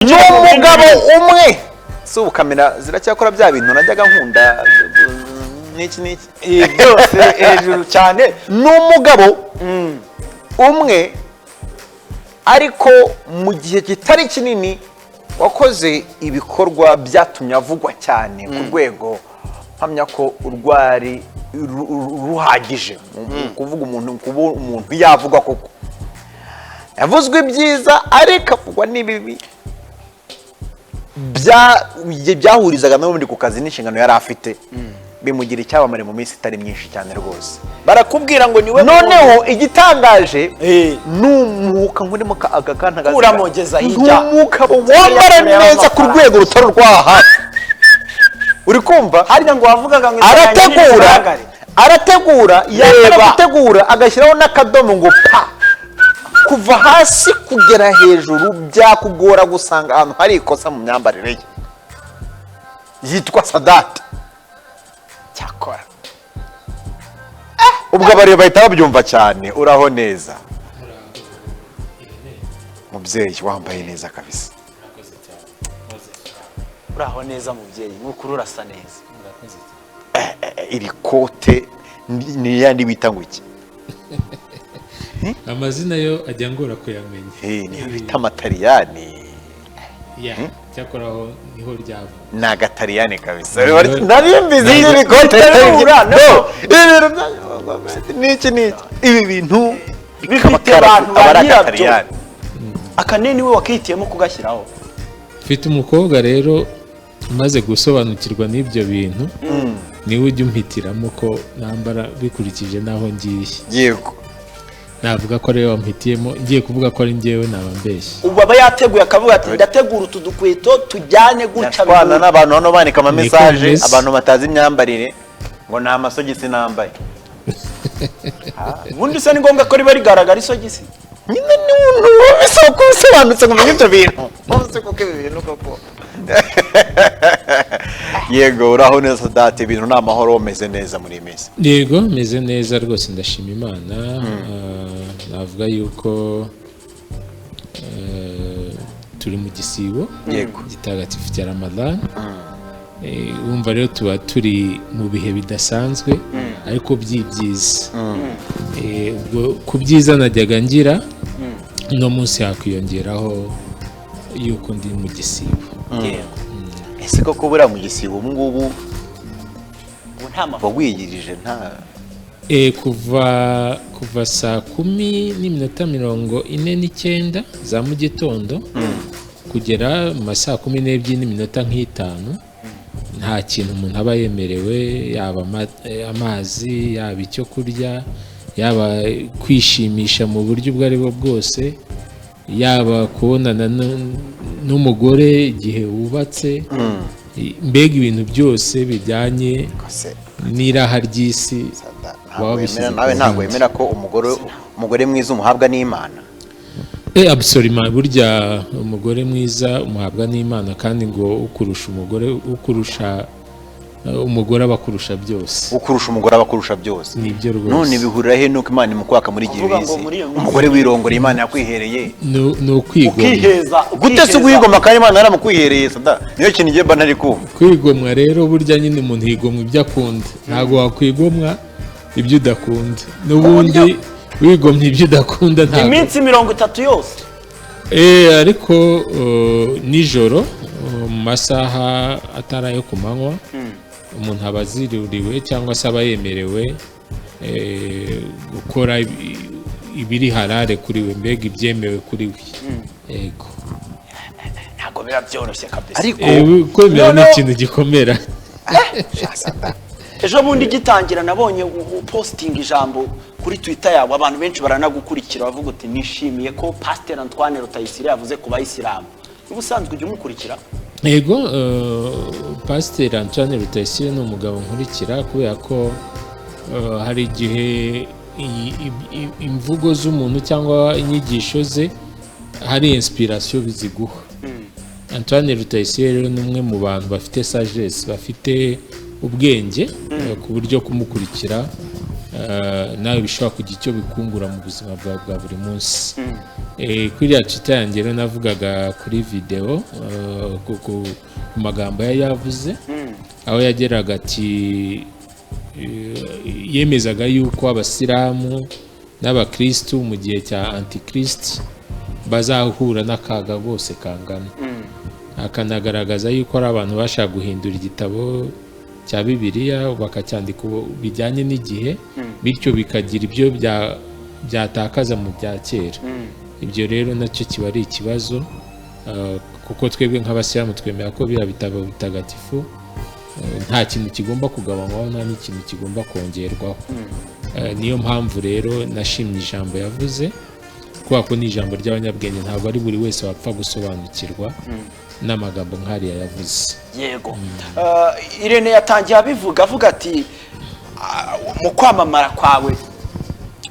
n'umugabo umwe si ubu kamera ziracyakora bya bintu najyaga nkunda n'iki byose hejuru cyane. n'umugabo umwe ariko mu gihe kitari kinini wakoze ibikorwa byatumye avugwa cyane ku rwego mpamya ko urwari ruhagije kuvuga umuntu yavugwa koko yavuzwe ibyiza ariko avugwa n'ibibi byahurizaga n'ubundi ku kazi n'inshingano yari afite bimugira icyabamare mu minsi itari myinshi cyane rwose. Barakubwira ngo niwe noneho igitangaje n'umwuka nkurimo agakanta uramogeza hirya n'umwuka wambara neza ku rwego rutari rwaha uri kumva harya ngo wavugaga ngo arategura yamara gutegura agashyiraho n'akadomo ngo pa kuva hasi kugera hejuru byakugora gusanga ahantu hari ikosa mu myambarire ye yitwa Sadate cyakora ubwo abari bahita babyumva cyane. Uraho neza mubyeyi wambaye neza kabisa. uraho neza mubyeyi nk'ukuri urasa neza. iri kote ni yandi bita ngo iki amazina yo ajya ngora kuyamenya ni bita amatariyani cyakora aho niho ryava ni agatariyani kabisa narimbizi iri kote n'iki ibi bintu bifite abantu ba nyirabyo akanini we wakitiyemo kugashyiraho. mfite umukobwa rero umaze gusobanukirwa n'ibyo bintu niwe ujya umpitiramo ko nambara bikurikije n'aho ngiye. yego navuga ko rero wampitiyemo ngiye kuvuga ko ari njyewe naba mbeshye. ubu aba yateguye akavuga ati ndategura utu dukweto tujyane gutya bana n'abantu hano bandika ama message abantu batazi imyambarire ngo nta masogisi nambaye. ubundi se ni ngombwa ko riba rigaragara isogisi nyine n'umuntu bisoko usobanutse ngo umenye ibyo bintu bose kuko ibi bintu koko yego uraho neza Sadate ibintu ni amahoro umeze neza muri iyi minsi. yego meze neza rwose ndashima Imana. navuga yuko turi mu gisibo gitagatifu cya Ramadan. wumva rero tuba turi mu bihe bidasanzwe ariko by'ibyiza. ubwo ku byiza najyaga ngira no munsi hakwiyongeraho yuko ndi mu gisibo. ese koko buriya mu gisibo ubu ngubu wigirije nta kuva saa 10:49 za mu gitondo kugera mu saa 12:05 nta kintu umuntu aba yemerewe, yaba amazi yaba icyo kurya yaba kwishimisha mu buryo ubwo ari bwo bwose, yaba kubonana n'umugore igihe wubatse, mbega ibintu byose bijyanye n'iraha ry'isi. nawe ntabwo wemera ko umugore mwiza umuhabwa n'Imana? absolument. burya umugore mwiza umuhabwa n'Imana kandi ngo ukurusha umugore abakurusha byose. ukurusha umugore abakurusha byose nibyo rwose. none bihurira he nuko Imana imukwaka muri gibizi umugore wirongora Imana yakwiheriye no kwigomwa. gute se guhigomwa kandi Imana yaramukwihereye Sada? niyo kintu ngiye ntari kumva. kwigomwa rero burya nyine umuntu yigomwa ibyo akunda, ntabwo wakwigomwa ibyo udakunda. n'ubundi wigomye ibyo udakunda ntabwo iminsi 30 yose. ariko nijoro mu masaha atari ayo ku manywa umuntu aba aziruriwe cyangwa se aba yemerewe gukora ibiri harare kuri we, mbega ibyemewe kuri we. yego ntabwo biba byoroshye kabisa. ariko kwemera ni ikintu gikomera. ejo bundi gitangira nabonye posting ijambo kuri Twitter yawe, abantu benshi baranagukurikira bavuga uti nishimiye ko Pasteur Antoine Rutayisire yavuze ku bayisilamu. ubusanzwe ujya umukurikira? yego Pasteur Antoine Rutayisire ni umugabo nkurikira kubera ko hari igihe imvugo z'umuntu cyangwa inyigisho ze hari inspiration biziguha. Antoine Rutayisire rero ni umwe mu bantu bafite sagesse, bafite ubwenge ku buryo kumukurikira nawe bishobora kugira icyo bikungura mu buzima bwa buri munsi. kuri ya cita yanjye rero navugaga kuri video ku magambo yavuze aho yageraga ati yemezaga yuko abasilamu n'abakristu mu gihe cya antikristo bazahura n'akaga bose kangana, akanagaragaza yuko ari abantu bashaka guhindura igitabo cya Bibiliya bakacyandika bijyanye n'igihe, bityo bikagira ibyo byatakaza mu bya kera. Ibyo rero nacyo kiba ari ikibazo, kuko twebwe nk'abasilamu twemera ko biriya bitabo bitagatifu nta kintu kigomba kugabanywaho, nta n'ikintu kigomba kongerwaho. Niyo mpamvu rero nashimye ijambo yavuze, kubera ko ni ijambo ry'abanyabwenge, ntabwo ari buri wese wapfa gusobanukirwa n'amagambo nk'ariya yavuze. Yego. Irene yatangiye abivuga avuga ati mu kwamamara kwawe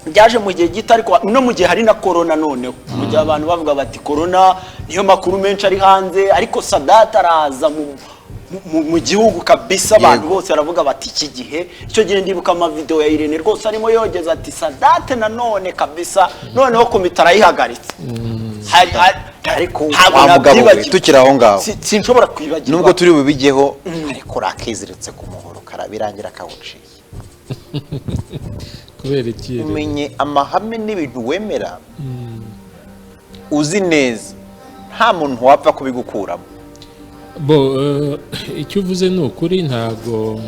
byaje mu gihe gito, ariko no mu gihe hari na corona, noneho mu gihe abantu bavuga bati corona niyo makuru menshi ari hanze, ariko Sadat araza mu gihugu kabisa, abantu bose baravuga bati iki gihe. Icyo gihe ndibuka amavideo ya Irene rwose arimo yogeza ati Sadat nanone kabisa, noneho komite arayihagaritse. Ariko tukiri aho ngaho sinshobora kwibagirwa, nubwo turi bubigeho, ariko rakiziritse ku muhoro karabirangira kawuciye. Kubera iki umenye amahame n'ibintu wemera, uzi neza nta muntu wapfa kubigukuramo. Icyo uvuze ni ukuri, ntago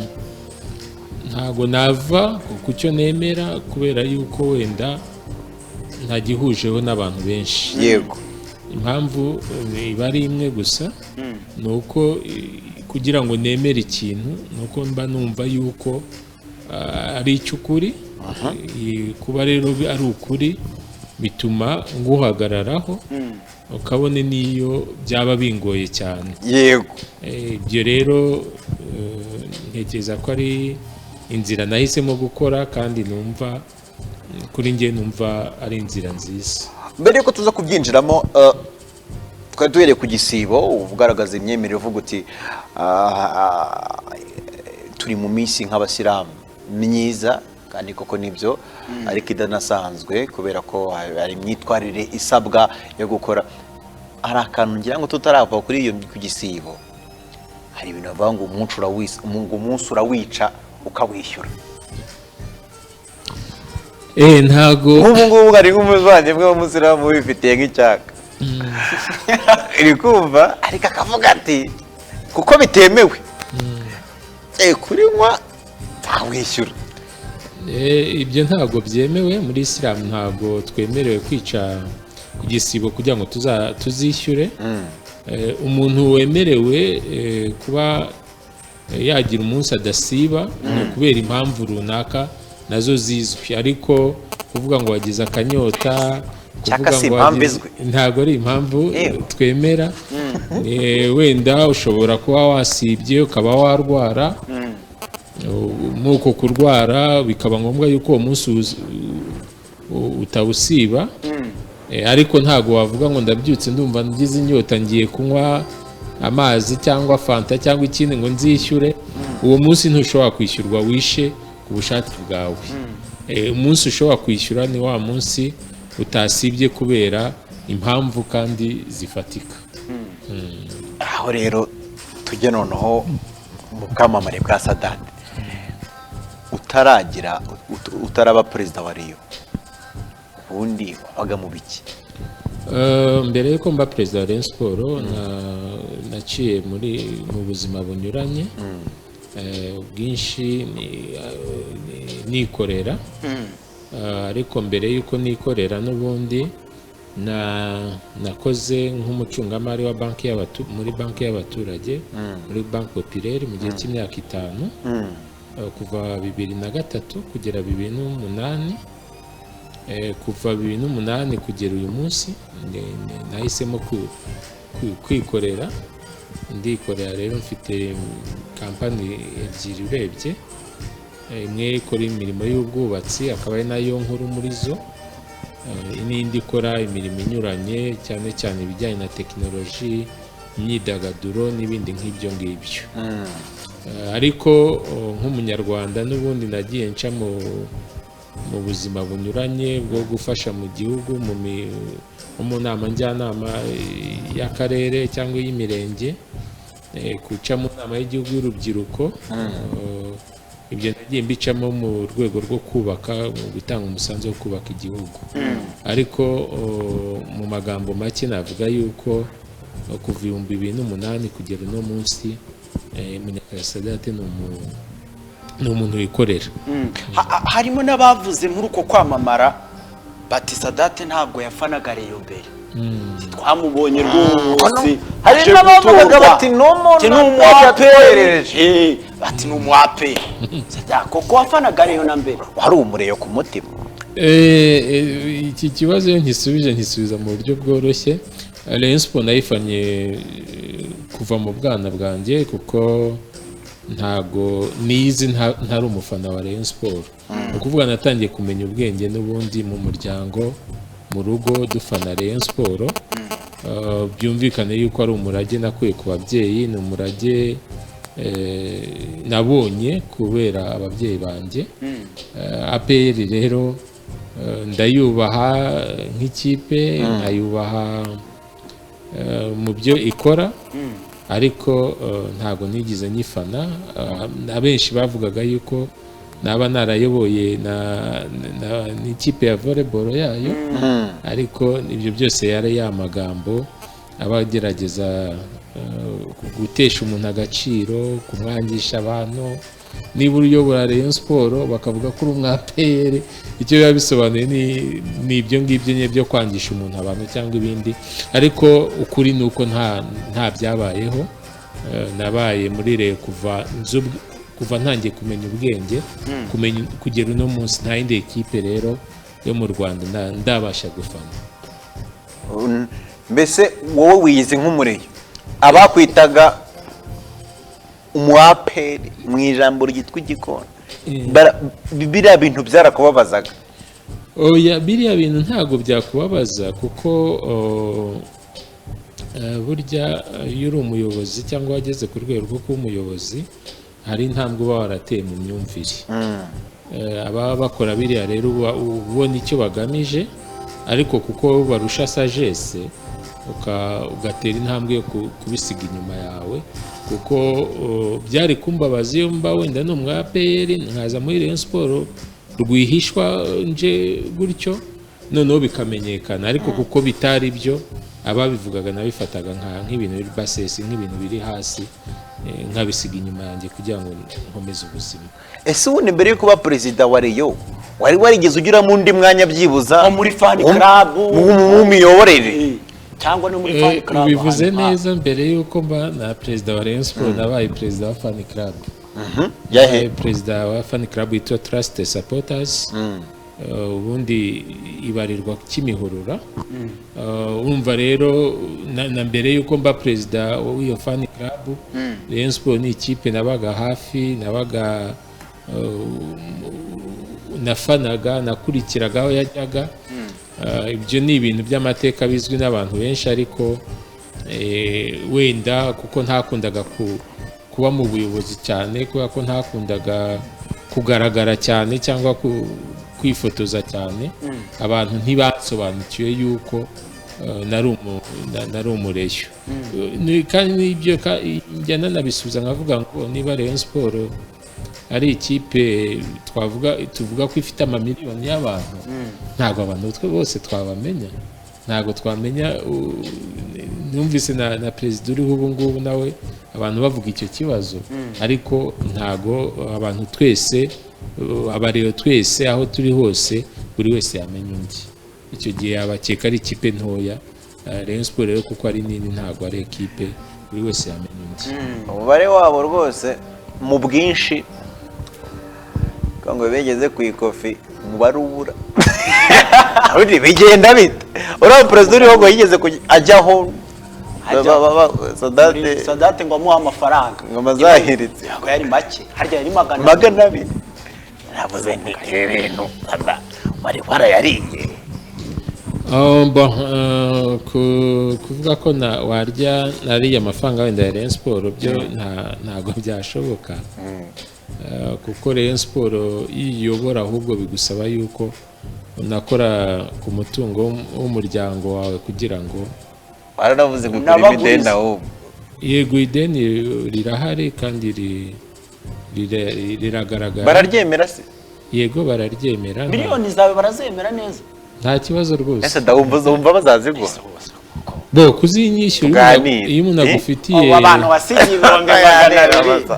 nava ku cyo nemera, kubera yuko wenda ntagihujeho n'abantu benshi. Yego. Impamvu iba ari imwe gusa, ni uko kugira ngo nemere ikintu ni uko mba numva yuko ari icy'ukuri. Kuba rero ari ukuri bituma nguhagararaho, ukabone n'iyo byaba bingoye cyane. Yego. Ibyo rero ntekereza ko ari inzira nahisemo gukora, kandi numva kuri njye numva ari inzira nziza. Mbere yuko tuza kubyinjiramo, twari duhereye ku gisibo ugaragaza imyemerere, uvuga uti turi mu minsi nk'abasilamu myiza, kandi koko nibyo, ariko idanasanzwe, kubera ko hari imyitwarire isabwa yo gukora. Hari akantu ngira ngo tutarava kuri iyo ku gisibo, hari ibintu bavuga ngo umunsi urawica ukawishyura. Ntago nk'ubu ngubu hari nk'umuvandimwe w'umusilamu wifitiye nk'icyaka, iri kumva, ariko akavuga ati kuko bitemewe kurinywa ntawishyura. Ibyo ntabwo byemewe muri Islam, ntabwo twemerewe kwica ku gisibo kugira ngo tuzishyure. Umuntu wemerewe kuba yagira umunsi adasiba ni ukubera impamvu runaka nazo zizwi, ariko kuvuga ngo wagize akanyota, kuvuga ngo ntabwo ari impamvu twemera. Wenda ushobora kuba wasibye ukaba warwara, nuko kurwara bikaba ngombwa yuko uwo munsi utawusiba, ariko ntabwo wavuga ngo ndabyutse ndumva ngize inyota ngiye kunywa amazi cyangwa fanta cyangwa ikindi ngo nzishyure. Uwo munsi ntushobora kwishyurwa, wishe ku bushake bwawe. Umunsi ushobora kwishyura ni wa munsi utasibye kubera impamvu kandi zifatika. Aho rero tujye noneho mu bwamamare bwa Sadat. Utaraba perezida wa Rio, ubundi wabaga mu biki? Mbere yuko mba perezida wa Rayon Sports naciye mu buzima bunyuranye, bwinshi nikorera, ariko mbere yuko nikorera n'ubundi nakoze nk'umucungamari wa muri banki y'abaturage, muri Banque Populaire mu gihe cy'imyaka 5, kuva 2003 kugera 2008. Kuva 2008 kugera uyu munsi nahisemo kwikorera. Ndikorera rero, mfite kampani ebyiri urebye, imwe ikora imirimo y'ubwubatsi akaba ari nayo nkuru muri zo, n'indi ikora imirimo inyuranye cyane cyane ibijyanye na tekinoloji, imyidagaduro n'ibindi nk'ibyo ngibyo. Ariko nk'umunyarwanda n'ubundi nagiye nca mu buzima bunyuranye bwo gufasha mu gihugu mu nama njyanama y'akarere cyangwa y'imirenge, guca mu nama y'igihugu y'urubyiruko. Ibyo nagiye mbicamo mu rwego rwo kubaka, mu gutanga umusanzu wo kubaka igihugu. Ariko mu magambo make navuga yuko kuva 2008 kugera uno munsi Munyakazi Sadate ni umuntu wikorera. Harimo n'abavuze muri uko kwamamara bati Sadate ntabwo yafanaga Rayon mbere. Twamubonye rwose. Hari n'abavuga bati n'umwaperereje, bati n'umwape. Sadate koko wafanaga Rayon na mbere. wari umureyo ku mutima. Iki kibazo nkisubiza mu buryo bworoshye. Rayon Sport nayifanye kuva mu bwana bwanjye, kuko ntago nizi ntari umufana wa Rayon Sport. Ukuvuga natangiye kumenya ubwenge n'ubundi mu muryango, mu rugo dufana Rayon Sport. Byumvikane yuko ari umurage nakuye ku babyeyi, ni umurage nabonye kubera ababyeyi banjye. APR rero ndayubaha nk'ikipe, nkayubaha mu byo ikora, ariko ntago nigize nyifana. Abenshi bavugaga yuko naba narayoboye n'ikipe ya volleyball yayo, ariko ibyo byose yari yamagambo abagerageza gutesha umuntu agaciro, kumwangisha abantu. Niba uyobora Rayon Sport bakavuga ko uri umwapere, icyo biba bisobanuye ni ibyo ngibyo nye byo kwangisha umuntu abantu cyangwa ibindi. Ariko ukuri ni uko nta byabayeho. Nabaye muri Rayon kuva ntangiye kumenya ubwenge, kugera uno munsi nta yindi ekipe rero yo mu Rwanda ndabasha gufana. Mbese wowe wiyizi nk'umureyo, abakwitaga umwaperi mu ijambo ryitwa igikona, biriya bintu byarakubabazaga? Oya, biriya bintu ntago byakubabaza, kuko burya iyo uri umuyobozi cyangwa wageze ku rwego rwo kuba umuyobozi, hari intambwe uba warateye mu myumvire. Ababa bakora biriya rero ubona icyo bagamije, ariko kuko barusha sagesse ugatera intambwe yo kubisiga inyuma yawe. Kuko byari kumbabaza iyo mba wenda ni umwaperi nkaza muri Rayon Sport rwihishwa nje gutyo, noneho bikamenyekana. Ariko kuko bitari byo, ababivugaga nabifataga nk'ibintu biri basesi, nk'ibintu biri hasi, nkabisiga inyuma yanjye kugira ngo nkomeze ubuzima. Ese ubundi mbere yo kuba perezida wa Rayon wari warigeze ugira mu ndi mwanya byibuza muri fan club mu miyoborere cyangwa no muri fan club? Bivuze neza, mbere yuko mba na perezida wa Rayon Sport nabaye perezida wa fan club. Yahe perezida wa fan club yitwa Trust Supporters. Ubundi ibarirwa Kimihurura. Urumva rero na mbere yuko mba perezida w'iyo fan club, Rayon Sport ni ikipe nabaga hafi, nabaga nafanaga, nakurikiraga aho yajyaga. Ibyo ni ibintu by'amateka bizwi n'abantu benshi, ariko wenda kuko ntakundaga kuba mu buyobozi cyane, kubera ko ntakundaga kugaragara cyane cyangwa kwifotoza cyane, abantu ntibasobanukiwe yuko nari umureyo. Kandi n'ibyo njya nanabisubiza nkavuga ngo niba Rayon Sport ari ikipe tuvuga ko ifite amamiliyoni y'abantu, ntabwo abantu bose twabamenya, ntabwo twamenya. Numvise na perezida uriho ubu ngubu nawe abantu bavuga icyo kibazo, ariko ntabwo abantu twese, abareyo twese aho turi hose, buri wese yamenya undi. Icyo gihe abakeka ari ikipe ntoya. Rayon Sport rero kuko ari nini ntabwo ari ekipe, buri wese yamenya undi. Umubare wabo rwose mu bwinshi ngo begeze ku ikofi umubare ubura. Bigenda bite? Uriya perezida uriho ngo yigeze ajyaho Sadate ngo amuha amafaranga ngo mazahiritse, ngo yari make, harya yari 200. Navuze nti ibintu bari barayariye. Kuvuga ko warya nariye amafaranga wenda ya Rayon Sport byo ntago byashoboka. kuko Rayon Sport iyobora ahubwo bigusaba yuko unakora ku mutungo w'umuryango wawe kugira ngo baranavuze ngo kuri mideni ahubwo yego ideni rirahari kandi riragaragara. bararyemera se? Yego bararyemera. miliyoni zawe barazemera neza nta kibazo rwose. ese ndumva bazazigwa bo kuzinyishyura iyo umuntu agufitiye abantu wasigiye ibihumbi magana abiri.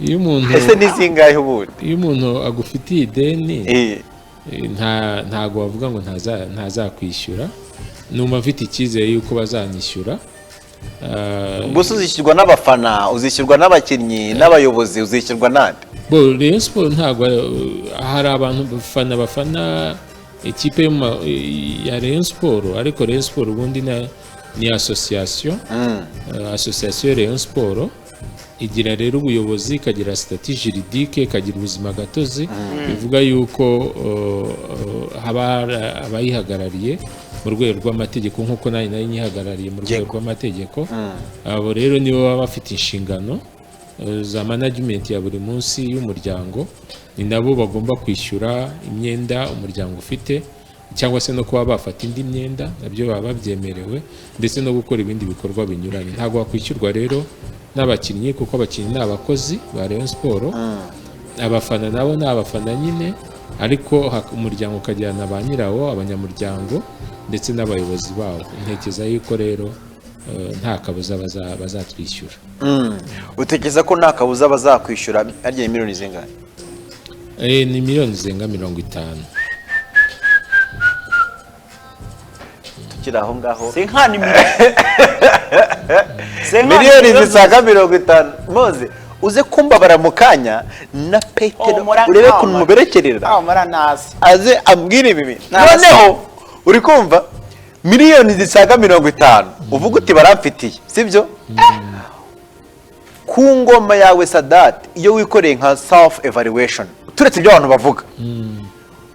iyo umuntu ese ni zingahe ubundi? iyo umuntu agufitiye ideni ntago wavuga ngo ntazakwishyura. Numva mfite icyizere yuko bazanyishyura. gusa uzishyurwa n'abafana, uzishyurwa n'abakinnyi n'abayobozi, uzishyurwa nande? bo Rayon Sport ntago hari abantu bafana ikipe ya Rayon Sport, ariko Rayon Sport ubundi ni association. Association Rayon Sport igira rero ubuyobozi, ikagira statut juridique, ikagira ubuzima gatozi, bivuga yuko haba abayihagarariye mu rwego rw'amategeko nk'uko nari nyihagarariye mu rwego rw'amategeko. Abo rero nibo baba bafite inshingano za management ya buri munsi y'umuryango, ni nabo bagomba kwishyura imyenda umuryango ufite, cyangwa se no kuba bafata indi myenda, nabyo baba babyemerewe, ndetse no gukora ibindi bikorwa binyuranye. Ntabwo wakwishyurwa rero n'abakinnyi, kuko abakinnyi ni abakozi ba Rayon Sport, abafana nabo ni abafana nyine, ariko umuryango ukajyana ba nyirawo, abanyamuryango ndetse n'abayobozi bawo. Ntekereza yuko rero nta kabuza bazatwishyura. utekereza ko nta kabuza bazakwishyura? Harya miliyoni zingahe? Ni miliyoni zirenga 50. tukiri aho ngaho senkani miliyoni zisaga 50. Moze uze kumbabara mu kanya na Petero urebe kuntu muberekerera aze ambwire ibi. Noneho uri kumva miliyoni zisaga 50 uvuga uti baramfitiye, sibyo? Ku ngoma yawe Sadat, iyo wikoreye nka self evaluation, turetse ibyo abantu bavuga,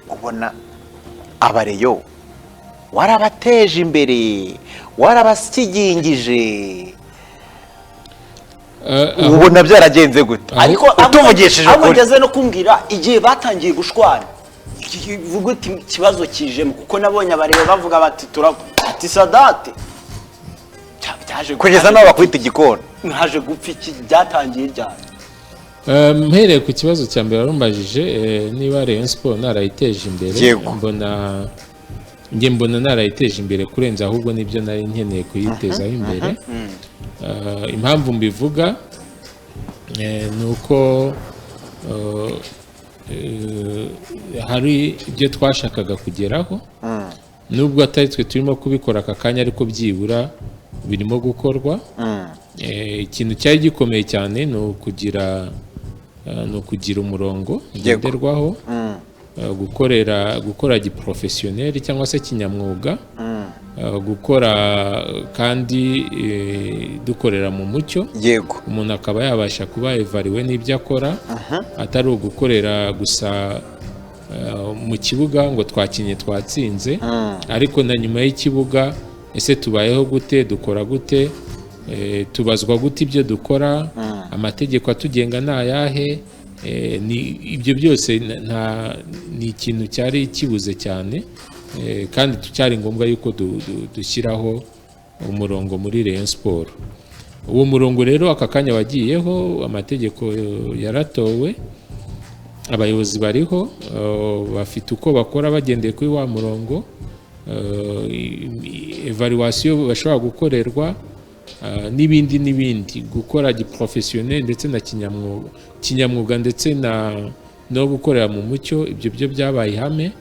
ubona abareyo warabateje imbere, warabashyigingije, ubona byaragenze gute? ariko utuvugishije ukuri ageze no kumbwira igihe batangiye gushwana, vuga uti ikibazo kijemo, kuko nabonye abareba bavuga bati ati Sadat kugeza naho bakwita igikona, ntaje gupfa iki, byatangiye ryari? Mpereye ku kibazo cya mbere warumbajije, niba Rayon Sport narayiteje imbere, mbona narayiteje imbere kurenza ahubwo nibyo nari nkeneye kuyitezaho imbere. Impamvu mbivuga ni uko hari ibyo twashakaga kugeraho, nubwo atari twe turimo kubikora aka kanya, ariko byibura birimo gukorwa. Ikintu cyari gikomeye cyane ni ukugira umurongo ngenderwaho, gukora giprofesiyoneri cyangwa se kinyamwuga, gukora kandi dukorera mu mucyo, umuntu akaba yabasha kuba evariwe n'ibyo akora, atari ugukorera gusa mu kibuga ngo twakinye twatsinze, ariko na nyuma y'ikibuga ese tubayeho gute, dukora gute, tubazwa gute ibyo dukora, amategeko atugenga ni ayahe. Ibyo byose ni ikintu cyari kibuze cyane, kandi cyari ngombwa yuko dushyiraho umurongo muri Rayon Sport. Uwo murongo rero aka kanya wagiyeho, amategeko yaratowe, abayobozi bariho, bafite uko bakora bagendeye kuri wa murongo, evaluation bashobora gukorerwa, n'ibindi gukora giprofesiyoneri ndetse na kinyamwuga ndetse no gukorera mu mucyo. Ibyo byo byabaye ihame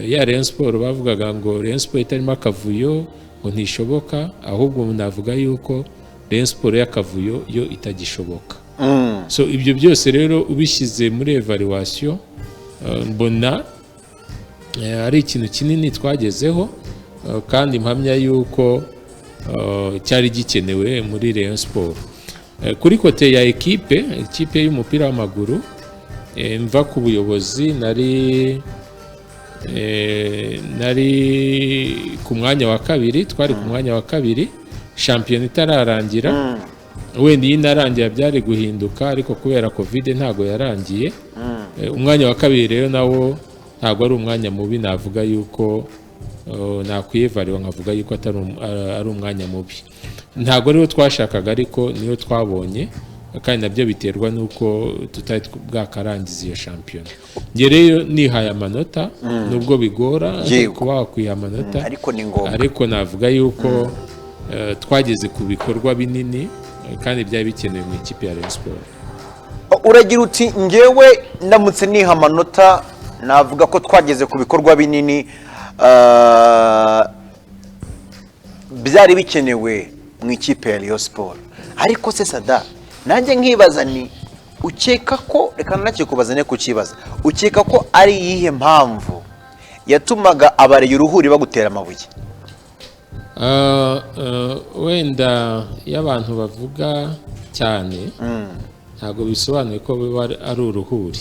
ya Rayon Sport. Bavugaga ngo Rayon Sport itarimo akavuyo ngo ntishoboka, ahubwo navuga yuko Rayon Sport y'akavuyo yo itagishoboka. So ibyo byose rero ubishyize muri evaluation, mbona ari ikintu kinini twagezeho, kandi mpamya yuko cyari gikenewe muri Rayon Sport. Kuri kote ya ekipe y'umupira w'amaguru, mva ku buyobozi nari ku mwanya wa kabiri, twari ku mwanya wa kabiri, shampiyona itararangira. wenda iyi narangiye byari guhinduka ariko kubera covid ntago yarangiye. Umwanya wa kabiri rero nawo ntago ari umwanya mubi, navuga yuko nakwiyevariwa nkavuga yuko ari umwanya mubi. Ntago ariwo twashakaga ariko niyo twabonye, kandi nabyo biterwa nuko tutari bwakarangiza iyo shampiyona. Nge rero nihaye amanota nubwo bigora kuba wakwiha amanota, ariko ni ngombwa, ariko navuga yuko twageze ku bikorwa binini kandi byari bikenewe mu ikipe ya Rayon Sport. Uragira uti ngewe ndamutse niha amanota navuga ko twageze ku bikorwa binini byari bikenewe mu ikipe ya Rayon Sport. Ariko se Sada, nanjye nkibaza ni ukeka ko, reka nakikubaza ne kukibaza, ukeka ko ari iyihe mpamvu yatumaga abareye uruhuri bagutera amabuye? Wenda iyo abantu bavuga cyane ntabwo bisobanuye ko ari uruhuri.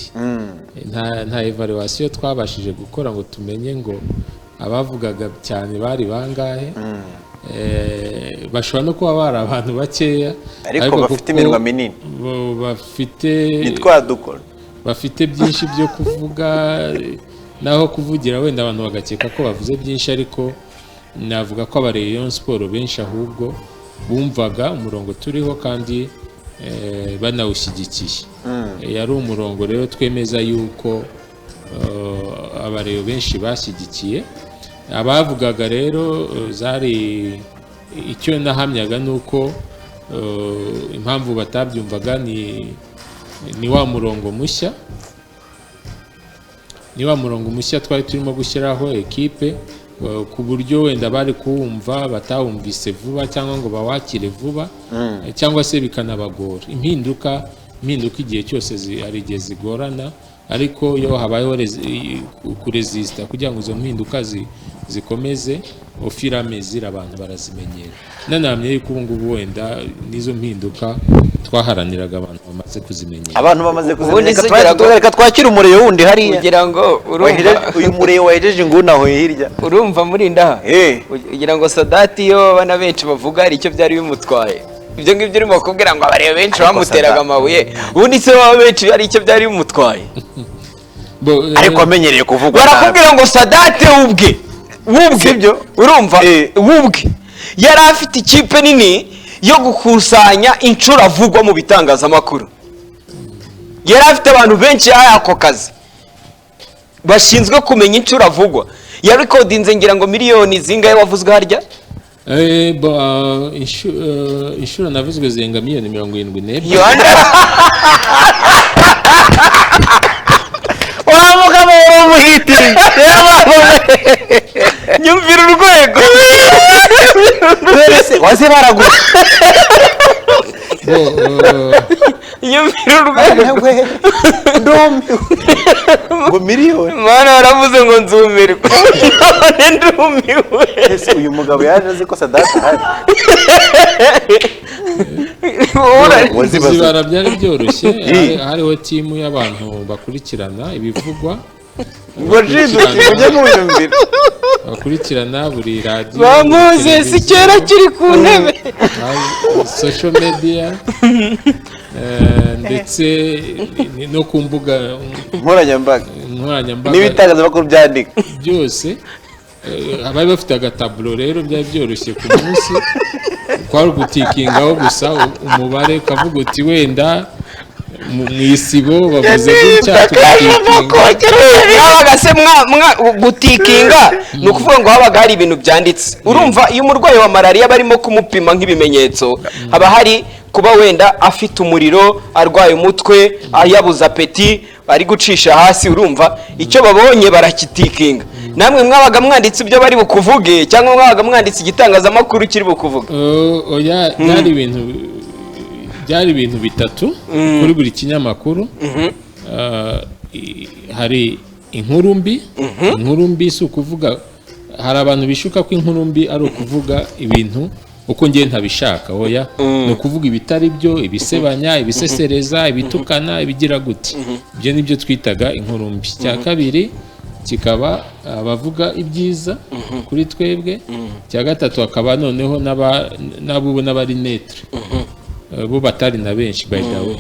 Nta evaluation twabashije gukora ngo tumenye ngo abavugaga cyane bari bangahe. Bashobora no kuba bari abantu bakeya ariko bafite iminwa minini, bafite byinshi byo kuvuga, naho kuvugira wenda abantu bagakeka ko bavuze byinshi, ariko navuga ko abareye Rayon Sport benshi ahubwo bumvaga umurongo turiho kandi banawushyigikiye. Yari umurongo rero twemeza yuko abareye benshi bashyigikiye. Abavugaga rero zari icyo nahamyaga nuko impamvu batabyumvaga ni wa murongo mushya, twari turimo gushyiraho ekipe, ku buryo wenda bari kuwumva batawumvise vuba cyangwa ngo bawakire vuba, cyangwa se bikanabagora. Impinduka igihe cyose hari igihe zigorana, ariko iyo habayeho kuresista kugira ngo izo mpinduka zikomeze ofirame zira abantu barazimenyera. Nanamye yuko ubu ngubu wenda nizo mpinduka twaharaniraga abantu bamaze kuzimenyera. Abantu bamaze kuzimenyera. Reka twakira umureyo wundi hariya kugira ngo urumva uyu mureyo wahejeje inguni aho hirya. Urumva muri ndaha kugira ngo Sadati yo bana benshi bavuga hari icyo byari bimutwaye. Ibyo ngibyo urimo kubwira ngo abareba benshi bamuteraga amabuye, ubundi se baba benshi hari icyo byari bimutwaye. Ariko amenyereye kuvuga, barakubwira ngo Sadati ubwe sibyo, urumva ubwe yari afite ikipe nini yo gukusanya inshuro avugwa mu bitangazamakuru. Yari afite abantu benshi ako kazi bashinzwe kumenya inshuro avugwa. Yarekodinze ngira ngo miliyoni zingahe wavuzwe harya? Inshuro navuzwe zenga miliyoni 72. Uramuka mu muhiti nyumvira urwego waze baragura nyumvira urwego ngo miliyoni mana waravuze ngo nzumirwe none ndumiwe. Ese uyu mugabo yaje azi ko Sadati hari Zibara byari byoroshye, hariho timu y'abantu bakurikirana ibivugwa, bakurikirana buri radio, bamuze si kera kiri ku ntebe, social media ndetse no ku mbuga nkoranyambaga n'ibitangazamakuru byandika byose. Abari bafite agataburo rero byari byoroshye ku munsi, kwari gutikingaho gusa umubare ukavuga uti wenda mu isibo bavuze gutya nabaga se gutikinga ni ukuvuga ngo habaga hari ibintu byanditse. Urumva iyo umurwayi wa malariya barimo kumupima nk'ibimenyetso, haba hari kuba wenda afite umuriro, arwaye umutwe, yabuze apeti, ari gucisha hasi. Urumva icyo babonye barakitikinga. Namwe mwabaga mwanditse ibyo bari bukuvuge cyangwa mwabaga mwanditse igitangazamakuru kiri bukuvuga? Oya, byari ibintu bitatu kuri buri kinyamakuru. Hari inkuru mbi. Inkuru mbi si ukuvuga, hari abantu bishuka ko inkuru mbi ari ukuvuga ibintu uko ngiye ntabishaka. Oya, ni ukuvuga ibitari byo, ibisebanya, ibisesereza, ibitukana, ibigira gute. Ibyo nibyo twitaga inkuru mbi. Cya kabiri kikaba abavuga ibyiza kuri twebwe. Cya gatatu akaba noneho n'abari netre. bo batari na benshi by the way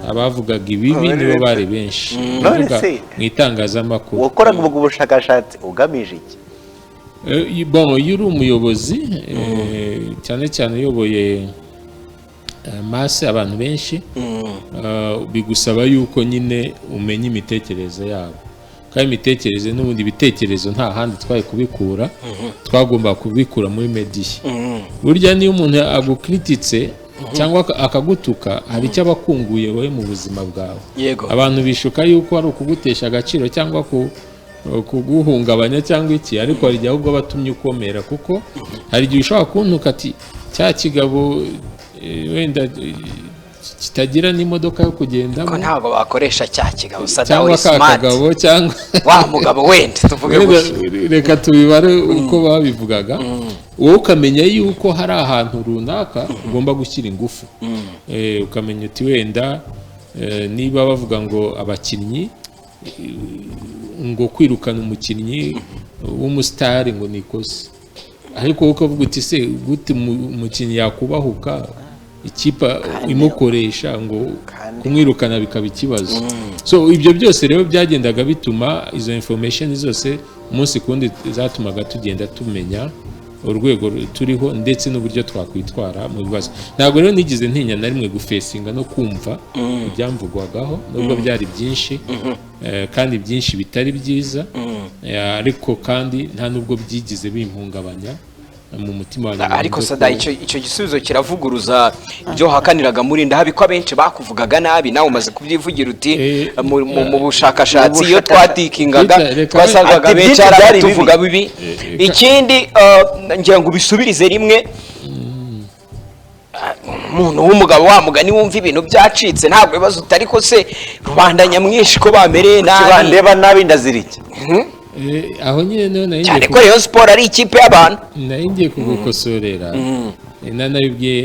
abavugaga ibibi nibo bari benshi bavuga mu itangazamakuru wakoraga ubwo bushakashatsi ugamije iki bon iyo uri umuyobozi cyane cyane uyoboye masse abantu benshi bigusaba yuko nyine umenya imitekerereze yabo kandi imitekerereze n'ubundi bitekerezo nta handi twaye kubikura twagomba kubikura muri media burya niyo umuntu agukrititse cyangwa akagutuka hari icyo abakunguye wowe mu buzima bwawe abantu bishuka yuko ari ukugutesha agaciro cyangwa kuguhungabanya cyangwa iki ariko hari igihe ahubwo batumye ukomera kuko hari igihe ushobora kuntuka ati cya kigabo wenda kitagira n'imodoka yo kugendamo ko ntabwo bakoresha cya kigabo cyangwa kakagabo cyangwa wa mugabo wenda tuvuge gusa reka tubibare uko babivugaga wowe ukamenya yuko hari ahantu runaka ugomba gushyira ingufu ukamenya uti wenda niba bavuga ngo abakinnyi ngo kwirukana umukinnyi w'umusitari ngo ni ikosa ariko wowe ukavuga uti se gute umukinnyi yakubahuka ikipa imukoresha ngo kumwirukana bikaba ikibazo so ibyo byose rero byagendaga bituma izo information zose umunsi kundi zatumaga tugenda tumenya urwego turiho ndetse n'uburyo twakwitwara mu bibazo ntabwo rero nigize ntinya na rimwe gufesinga no kumva ibyamvugwagaho nubwo byari byinshi kandi byinshi bitari byiza ariko kandi nta nubwo byigize bimpungabanya mu mutima wanjye ariko sada icyo gisubizo kiravuguruza ibyo hakaniraga muri ndahabi ko abenshi bakuvugaga nabi nawe umaze kubyivugira uti mu bushakashatsi iyo twadikingaga twasangaga benshi ari tuvuga bibi ikindi ngira ngo bisubirize rimwe umuntu w'umugabo wa mugani wumva ibintu byacitse ntabwo bibazo utari ko se rubanda nyamwinshi ko bamereye nabi bandeba nabi ndazirike aho nyine nayo cyane ko Rayon Sport ari ikipe y'abantu nayo ngiye kugukosorera nanabibwiye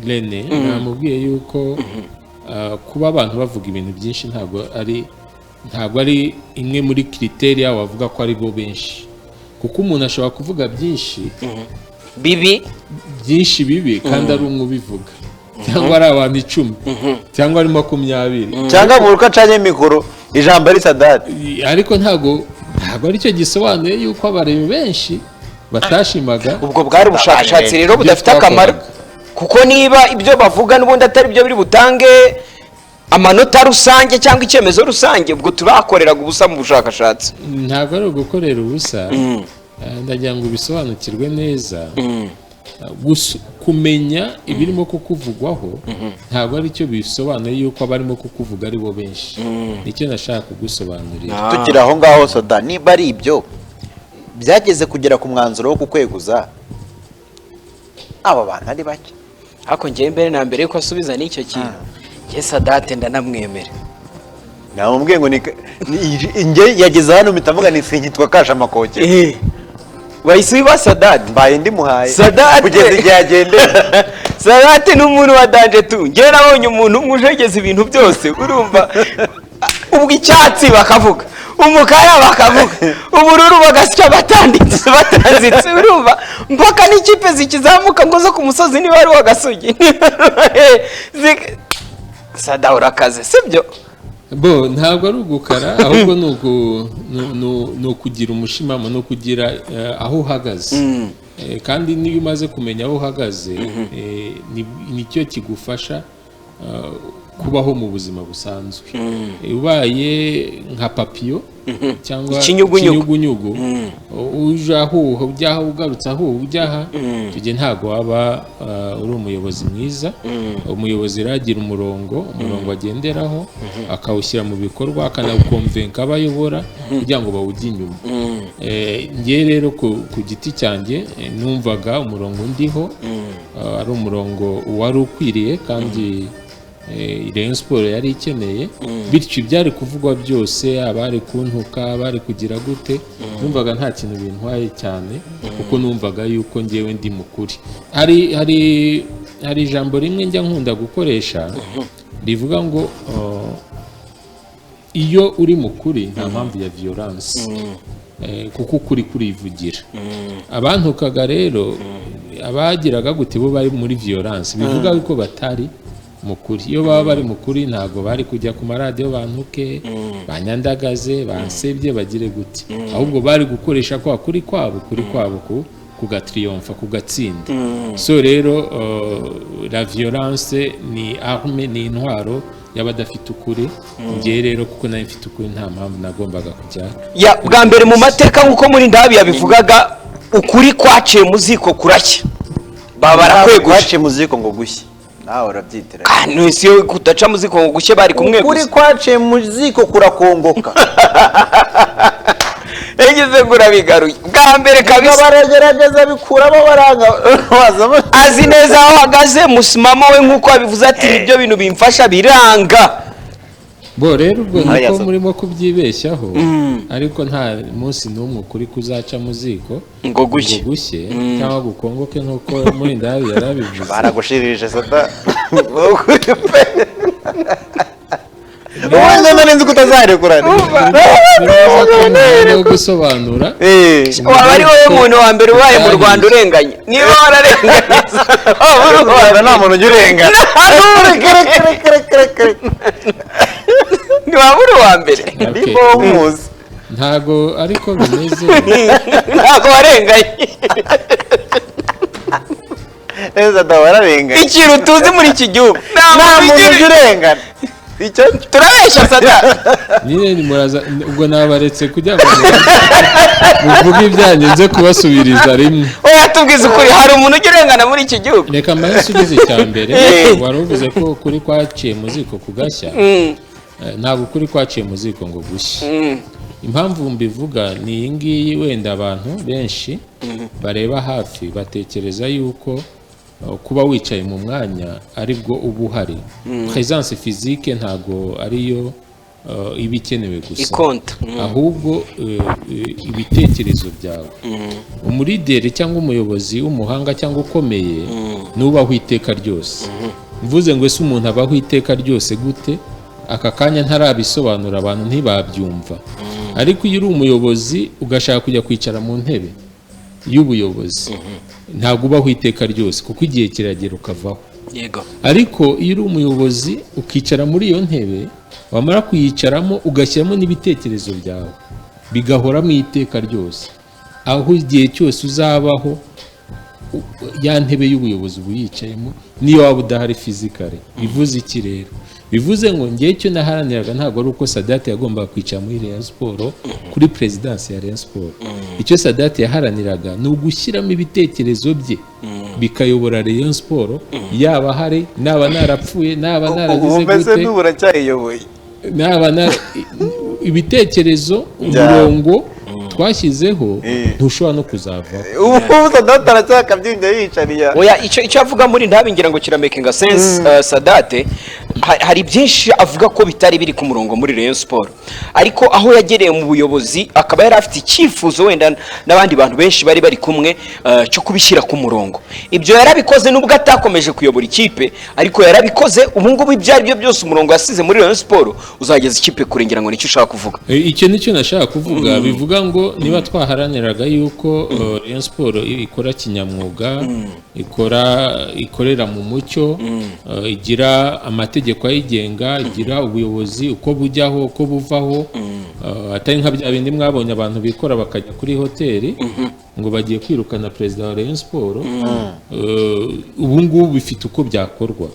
Rene namubwiye yuko kuba abantu bavuga ibintu byinshi ntabwo ari imwe muri criteria wavuga ko ari bo benshi kuko umuntu ashobora kuvuga byinshi bibi kandi ari umwe ubivuga cyangwa ari abantu 10 cyangwa ari 20 cyangwa mu ruko acanye mikoro ijambo ari Sadati ariko ntabwo ari cyo gisobanuye yuko abarebe benshi batashimaga ubwo bwari ubushakashatsi rero budafite akamaro kuko niba ibyo bavuga n'ubundi atari byo biri butange amanota rusange cyangwa icyemezo rusange ubwo turakoreraga ubusa mu bushakashatsi ntabwo ari ugukorera ubusa ndagira ngo bisobanukirwe neza kumenya ibirimo kukuvugwaho ntabwo ari cyo bisobanuye yuko abarimo kukuvuga ari bo benshi nicyo nashaka kugusobanurira tugira aho ngaho Soda niba ari ibyo byageze kugera ku mwanzuro wo kukweguza aba bantu ari bake ariko ngiye mbere na mbere yuko asubiza n'icyo kintu ngiye Sadate ndanamwemera namubwiye ngo nge yageze hano mitavuga ni sinyitwa kasha makoke wayisubiba Sadate mbaye ndimuhaye Sadate kugeza igihe agendera Sadate n'umuntu wa danje tu ngiye nabonye umuntu umujegeza ibintu byose urumva ubwo icyatsi bakavuga umukara bakavuga ubururu bagasya batanzitse urumva mpaka n'ikipe zikizamuka ngo zo ku musozi niba ari wagasugi Sada urakaze sibyo bo ntabwo ari ugukara ahubwo ni ukugira umushimamo no kugira aho uhagaze kandi niyo umaze kumenya aho uhagaze nicyo kigufasha kubaho mu buzima busanzwe ubaye nka papiyo cyangwa ikinyugunyugu uje aho ujyaho ugarutse aho ujyaha tujye ntabwo waba uri umuyobozi mwiza umuyobozi ragira umurongo agenderaho akawushyira mu bikorwa akanawukomvenka abayobora kugira ngo bawujye inyuma ngiye rero ku giti cyanjye numvaga umurongo ndiho ari umurongo wari ukwiriye kandi Rayon Sport yari ikeneye bityo ibyari kuvugwa byose abari kuntuka abari kugira gute numvaga nta kintu bintwaye cyane kuko numvaga yuko ngewe ndi mukuri hari ijambo rimwe njya nkunda gukoresha rivuga ngo iyo uri mukuri nta mpamvu ya violence kuko ukuri kurivugira abantukaga rero abagiraga gute bo bari muri violence bivuga ko batari mukuri. Iyo baba bari mukuri ntabwo bari kujya ku maradiyo bantuke banyandagaze bansebye bagire gute, ahubwo bari gukoresha kwa kuri kwabo kugatriyomfa kugatsinda. So rero la violence ni arme, ni intwaro y'abadafite ukuri. Ngiye rero kuko nari mfite ukuri nta mpamvu nagombaga kujya bwa mbere mu mateka nk'uko muri Ndahabi yabivugaga, ukuri kwaciye mu ziko kurashya, baba barakweguje. Kwaciye mu ziko ngo gushye, nawe urabyitiranya. Ntusi yo kudaca mu ziko ngo gushye bari kumwe gusa. Ukuri kwaciye mu ziko kurakongoka. Yagize ngo urabigaruye bwa mbere kabisa. Baragerageza bikuramo baranga azi neza aho hagaze musimamo we nk'uko abivuze ati nibyo bintu bimfasha biranga. Bo rero ubwo niko murimo kubyibeshyaho, ariko nta munsi n'umwe ukuri kuzaca mu ziko ngo gushye cyangwa gukongoke nk'uko muri Ndahabi yarabivuze. baragushirije sata ubundi nari nzi ko utazarekurana no gusobanura. Waba ari wowe muntu wa mbere ubaye mu Rwanda urenganya, niba wararenganye nta muntu ujya urengana. ntiwaba uri uwa mbere. ndimo umuzi Ntago ariko bimeze. Ntabwo warenganye. neza ndawararenganye. Ikintu tuzi muri iki gihugu nta muntu ujya urengana. icyo turabeshya sata. Nyine muraza ubwo nabaretse kugira ngo muvuge ibyanyu nze kubasubiriza rimwe. Oya tubwize ukuri, hari umuntu ujya urengana muri iki gihugu? Reka mbese ugize icya mbere wari uvuze ko kuri kwaciye mu ziko kugashya. Ntabwo kuri kwaciye mu ziko ngo gushye. Impamvu mbivuga ni iyi ngiyi, wenda abantu benshi bareba hafi batekereza yuko kuba wicaye mu mwanya aribwo uba uhari. Présence physique ntago ariyo iba ikenewe gusa, ikonta ahubwo ibitekerezo byawe. Umulideri cyangwa umuyobozi w'umuhanga cyangwa ukomeye nubaho iteka ryose. Mvuze ngo ese umuntu abaho iteka ryose gute? Aka kanya ntarabisobanura abantu ntibabyumva. Ariko iyo uri umuyobozi ugashaka kujya kwicara mu ntebe y'ubuyobozi, ntabwo ubaho iteka ryose kuko igihe kiragera ukavaho. Yego. Ariko iyo uri umuyobozi ukicara muri iyo ntebe, wamara kuyicaramo ugashyiramo n'ibitekerezo byawe, bigahora mu iteka ryose. Aho igihe cyose uzabaho ya ntebe y'ubuyobozi uba yicayemo, niyo waba udahari fizikare. Bivuze iki rero? Bivuze ngo ngiye cyo naharaniraga ntabwo ari uko Sadat yagombaga kwicara muri Rayon Sport kuri presidence ya Rayon Sport. Icyo Sadat yaharaniraga ni ugushyiramo ibitekerezo bye bikayobora Rayon Sport, yaba hari naba narapfuye naba naragize gute. Mbese n'ubura cyayiyoboye. Naba ibitekerezo umurongo twashyizeho ntushobora no kuzavaho. ubu Sadat aracyaka byinjye yicariye. Oya icyo avuga muri Ndahabi ngira ngo kira making sense. Sadat hari byinshi avuga ko bitari biri ku murongo muri Rayon Sport, ariko aho yagereye mu buyobozi akaba yari afite icyifuzo wenda n'abandi bantu benshi bari bari kumwe cyo kubishyira ku murongo. Ibyo yarabikoze nubwo atakomeje kuyobora ikipe, ariko yarabikoze. Ubu ngubu ibyo ari byo byose umurongo yasize muri Rayon Sport uzageza ikipe kurengera ngo nicyo ushaka kuvuga. Icyo nicyo nashaka kuvuga. Bivuga ngo niba twaharaniraga yuko Rayon Sport ikora kinyamwuga, ikorera mu mucyo, igira amategeko ayigenga, igira ubuyobozi uko bujyaho uko buvaho, atari nka bya bindi mwabonye abantu bikora bakajya kuri hoteli ngo bagiye kwirukana perezida wa Rayon Sport. Ubu ngubu bifite uko byakorwa.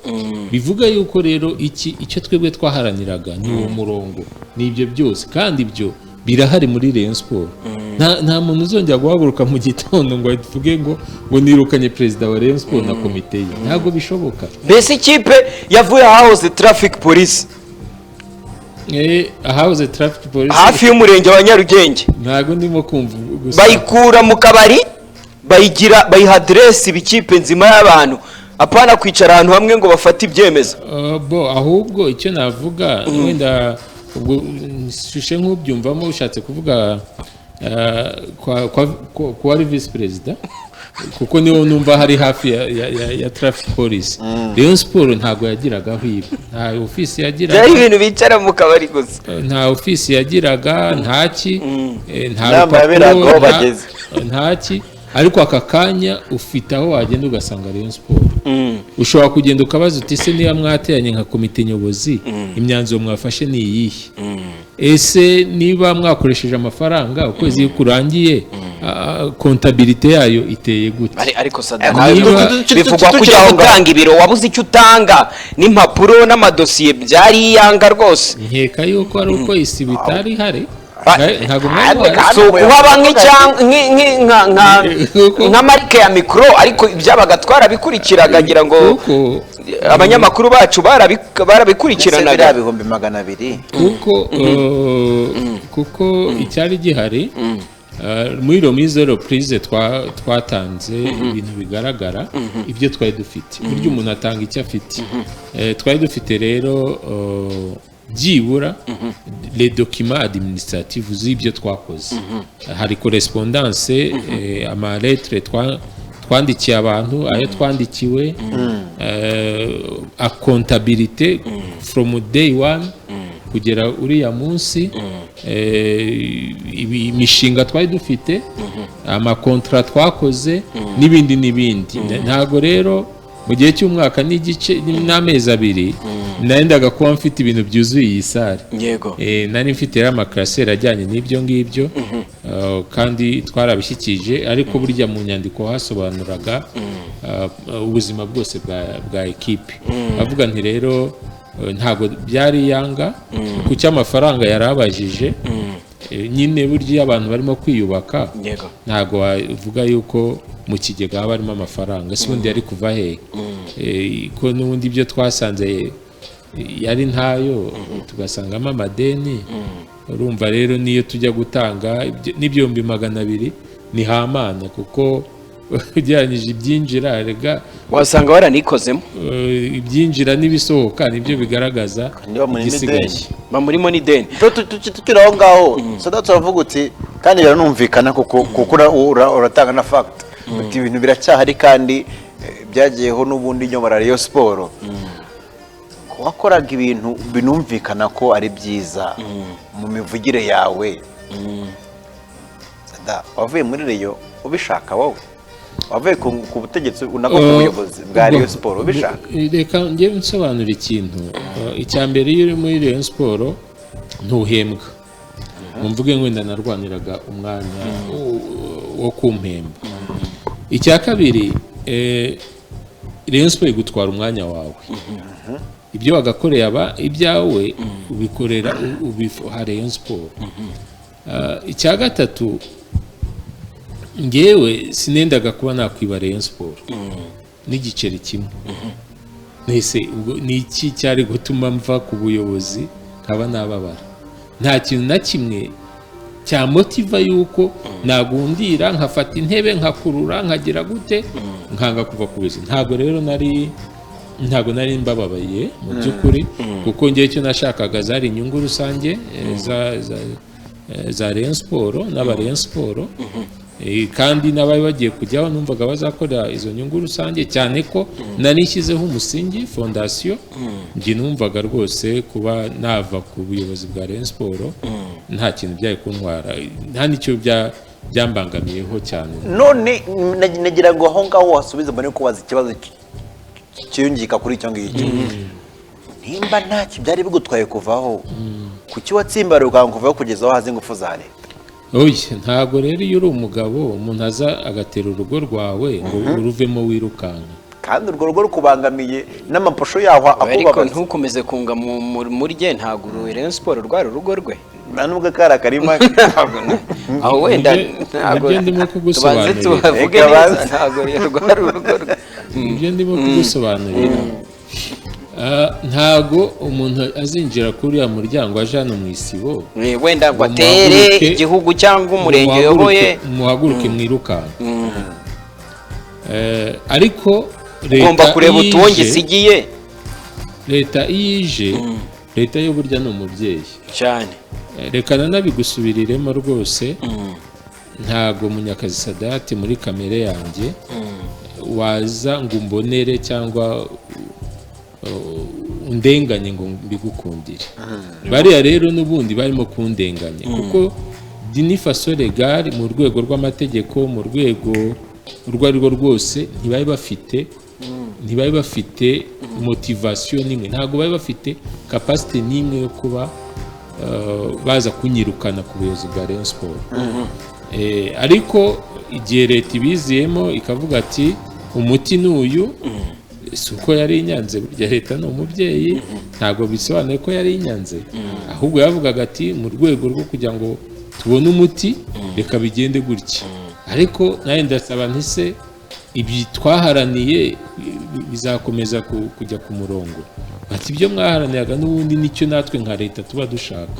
Bivuga yuko rero icyo twebwe twaharaniraga ni uwo murongo, ni ibyo byose, kandi ibyo birahari muri Rayon Sport. Nta muntu uzongera guhaguruka mu gitondo ngo avuge ngo nirukanye perezida wa Rayon Sport na komite ye. Ntabwo bishoboka. Mbese ikipe yavuye ahahoze traffic police, ahahoze traffic police hafi y'umurenge wa Nyarugenge, ntabwo ndimo kumva gusa bayikura mu kabari bayiha adresse ibikipe nzima y'abantu, apana kwicara ahantu hamwe ngo bafate ibyemezo. Ahubwo icyo navuga wenda ubwo shushe nk'ubyumvamo ushatse kuvuga kwa vice president, kuko niwo numva hari hafi ya traffic police. Rayon Sport ntago yagiraga hwiba, nta office yagiraga, byari ibintu bicara mu kabari gusa, nta office yagiraga, ntaki, nta rupapuro, ntaki, ariko aka kanya ufite aho wagenda ugasanga Rayon Sport ushobora kugenda ukabaza uti ese niba mwateranye nka komite nyobozi imyanzuro mwafashe ni iyihe ese niba mwakoresheje amafaranga ukwezi kurangiye kontabilite yayo iteye gute ariko bivugwa kujya gutanga ibiro wabuze icyo utanga n'impapuro n'amadosiye byari iyanga rwose nkeka yuko ari uko isi bitari hari ntabwo kuhaba nka marike ya mikoro ariko ibyabaga twarabikurikiraga ngira ngo abanyamakuru bacu barabikurikiranaga ibihumbi 200 kuko icyari gihari muri remise reprise twatanze ibintu bigaragara ibyo twari dufite burya umuntu atanga icyo afite twari dufite rero byibura les documents administratifs z'ibyo twakoze hari correspondance ama lettre twandikiye abantu ayo twandikiwe a comptabilité from day one kugera uriya munsi imishinga twari dufite amakontra twakoze n'ibindi ntago rero mu gihe cy'umwaka n'igice n'amezi 2 narendaga kuba mfite ibintu byuzuye iyi sare yego nari mfite rero amakaraseri ajyanye n'ibyo ngibyo kandi twarabishyikije ariko burya mu nyandiko hasobanuraga ubuzima bwose bwa ekipe avuga nti rero ntago byari yanga ku cy'amafaranga yarabajije nyine burya abantu barimo kwiyubaka ntago wavuga yuko mu kigega haba harimo amafaranga si ubundi yari kuva he ko n'ubundi ibyo twasanze yari ntayo tugasangamo amadeni urumva rero niyo tujya gutanga n'ibihumbi 200 ni hamana kuko ugereranyije ibyinjira rega wasanga waranikozemo ibyinjira n'ibisohoka nibyo bigaragaza igisigaye bamurimo n'ideni tukira aho ngaho sada turavuga uti kandi biranumvikana kuko uratanga na fact uti ibintu biracyahari kandi byagiyeho n'ubundi nyobora Rayon Sport wakoraga ibintu binumvikana ko ari byiza mu mivugire yawe sada wavuye muri Rayon ubishaka wowe wavuye ku butegetsi unako ku buyobozi bwa Rayon Sport ubishaka reka ngiye nsobanura ikintu icya mbere iyo uri muri Rayon Sport ntuhembwa mvuge ngo wenda narwaniraga umwanya wo kumpemba icya kabiri Rayon Sport igutwara umwanya wawe ibyo wagakoreye ibyawe ubikorera ubiha Rayon Sport icya gatatu ngewe sinendaga kuba nakwiba Rayon Sport n'igiceri kimwe nese ni iki cyari gutuma mva ku buyobozi kaba nababara nta kintu na kimwe cya motiva yuko nagundira nkafata intebe nkakurura nkagira gute nkanga kuva ku buyobozi ntago nari mbababaye mu by'ukuri kuko ngiye cyo nashakaga zari inyungu rusange za Rayon Sport n'aba Rayon Sport kandi n'abari bagiye kujyaho numvaga bazakora izo nyungu rusange cyane ko nanishyizeho umusingi fondation njye numvaga rwose kuba nava ku buyobozi bwa Rayon Sport nta kintu byaye kuntwara nta nicyo byambangamiyeho cyane none nagira ngo aho ngaho wasubiza mbone kubaza ikibazo cyiyungika kuri icyo ngicyo nimba ntacyo byari bigutwaye kuvaho kuki watsimbara ukankuvaho kugeza aho hazi ingufu za leta oya ntabwo rero iyo uri umugabo umuntu aza agatera urugo rwawe ngo uruvemo wirukanka kandi urwo rugo rukubangamiye n'amaposho yaho ariko ntukomeze kunga muri rye ntabwo Rayon Sport rwari urugo rwe nubwo kari akarima aho wenda ntabwo ndimo kugusobanurira ntabwo rwari urugo rwe ibyo ndimo kugusobanurira ntago umuntu azinjira kuri ya muryango aje hano mu isibo wenda ngo atere igihugu cyangwa umurenge uyoboye muhaguruke mwirukanka ariko ugomba kureba utuwonge isigiye leta iyije leta yo burya ni umubyeyi cyane reka nanabigusubiriremo rwose ntago Munyakazi Sadate muri kamere yanjye waza ngo umbonere cyangwa undenganye ngo mbigukundire bariya rero n'ubundi barimo kundenganya kuko dini faso legal mu rwego rw'amategeko mu rwego urwo ari rwo rwose ntibari bafite motivation n'imwe, ntabwo bari bafite capacity n'imwe yo kuba baza kunyirukana ku buyobozi bwa Rayon Sport. Ariko igihe leta ibiziyemo ikavuga ati umuti n'uyu, si uko yari inyanze, burya leta ni umubyeyi, ntabwo bisobanuye ko yari inyanze, ahubwo yavugaga ati mu rwego rwo kugira ngo tubone umuti reka bigende gutya. Ariko nawe ndasaba ntise ibi twaharaniye bizakomeza kujya ku murongo, ati ibyo mwaharaniraga n'ubundi nicyo natwe nka leta tuba dushaka.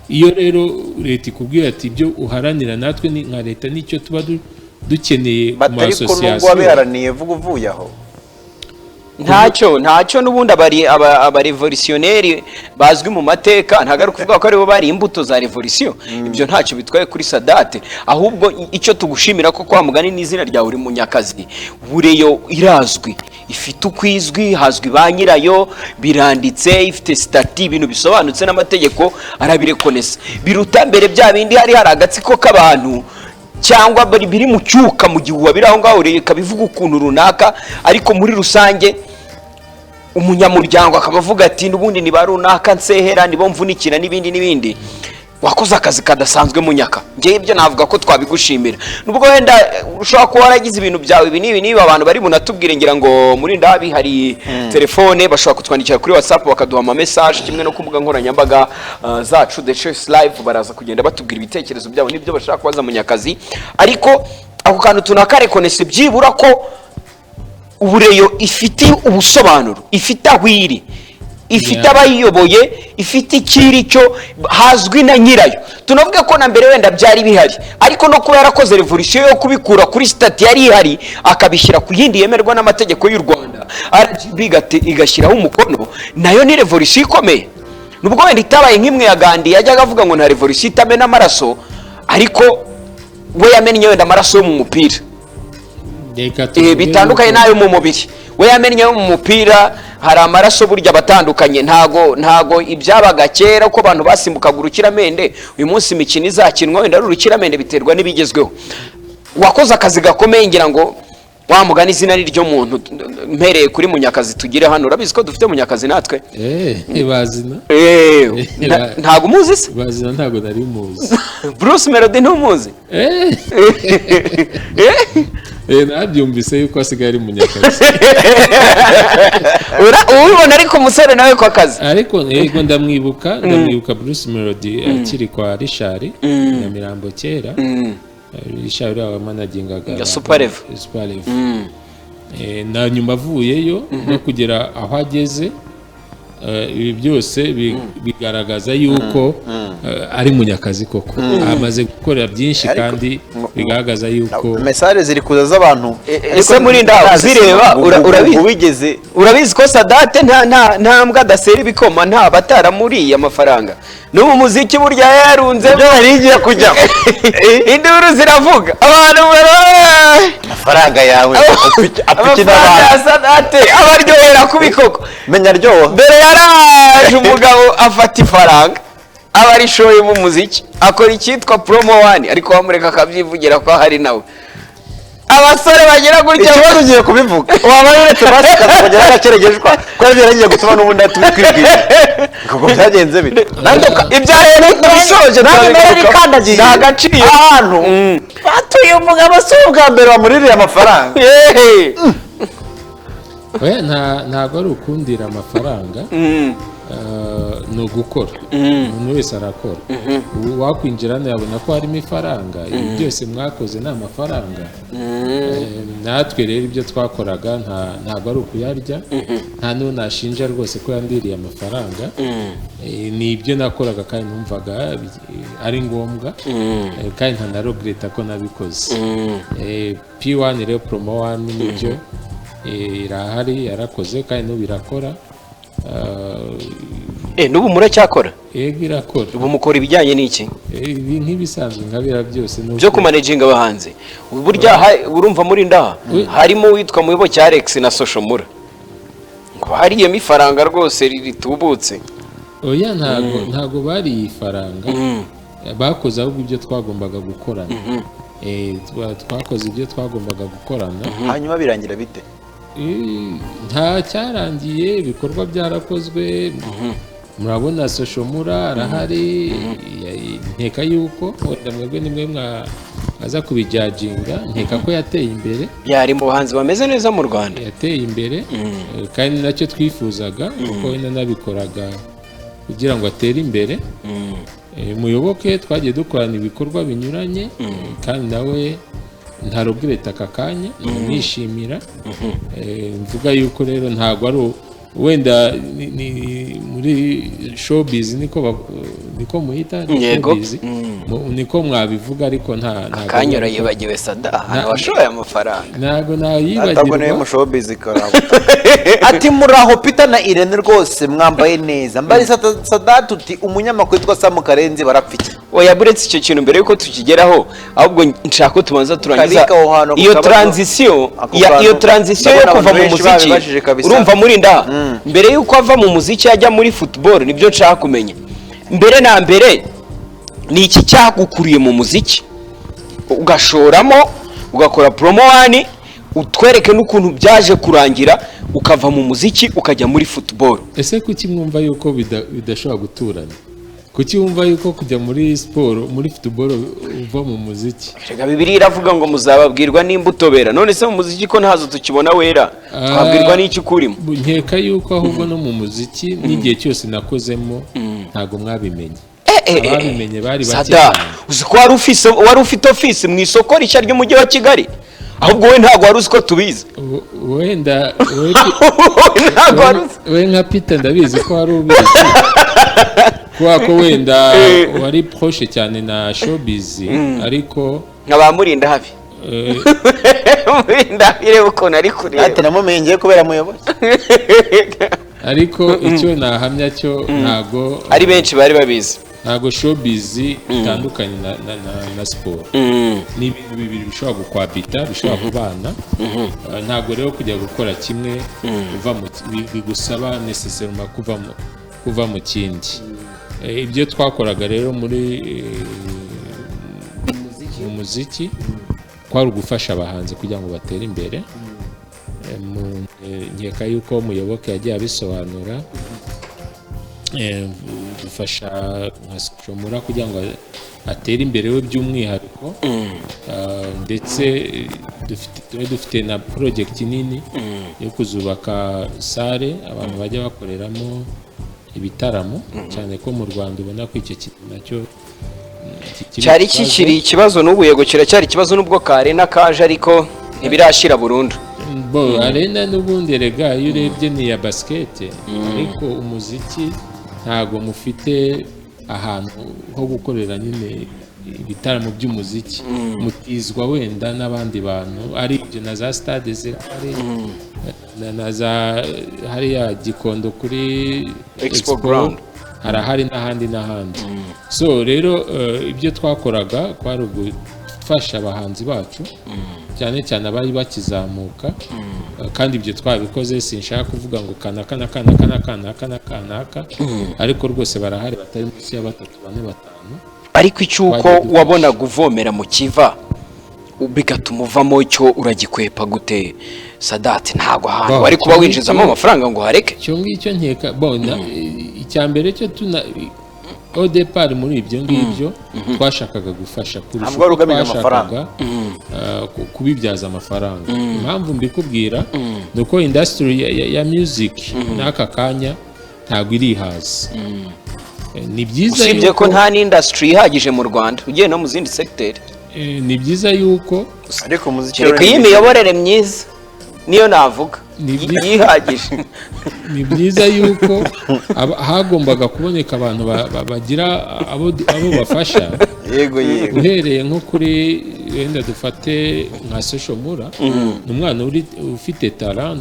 Iyo rero leta ikubwira ati ibyo uharanira natwe nka leta nicyo tuba dukeneye mu asosiyasiyo, nubwo wabiharaniye vuga uvuye aho ntacyo n'ubundi abarevolutionneri bazwi mu mateka ntabwo ari ukuvuga ko aribo bari imbuto za revolution. Ibyo ntacyo bitwaye kuri Sadate, ahubwo icyo tugushimira ko kwa mugani n'izina ryawe uri Munyakazi, bureyo irazwi, ifite ukwizwi, hazwi ba nyirayo, biranditse, ifite stati, ibintu bisobanutse n'amategeko arabirekonesa. Biruta mbere bya bindi hari agatsiko k'abantu cyangwa biri mu cyuka mu gihe wabira aho ngaho reka bivuga ukuntu runaka, ariko muri rusange umunyamuryango akabavuga ati n'ubundi ni ba runaka nsehera nibo mvunikira n'ibindi. Wakoze akazi kadasanzwe Munyaka, ngiye ibyo navuga ko twabigushimira. Nubwo wenda ushobora kuba waragize ibintu byawe ibi abantu bari bunatubwire, ngira ngo muri ndabi hari telefone bashobora kutwandikira kuri WhatsApp bakaduha ama message, kimwe no kumbuga nkoranyambaga zacu The Choice Live, baraza kugenda batubwira ibitekerezo byabo n'ibyo bashaka kubaza Munyakazi. Ariko ako kantu tunakarekonese byibura ko ubureyo ifite ubusobanuro, ifite ahwiri, ifite abayiyoboye, ifite ikiri cyo hazwi na nyirayo. Tunavuga ko na mbere wenda byari bihari, ariko no kuba yarakoze revolution yo kubikura kuri stati yari ihari akabishyira ku yindi yemerwa n'amategeko y'u Rwanda, RGB igashyiraho umukono, nayo ni revolution ikomeye. Nubwo wenda itabaye nk'imwe ya Gandhi yajyaga avuga ngo nta revolution itamena amaraso, ariko we yamennye wenda amaraso yo mu mupira bitandukanye nayo mu mubiri. We yamennye mu mupira hari amaraso burya batandukanye, ntago ibyabaga kera uko abantu basimbukaga urukiramende, uyu munsi imikino izakinwa wenda ari urukiramende biterwa n'ibigezweho. Wakoze akazi gakomeye, ngira ngo wa mugani izina ryo muntu mpereye kuri Munyakazi tugire hano. Urabizi ko dufite Munyakazi natwe bazina ntago muzi se? Bazina ntago nari muzi. Bruce Melody ntumuzi? Nabyumvise yuko asigaye ari Munyakazi. Ubibona ariko umusore nawe kwa kazi. Ariko yego ndamwibuka Bruce Melody akiri kwa Richard na Mirambo kera. Richard wa managingaga Super Level. Na nyuma avuyeyo no kugera aho ageze, ibi byose bigaragaza yuko ari Munyakazi koko, amaze gukorera byinshi kandi bigaragaza yuko message ziri kuza z'abantu. Ese muri ndaho zireba urabizi ko Sadate nta mbwa dasera ibikoma, nta bataramuriye amafaranga no mu muziki burya yarunze byo harigiye kujya induru ziravuga abantu amafaranga yawe apiki n'abantu. Sadate abaryohera kubikoko menya ryoha. Mbere yaraje umugabo afata ifaranga abarishoye mu muziki akora icyitwa promo 1, ariko bamureka akabyivugira ko hari nawe abasore bagera gutya ikibazo ugiye kubivuga wabayiretse basikaza kugera arakeregejwe ko yaragiye gutuma n'ubundi atwibwira kuko byagenze bite nandoka ibyareye n'ibishoje ntabikandagiye nta gaciro ahantu batuye umugabo se ubwa mbere bamuririye amafaranga. ntago ari ukundira amafaranga, ni ugukora. Umuntu wese arakora. Wakwinjira yabona ko harimo ifaranga, ibi byose mwakoze ni amafaranga. Natwe rero ibyo twakoraga ntabwo ari ukuyarya, nta n'uwo nashinja rwose ko yandiriye amafaranga. Ni ibyo nakoraga kandi numvaga ari ngombwa, kandi ntanarogereta ko nabikoze. P1 rero promo 1 nibyo irahari, yarakoze kandi n'ubu irakora. N'ubu muracyakora? Yego irakora. Ubu mukora ibijyanye n'iki? Ibi nk'ibisanzwe nkabira byose byo kumanaginga abahanzi. Burya urumva muri ndaha harimo witwa Muyoboke Alex na Soshomura, ngo hariyemo ifaranga rwose ritubutse. Oya ntago bari ifaranga, bakoze ahubwo ibyo twagombaga gukorana. Twakoze ibyo twagombaga gukorana. hanyuma birangira bite? Nta cyarangiye, ibikorwa byarakozwe. Murabona Soshomura arahari, nkeka yuko wenda mwebwe nimwe mwaza kubijajinga, nkeka ko yateye imbere, yari mu bahanzi bameze neza mu Rwanda, yateye imbere, kandi nacyo twifuzaga kuko wenda nabikoraga kugira ngo atere imbere. Muyoboke twagiye dukorana ibikorwa binyuranye, kandi nawe ntarogereta aka kanya, nishimira. Mvuga yuko rero ntabwo ari wenda muri showbiz niko muhita showbiz, niko mwabivuga, ariko akanyura yibagiwe Sada hano washoye amafaranga, ntabwo nayibagirwa. Ntabwo nayo mu showbiz ikora. Ati muraho Peter na Irene rwose mwambaye neza. Mbari Sada tuti umunyamakuru witwa Sam Karenzi barapfiki. Oya buretse icyo kintu mbere yuko tukigeraho, ahubwo nshaka ko tubanza turangiza iyo transition yo kuva mu muziki. Urumva muri nda mbere yuko ava mu muziki ajya muri football, nibyo nshaka kumenya. Mbere na mbere ni iki cyagukuriye mu muziki ugashoramo ugakora promo 1, utwereke n'ukuntu byaje kurangira ukava mu muziki ukajya muri football. Ese kuki mwumva yuko bidashobora guturana? Kuki wumva yuko kujya muri siporo, muri football uva mu muziki? Rega Bibiliya iravuga ngo muzababwirwa n'imbuto bera. None se mu muziki ko ntazo tukibona wera, twabwirwa n'iki kurimo? Nkeka yuko ahubwo no mu muziki n'igihe cyose nakozemo ntago mwabimenye. Ababimenye bari bake. Sada, uzi ko wari ufite office mu isoko rishya ry'umujyi wa Kigali, ahubwo we ntago wari uzi ko tubizi. Wenda we nka Peter ndabizi ko wari ubizi, kubera ko wenda wari proche cyane na showbiz, ariko nkabamurinda hafi murinda hafi rero ukuntu ari kureba. Ati namumenye kubera muyobozi. Ariko icyo nahamya cyo ntago ari benshi bari babizi, ntago showbiz itandukanye na sport. Ni ibintu bibiri bishobora gukwapita, bishobora kubana. Ntago rero kujya gukora kimwe uva mu bigusaba necessairement kuva mu kindi. Ibyo twakoraga rero muri muziki kwari ugufasha abahanzi kugira ngo batere imbere. Nkeka yuko Muyoboke yagiye abisobanura, gufasha nka Soshomura kugira ngo atere imbere we by'umwihariko. Ndetse dufite na project nini yo kuzubaka sale abantu bajya bakoreramo ibitaramo, cyane ko mu Rwanda ubona ko icyo kintu nacyo cyari kikiri ikibazo, n'ubu yego kiracyari ikibazo, n'ubwo Karena kaje ariko ntibirashira burundu. Arena n'ubundi rega iyo urebye ni ya basket, ariko umuziki ntago mufite ahantu ho gukorera nyine ibitaramo by'umuziki. Mutizwa wenda n'abandi bantu, ari ibyo na za stade zihari, na za hariya Gikondo kuri Expo Ground, harahari n'ahandi. So rero ibyo twakoraga kwari ugufasha abahanzi bacu, cyane cyane abari bakizamuka, kandi ibyo twabikoze. Sinshaka kuvuga ngo kanaka, ariko rwose barahari batari munsi ya 3, 4, 5. Ariko icyuko wabonaga uvomera mu kiva bigatuma uvamo cyo uragikwepa gute Sadati? Ntago ahantu wari kuba winjizamo amafaranga ngo hareke cyo ngicyo nkeka. Icyambere cyo tuna au départ muri ibyo ngibyo twashakaga gufasha kurusha kubibyaza amafaranga. Impamvu mbikubwira nuko industry ya music n'aka kanya ntago irihaza. Ni byiza usibye ko nta industry ihagije mu Rwanda, ugiye no mu zindi sector. Ni byiza yuko ariko umuziki y'imiyoborere myiza niyo navuga yihagije. Ni byiza yuko hagombaga kuboneka abantu bagira abo bafasha. Yego uhereye nko kuri wenda dufate nka Soshomura, n'umwana ufite talent,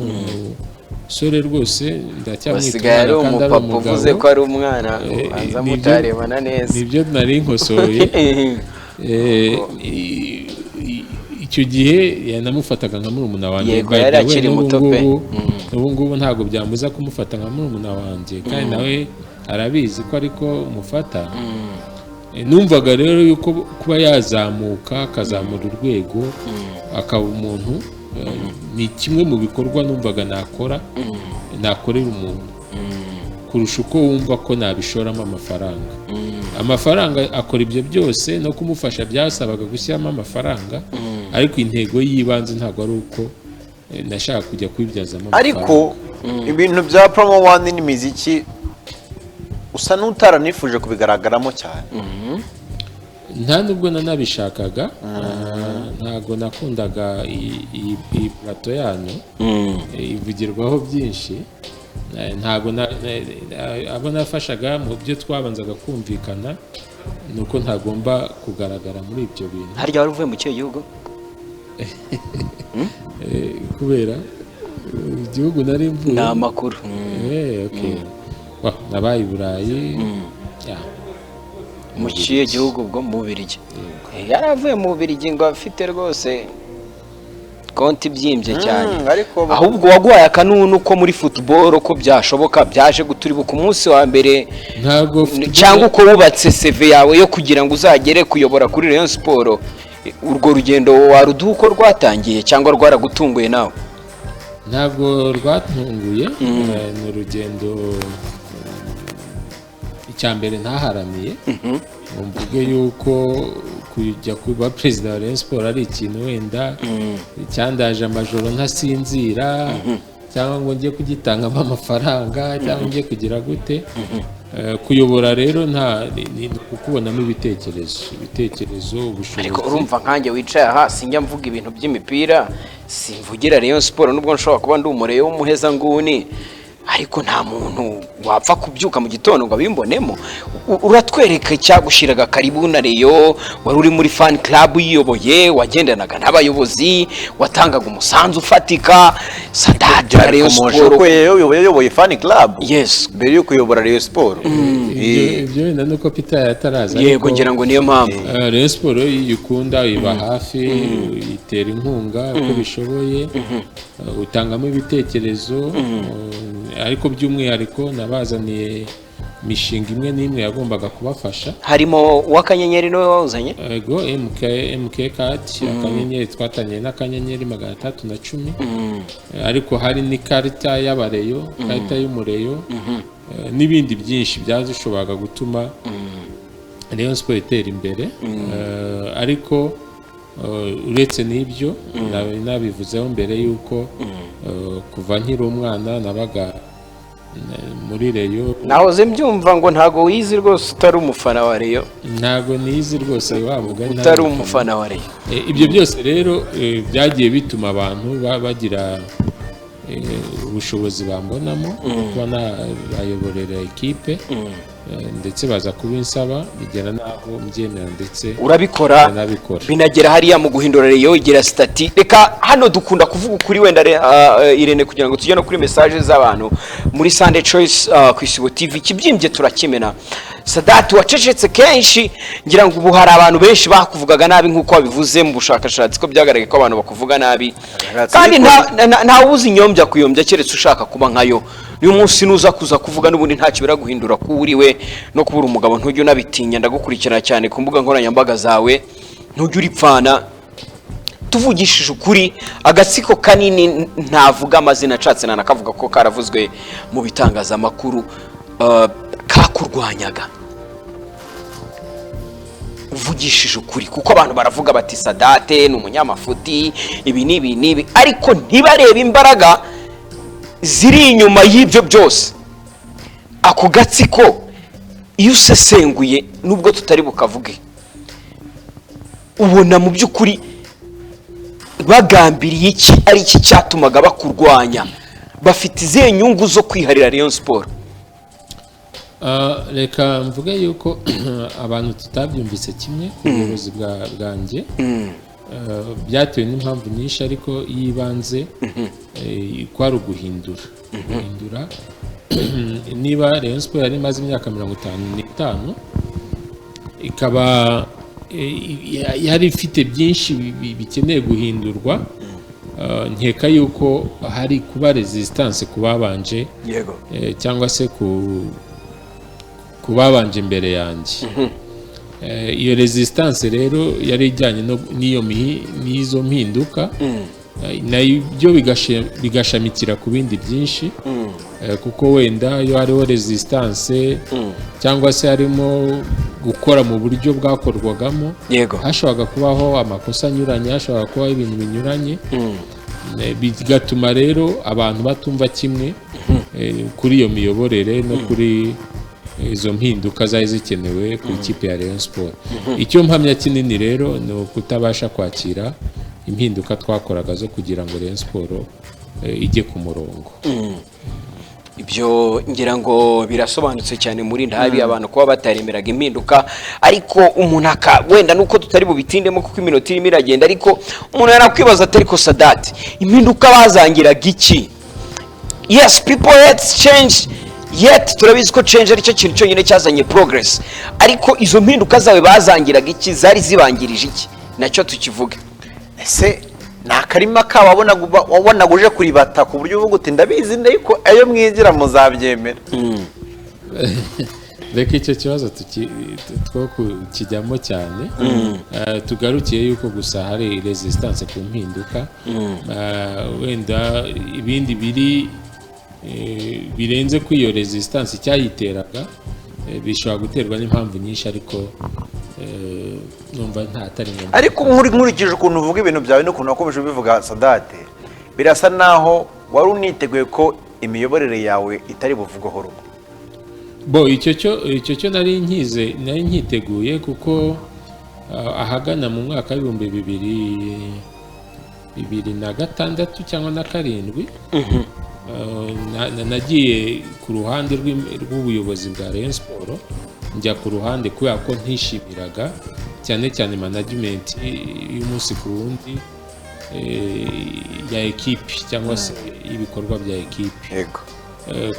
sore rwose ndacyamwitwara kandi ari umugabo. Uvuze ko ari umwana ubanza mutarebana neza. Nibyo nari nkosoye. Icyo gihe yanamufataga nka murumuna wanjye. Yego yari akiri muto pe. Ubu ngubu ntabwo byambuza kumufata nka murumuna wanjye, kandi nawe arabizi ko ariko mufata. numvaga rero yuko kuba yazamuka akazamura urwego akaba umuntu ni kimwe mu bikorwa numvaga nakorera umuntu kurusha uko wumva ko nabishoramo amafaranga akora ibyo byose no kumufasha byasabaga gushyiramo amafaranga ariko intego y'ibanze ntabwo ari uko nashaka kujya kubibyazamo amafaranga. ariko ibintu bya Promo One n'imiziki usa n'utaranifuje kubigaragaramo cyane. nta nubwo nanabishakaga ntabwo nakundaga iyi plato yanyu ivugirwaho byinshi ntabwo abo nafashaga mu byo twabanzaga kumvikana nuko ntagomba kugaragara muri ibyo bintu. harya wari uvuye mu kihe gihugu? kubera igihugu nari mvuye ni amakuru. nabaye i Burayi mu kihe gihugu ubwo mu Bubiligi? yari avuye mu Bubiligi ngo afite rwose konti ibyimbye cyane, ahubwo waguhaye akanunu ko muri football ko byashoboka byaje guturibuka umunsi wa mbere cyangwa uko wubatse CV yawe yo kugira ngo uzagere kuyobora kuri Rayon Sport. urwo rugendo waruduha uko rwatangiye cyangwa rwaragutunguye nawe? ntabwo rwatunguye, ni urugendo icyambere ntaharamiye ngo mvuge yuko kujya kuba perezida wa Rayon Sport ari ikintu wenda cyandaje amajoro ntasinzira cyangwa ngo njye kugitangamo amafaranga cyangwa njye kugira gute. kuyobora rero ni kukubonamo ibitekerezo ubushobozi. ariko urumva nkanjye wicaye aha sinjya mvuga ibintu by'imipira, simvugira Rayon Sport nubwo nshobora kuba ndi umureye w'umuheza nguni, ariko nta muntu wapfa kubyuka mu gitondo ngo abimbonemo. uratwereka cyagushiraga karibu na Rayon, wari uri muri fan club yiyoboye, wagendanaga n'abayobozi, watangaga umusanzu ufatika. Sadat Rayon Sport ko yayoboye fan club yes mbere yo kuyobora Rayon Sport. ibyo wenda nuko Peter yataraza, yego ngira ngo niyo mpamvu Rayon Sport yikunda iba hafi, itera inkunga uko bishoboye, utangamo ibitekerezo, ariko by'umwihariko nabazaniye imishinga imwe n'imwe yagombaga kubafasha. harimo uw'akanyenyeri niwe wawuzanye? Yego, MK Card akanyenyeri twatanye n'akanyenyeri 310, ariko hari n'ikarita y'abareyo, ikarita y'umureyo, n'ibindi byinshi byazishoboraga gutuma Rayon Sport itera imbere. ariko uretse n'ibyo nabivuzeho mbere yuko kuva nkiri umwana nabaga muri Rayon. nahoze mbyumva ngo ntago wizi rwose utari umufana wa Rayon. ntago nizi rwose wavuga utari umufana wa Rayon. ibyo byose rero byagiye bituma abantu bagira ubushobozi bambonamo kuba nabayoborera ekipe, ndetse baza kubinsaba bigera naho mbyemera ndetse urabikora binagera hariya mu guhindura Rayon igira stati. Reka hano dukunda kuvuga ukuri wenda Irene kugira ngo tujye no kuri message z'abantu muri Sunday Choice ku Isibo TV. Kibyimbye turakimena. Sadat wacecetse kenshi, ngira ngo ubu hari abantu benshi bakuvugaga nabi nk'uko wabivuze mu bushakashatsi ko byagaragaye ko abantu bakuvuga nabi, kandi nta ubuzi inyombya kuyombya keretse ushaka kuba nkayo. uyu munsi nuza kuza kuvuga n'ubundi nta kibira guhindura ko uriwe no kubura umugabo, ntujye unabitinya, ndagukurikirana cyane ku mbuga nkoranyambaga zawe, ntujye uripfana. Tuvugishije ukuri, agatsiko kanini ntavuga amazina acatse nakavuga ko karavuzwe mu bitangazamakuru kakurwanyaga. Uvugishije ukuri kuko abantu baravuga bati Sadate ni umunyamafuti ibi nibi, ariko ntibareba imbaraga ziri inyuma y'ibyo byose. Ako gatsiko iyo usesenguye nubwo tutari bukavuge, ubona mu by'ukuri bagambiriye iki, ari iki cyatumaga bakurwanya, bafite izihe nyungu zo kwiharira Rayon Sport? Reka mvuge yuko abantu tutabyumvise kimwe ku buyobozi bwanjye, byatewe n'impamvu nyinshi, ariko yibanze kwari uguhindura. Niba Rayon Sport yari imaze imyaka 55 ikaba yari ifite byinshi bikeneye guhindurwa, nkeka yuko hari kuba resistance kubabanje, cyangwa se kubabanje imbere yanjye. iyo resistance rero yari ijyanye n'izo mpinduka nabyo bigashamikira ku bindi byinshi kuko wenda iyo hariho resistance cyangwa se harimo gukora mu buryo bwakorwagamo hashoboraga kubaho amakosa anyuranye, hashobora kubaho ibintu binyuranye bigatuma rero abantu batumva kimwe kuri iyo miyoborere no kuri izo mpinduka zari zikenewe ku ikipe ya Rayon Sport. Icyo mpamya kinini rero ni ukutabasha kwakira impinduka twakoraga zo kugira ngo Rayon Sport ijye ku murongo. Ibyo ngira ngo birasobanutse cyane muri ndahabi abantu kuba bataremeraga impinduka, ariko umuntu wenda nuko tutari bubitindemo kuko iminota irimo iragenda, ariko umuntu yarakwibaza atari ko Sadat impinduka bazangiraga iki? Yes, people hate change, yet turabizi ko change ari cyo kintu cyonyine cyazanye progress, ariko izo mpinduka zawe bazangiraga iki, zari zibangirije iki? Nacyo tukivuga. Ese na karima ka wabona guje kuribata ku buryo uvuga uti ndabizi ndiko ayo mwigira muzabyemera. Reka icyo kibazo two kijyamo cyane, tugarukiye yuko gusa hari resistance ku mpinduka, wenda ibindi birenze ku iyo resistance cyayiteraga bishobora guterwa n'impamvu nyinshi, ariko numva ntatari ngombwa. Ariko nkurikije ukuntu uvuga ibintu byawe n'ukuntu wakomeje ubivuga Sadat, birasa naho wari uniteguye ko imiyoborere yawe itari buvugwaho rumwe. Icyo cyo nari nkiteguye kuko ahagana mu mwaka w'ibihumbi 2006 cyangwa na 7 nagiye ku ruhande rw'ubuyobozi bwa Rayon Sport, njya ku ruhande kubera ko ntishimiraga cyane management y'umunsi ku wundi ya ekipi cyangwa se ibikorwa bya ekipi.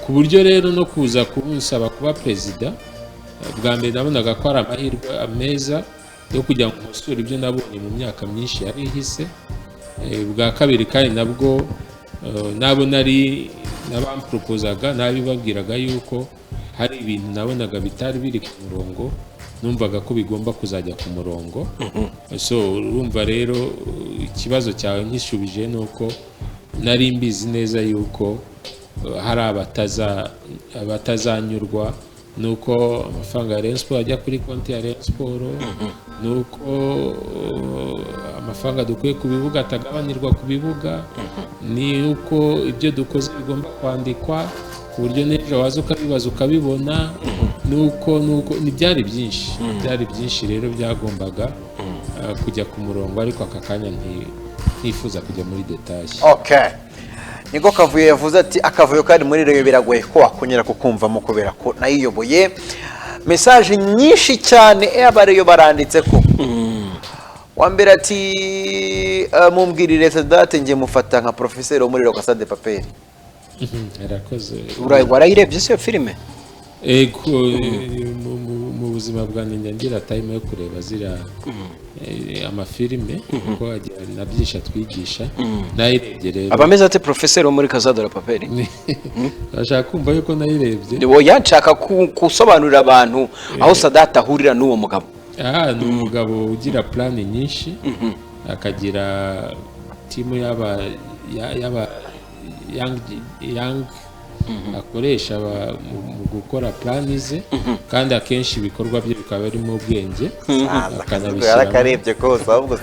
Ku buryo rero no kuza kumusaba kuba perezida, bwa mbere nabonaga ko ari amahirwe meza yo kujya mu musura ibyo nabonye mu myaka myinshi yari ihise. Bwa kabiri kandi nabwo nabo nabampropozaga nabibabwiraga yuko hari ibintu nabonaga bitari biri ku murongo, numvaga ko bigomba kuzajya ku murongo. So urumva rero ikibazo cyawe nkishubije nuko nari mbizi neza yuko hari abatazanyurwa nuko amafaranga ya Rayon Sport ajya kuri konti ya Rayon Sport, nuko amafaranga dukwiye ku bibuga atagabanirwa ku bibuga, ni uko ibyo dukoze bigomba kwandikwa ku buryo n'ejo waza ukabibaza ukabibona, nuko byari byinshi rero byagombaga kujya ku murongo, ariko aka kanya ntifuza kujya muri details. Okay, niko Kavuyo yavuze ati akavuyo kari muri Rayon biragoye ko wakongera kukumvamo kubera ko nayiyoboye. Message nyinshi cyane abareyo baranditse ko wambere ati mumbwirire Sadat nge mufata nka professeur wo muri La Casa de Papel. Arakoze. Warayirebye se filime? Ego, mu buzima bwanjye ngira time yo kureba zira amafilime kuko na byinshi atwigisha. Nayirebye rero. Abameze ate professeur wo muri Casa de Papel? Ashaka kumva yuko nayirebye. Yanshaka kusobanurira abantu aho Sadat ahurira n'uwo mugabo. Ni umugabo ugira plan nyinshi, akagira timu yaba young akoresha mu gukora plani ze, kandi akenshi ibikorwa bye bikaba birimo ubwenge. Akarebye kose ahubwo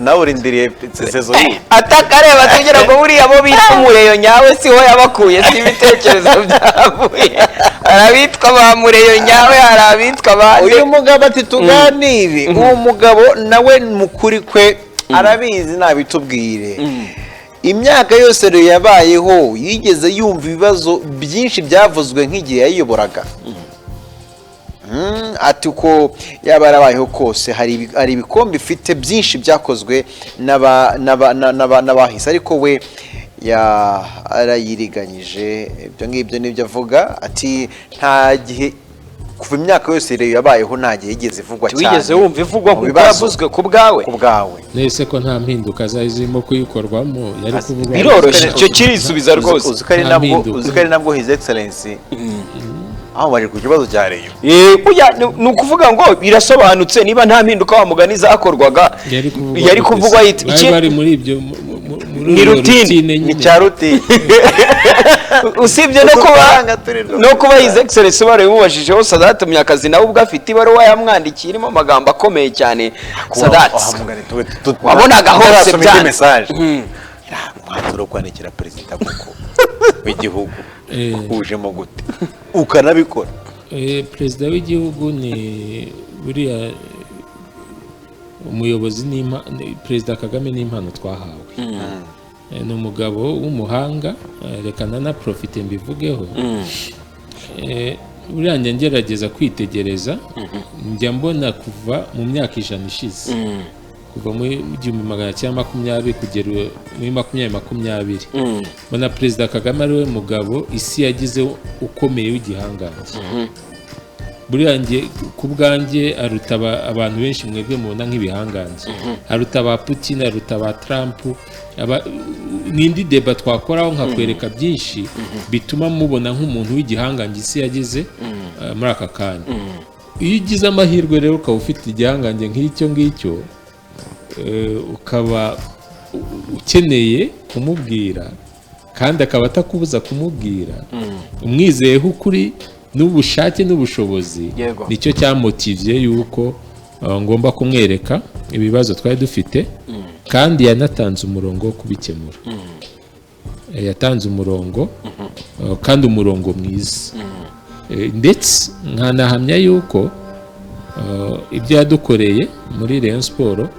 nawe urindiriye saison yi atakareba tugira ngo buriya bo bitwa umureyo nyawe siho yabakuye, si ibitekerezo byavuye. Arabitwa ba mureyo nyawe, arabitwa ba uyu mugabo ati tuganire. Uwo mugabo nawe mukuri kwe arabizi nabitubwire. Imyaka yose rero yabayeho yigeze yumva ibibazo byinshi byavuzwe nk'igihe yayiyoboraga. Ati uko yabarabayeho kose hari ibikombe ifite byinshi byakozwe n'abahise, ariko we arayiriganyije. Ibyo ngibyo nibyo avuga, ati nta gihe kuva imyaka yose rero yabayeho nta gihe yigeze ivugwa cyane. Wigeze wumva ivugwa kuko yavuzwe ku bwawe? Nese ko nta mpinduka zirimo kuyikorwamo yari kuvuga. Biroroshye icyo kirisubiza rwose. Uzikari nabwo His Excellency aho bari ku kibazo cya Rayon. Burya ni ukuvuga ngo birasobanutse niba nta mpinduka wa mugani zakorwaga yari kuvugwa bari muri ibyo ni rutine Ni cya rutine. usibye no kuba His Excellency bari bubashijeho Sadat Munyakazi nawe ubwo afite ibaruwa yamwandikiye irimo amagambo akomeye cyane. Sadat wabonaga hose byane umwanzuro kwandikira perezida kuko w'igihugu ujemo gute ukanabikora. Perezida w'igihugu ni buriya umuyobozi Perezida Kagame n'impano twahawe. Ni umugabo w'umuhanga, reka na profite mbivugeho. Buriya njya ngerageza kwitegereza, njya mbona kuva mu myaka 100 ishize, kuva mu 1920 kugera muri 2020, mbona Perezida Kagame ari we mugabo isi yagize ukomeye w'igihangange. Buriya njye ku bwanjye aruta abantu benshi mwebwe mubona nk'ibihangange, aruta ba Putin, aruta ba Trump. N'indi deba twakoraho nkakwereka byinshi bituma mubona nk'umuntu w'igihangange isi yagize muri aka kanya. Iyo ugize amahirwe rero ukaba ufite igihangange nk'icyo ngicyo, ukaba ukeneye kumubwira kandi akaba atakubuza kumubwira, umwizeyeho ukuri n'ubushake n'ubushobozi, nicyo cyamotivye yuko ngomba kumwereka ibibazo twari dufite, kandi yanatanze umurongo wo kubikemura. Yatanze umurongo kandi umurongo mwiza, ndetse nkanahamya yuko ibyo yadukoreye muri Rayon Sport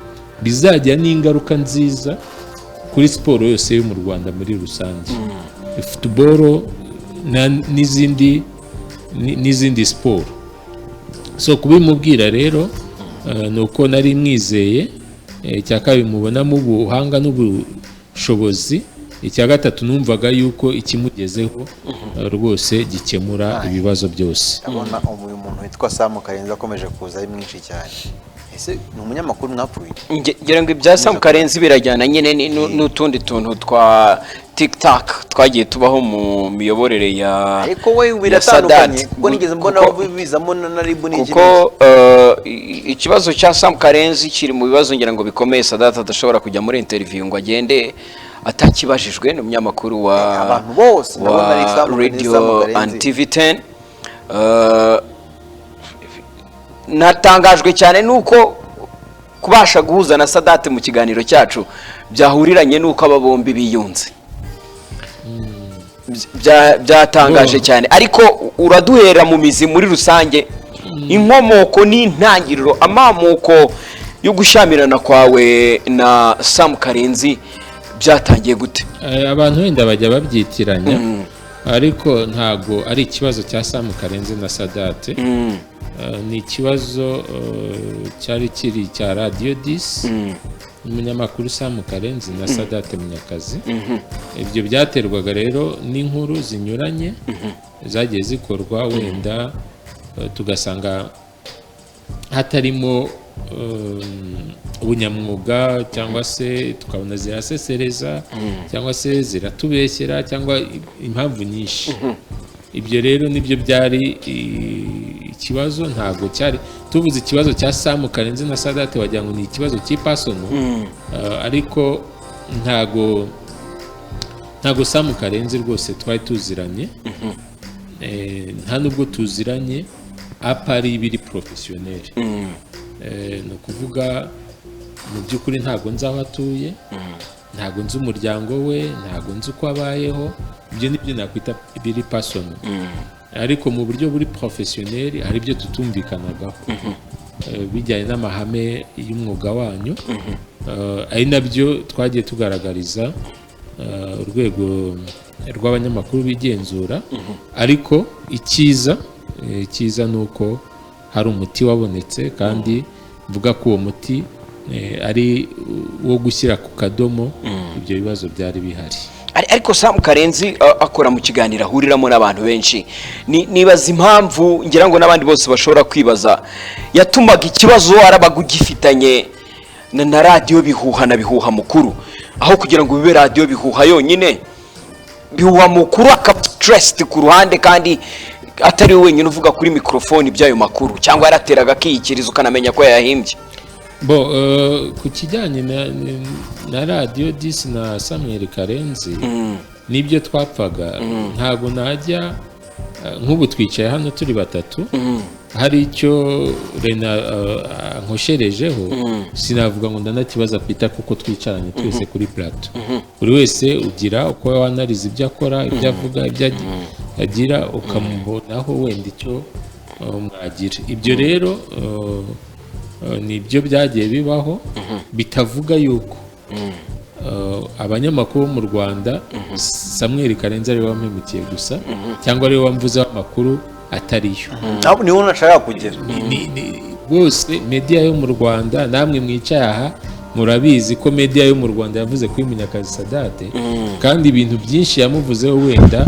bizajya n'ingaruka nziza kuri siporo yose yo mu Rwanda muri rusange, football n'izindi siporo. So kubimubwira rero nuko nari mwizeye, icya kabiri mubonamo ubuhanga n'ubushobozi, icya gatatu numvaga yuko ikimugezeho rwose gikemura ibibazo byose. Abona uyu muntu witwa Sam Karenzi akomeje kuza ari mwinshi cyane. Ese ni umunyamakuru mwapfuye? Ngira ngo ibya Sam Karenzi birajyana nyine n'utundi tuntu twa TikTok twagiye tubaho mu miyoborere ya ariko we biratandukanye kuko nigeze mbona bizamo na ribu n'iki. Kuko ikibazo cya Sam Karenzi kiri mu bibazo ngira ngo bikomeye. Sadat adashobora kujya muri interview ngo agende atakibajijwe n'umunyamakuru wa abantu bose ndabona ari Sam Radio and TV10. Natangajwe cyane nuko kubasha guhuza na Sadat mu kiganiro cyacu byahuriranye nuko aba bombi biyunze. Byatangaje cyane, ariko uraduhera mu mizi muri rusange, inkomoko n'intangiriro, amamuko yo gushamirana kwawe na Sam Karenzi byatangiye gute? Abantu wenda bajya babyitiranya, ariko ntago ari ikibazo cya Sam Karenzi na Sadat. Ni ikibazo cyari kiri cya Radio 10, umunyamakuru Sam Karenzi na Sadat Munyakazi. Ibyo byaterwaga rero n'inkuru zinyuranye zagiye zikorwa, wenda tugasanga hatarimo ubunyamwuga, cyangwa se tukabona zirasesereza, cyangwa se ziratubeshyera, cyangwa impamvu nyinshi. Ibyo rero nibyo byari ikibazo, ntago cyari tuvuze ikibazo cya Sam Karenzi na Sadat wagira ngo ni ikibazo cy'ipasono, ariko ntago Sam Karenzi rwose twari tuziranye, nta nubwo tuziranye apari ibiri professionnel. No kuvuga mu by'ukuri ntago nzi aho atuye, ntago nzi umuryango we, ntago nzi uko abayeho. Ibyo nibyo nakwita ibiri personal, ariko mu buryo buri professionnel hari ibyo tutumvikanagaho bijyanye n'amahame y'umwuga wanyu, ari nabyo twagiye tugaragariza urwego rw'abanyamakuru bigenzura. Ariko icyiza nuko hari umuti wabonetse, kandi mvuga ko uwo muti ari wo gushyira ku kadomo ibyo bibazo byari bihari. Ariko Sam Karenzi akora mu kiganiro ahuriramo n'abantu benshi, nibaza impamvu ngira ngo n'abandi bose bashobora kwibaza yatumaga ikibazo arabaga ugifitanye na radio bihuha na bihuha mukuru, aho kugira ngo bibe radio bihuha yonyine, bihuha mukuru akaba stressed ku ruhande, kandi atari we wenyine uvuga kuri mikrofone by'ayo makuru cyangwa yarateraga akiyikiriza ukanamenya ko yayahimbye? bo ku kijyanye na radiyo disi na Samuel Karenzi nibyo twapfaga, ntabwo najya nk'ubu twicaye hano turi batatu, hari icyo Rena nkosherejeho, sinavuga ngo ndanakibaza kwita kuko twicaranye twese kuri plateau. Buri wese ugira uko wanariza ibyo akora, ibyo avuga, ibyo agira, ukamubonaho wenda icyo mwagira. Ibyo rero nibyo byagiye bibaho, bitavuga yuko abanyamakuru bo mu Rwanda Samuel Karenzi ariwe wampemukiye gusa, cyangwa ariwe wamvuzeho amakuru atariyo. ntabwo niho nashaka kugera. Bose media yo mu Rwanda, namwe mwicaye aha murabizi ko media yo mu Rwanda yavuze kuri Munyakazi Sadate, kandi ibintu byinshi yamuvuzeho wenda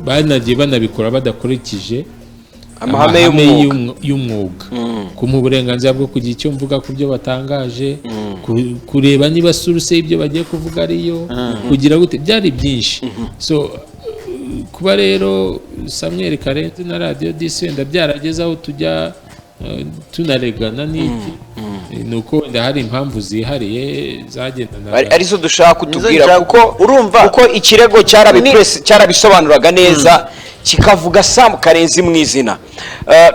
banagiye banabikora badakurikije amahame y'umwuga, kumuha uburenganzira bwo kugira icyo mvuga ku byo batangaje, kureba niba source y'ibyo bagiye kuvuga ariyo, kugira gute, byari byinshi. So kuba rero Samuel Karenzi na radiyo disi wenda byarageze aho tujya tunaregana n'iki, ni uko wenda hari impamvu zihariye zagendana arizo dushaka kutubwira, kuko urumva kuko ikirego cyarabisobanuraga neza kikavuga Sam Karenzi mu izina,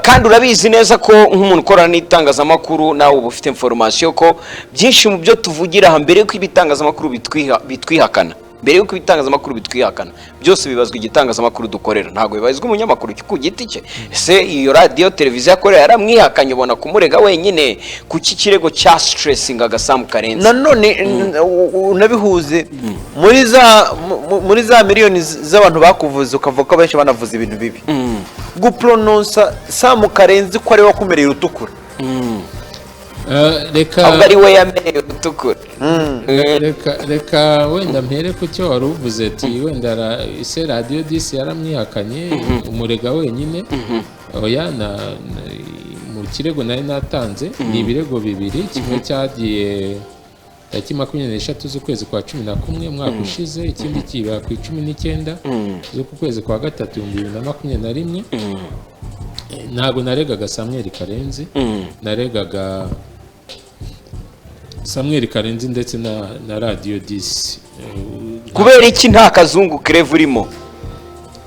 kandi urabizi neza ko nk'umuntu ukorana n'itangazamakuru nawe uba ufite information ko byinshi mu byo tuvugira aha mbere ko ibitangazamakuru bitwihakana, mbere yuko ibitangazamakuru bitwihakana byose bibazwa igitangazamakuru dukorera, ntabwo bibazwa umunyamakuru ku giti cye. Ese iyo radio televiziyo akorera yaramwihakanye, ubona kumurega wenyine ku kirego cya stressingaga Sam Karenzi. nanone unabihuze muri za miliyoni z'abantu bakuvuze, ukavuga ko benshi banavuze ibintu bibi, guprononsa Sam Karenzi ko ari we wakumereye utukura, ahubwo ari we yameneye utukura. reka wenda mpere ku cyo wari uvuze ati wenda ise radiyo disi yaramwihakanye umurega wenyine. Oya, mu kirego nari natanze ni ibirego bibiri, kimwe cyagiye tariki 23 z'ukwezi kwa 11 umwaka ushize, ikindi kiba ku 19 z'uku kwezi kwa gatatu 2021. Ntabwo naregaga Samuel Karenzi, naregaga Samuel Karenzi ndetse na radiyo disi. Kubera iki nta kazungu Clave urimo?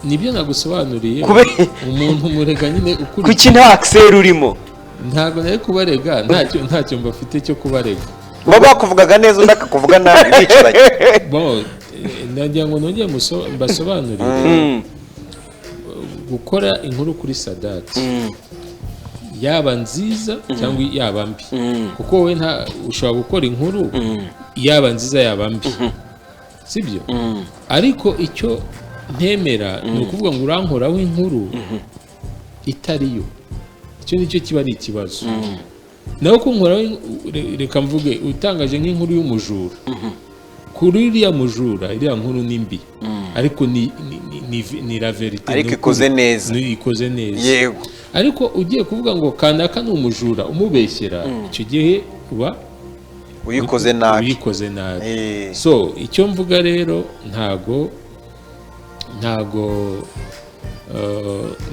Nibyo nagusobanuriye, umuntu murega nyine ukuri. Kuki nta Axel urimo? Ntabwo nari kubarega, ntacyo mbafite cyo kubarega. ngo bakuvugaga neza undi akakuvuga nabi bicaranye. Bon, ndagira ngo nongere mbasobanurire gukora inkuru kuri Sadate, yaba nziza cyangwa yaba mbi, kuko wowe ushobora gukora inkuru yaba nziza yaba mbi, sibyo? Ariko icyo ntemera ni ukuvuga ngo urankoraho inkuru itariyo, icyo nicyo kiba ari ikibazo. Nawe kunkoraho, reka mvuge utangaje nk'inkuru y'umujura, kuri iriya mujura iriya nkuru ni mbi, ariko ni la verite, ariko ikoze neza, ikoze neza, yego. Ariko ugiye kuvuga ngo kanaka ni umujura umubeshyera, icyo gihe uba uyikoze nabi. So icyo mvuga rero ntago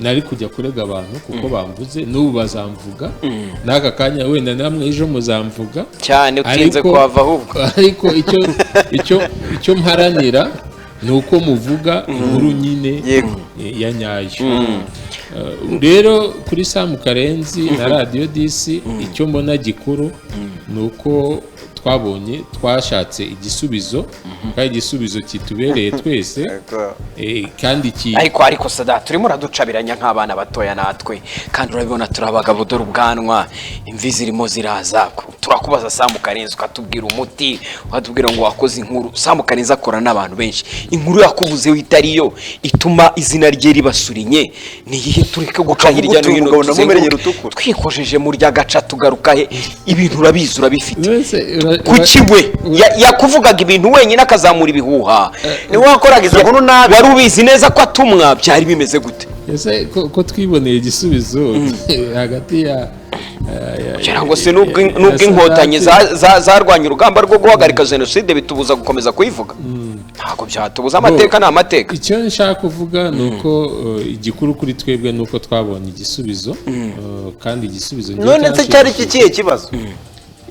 nari kujya kurega abantu kuko bamvuze, n'ubu bazamvuga, n'aka kanya wenda namwe ejo muzamvuga cyane, utinze kuhava ahubwo. Ariko icyo mparanira ni uko muvuga inkuru nyine ya nyayo. Rero kuri Sam Karenzi na radiyo disi, icyo mbona gikuru ni uko twashatse igisubizo, kandi igisubizo kitubereye twese, kandi ariko Sada turimo raducabiranya nk'abana batoya natwe, kandi urabibona turabagabo, dore ubwanwa, imvi zirimo ziraza. Turakubaza Sam Karenzi ukatubwira umuti, ukatubwira ngo wakoze inkuru. Sam Karenzi akora n'abantu benshi, inkuru yakuvuzeho itariyo ituma izina rye ribasurinye, niyihe tureke guca hirya no hino twikojeje muri rya gaca tugaruka he? Ibintu urabizi urabifite, kuki we yakuvugaga ibintu wenyine akazamura ibihuha, ni wakoraga izo nkuru nabi, wari ubizi neza ko atumwa? Byari bimeze gute? Ese ko twiboneye igisubizo hagati kugira ngo se nubwo inkotanyi zarwanya urugamba rwo guhagarika jenoside bitubuza gukomeza kuyivuga ntabwo byatubuza, amateka ni amateka. icyo nshaka kuvuga ni uko igikuru kuri twebwe ni uko twabonye igisubizo, kandi igisubizo none se cyari kikiye kibazo?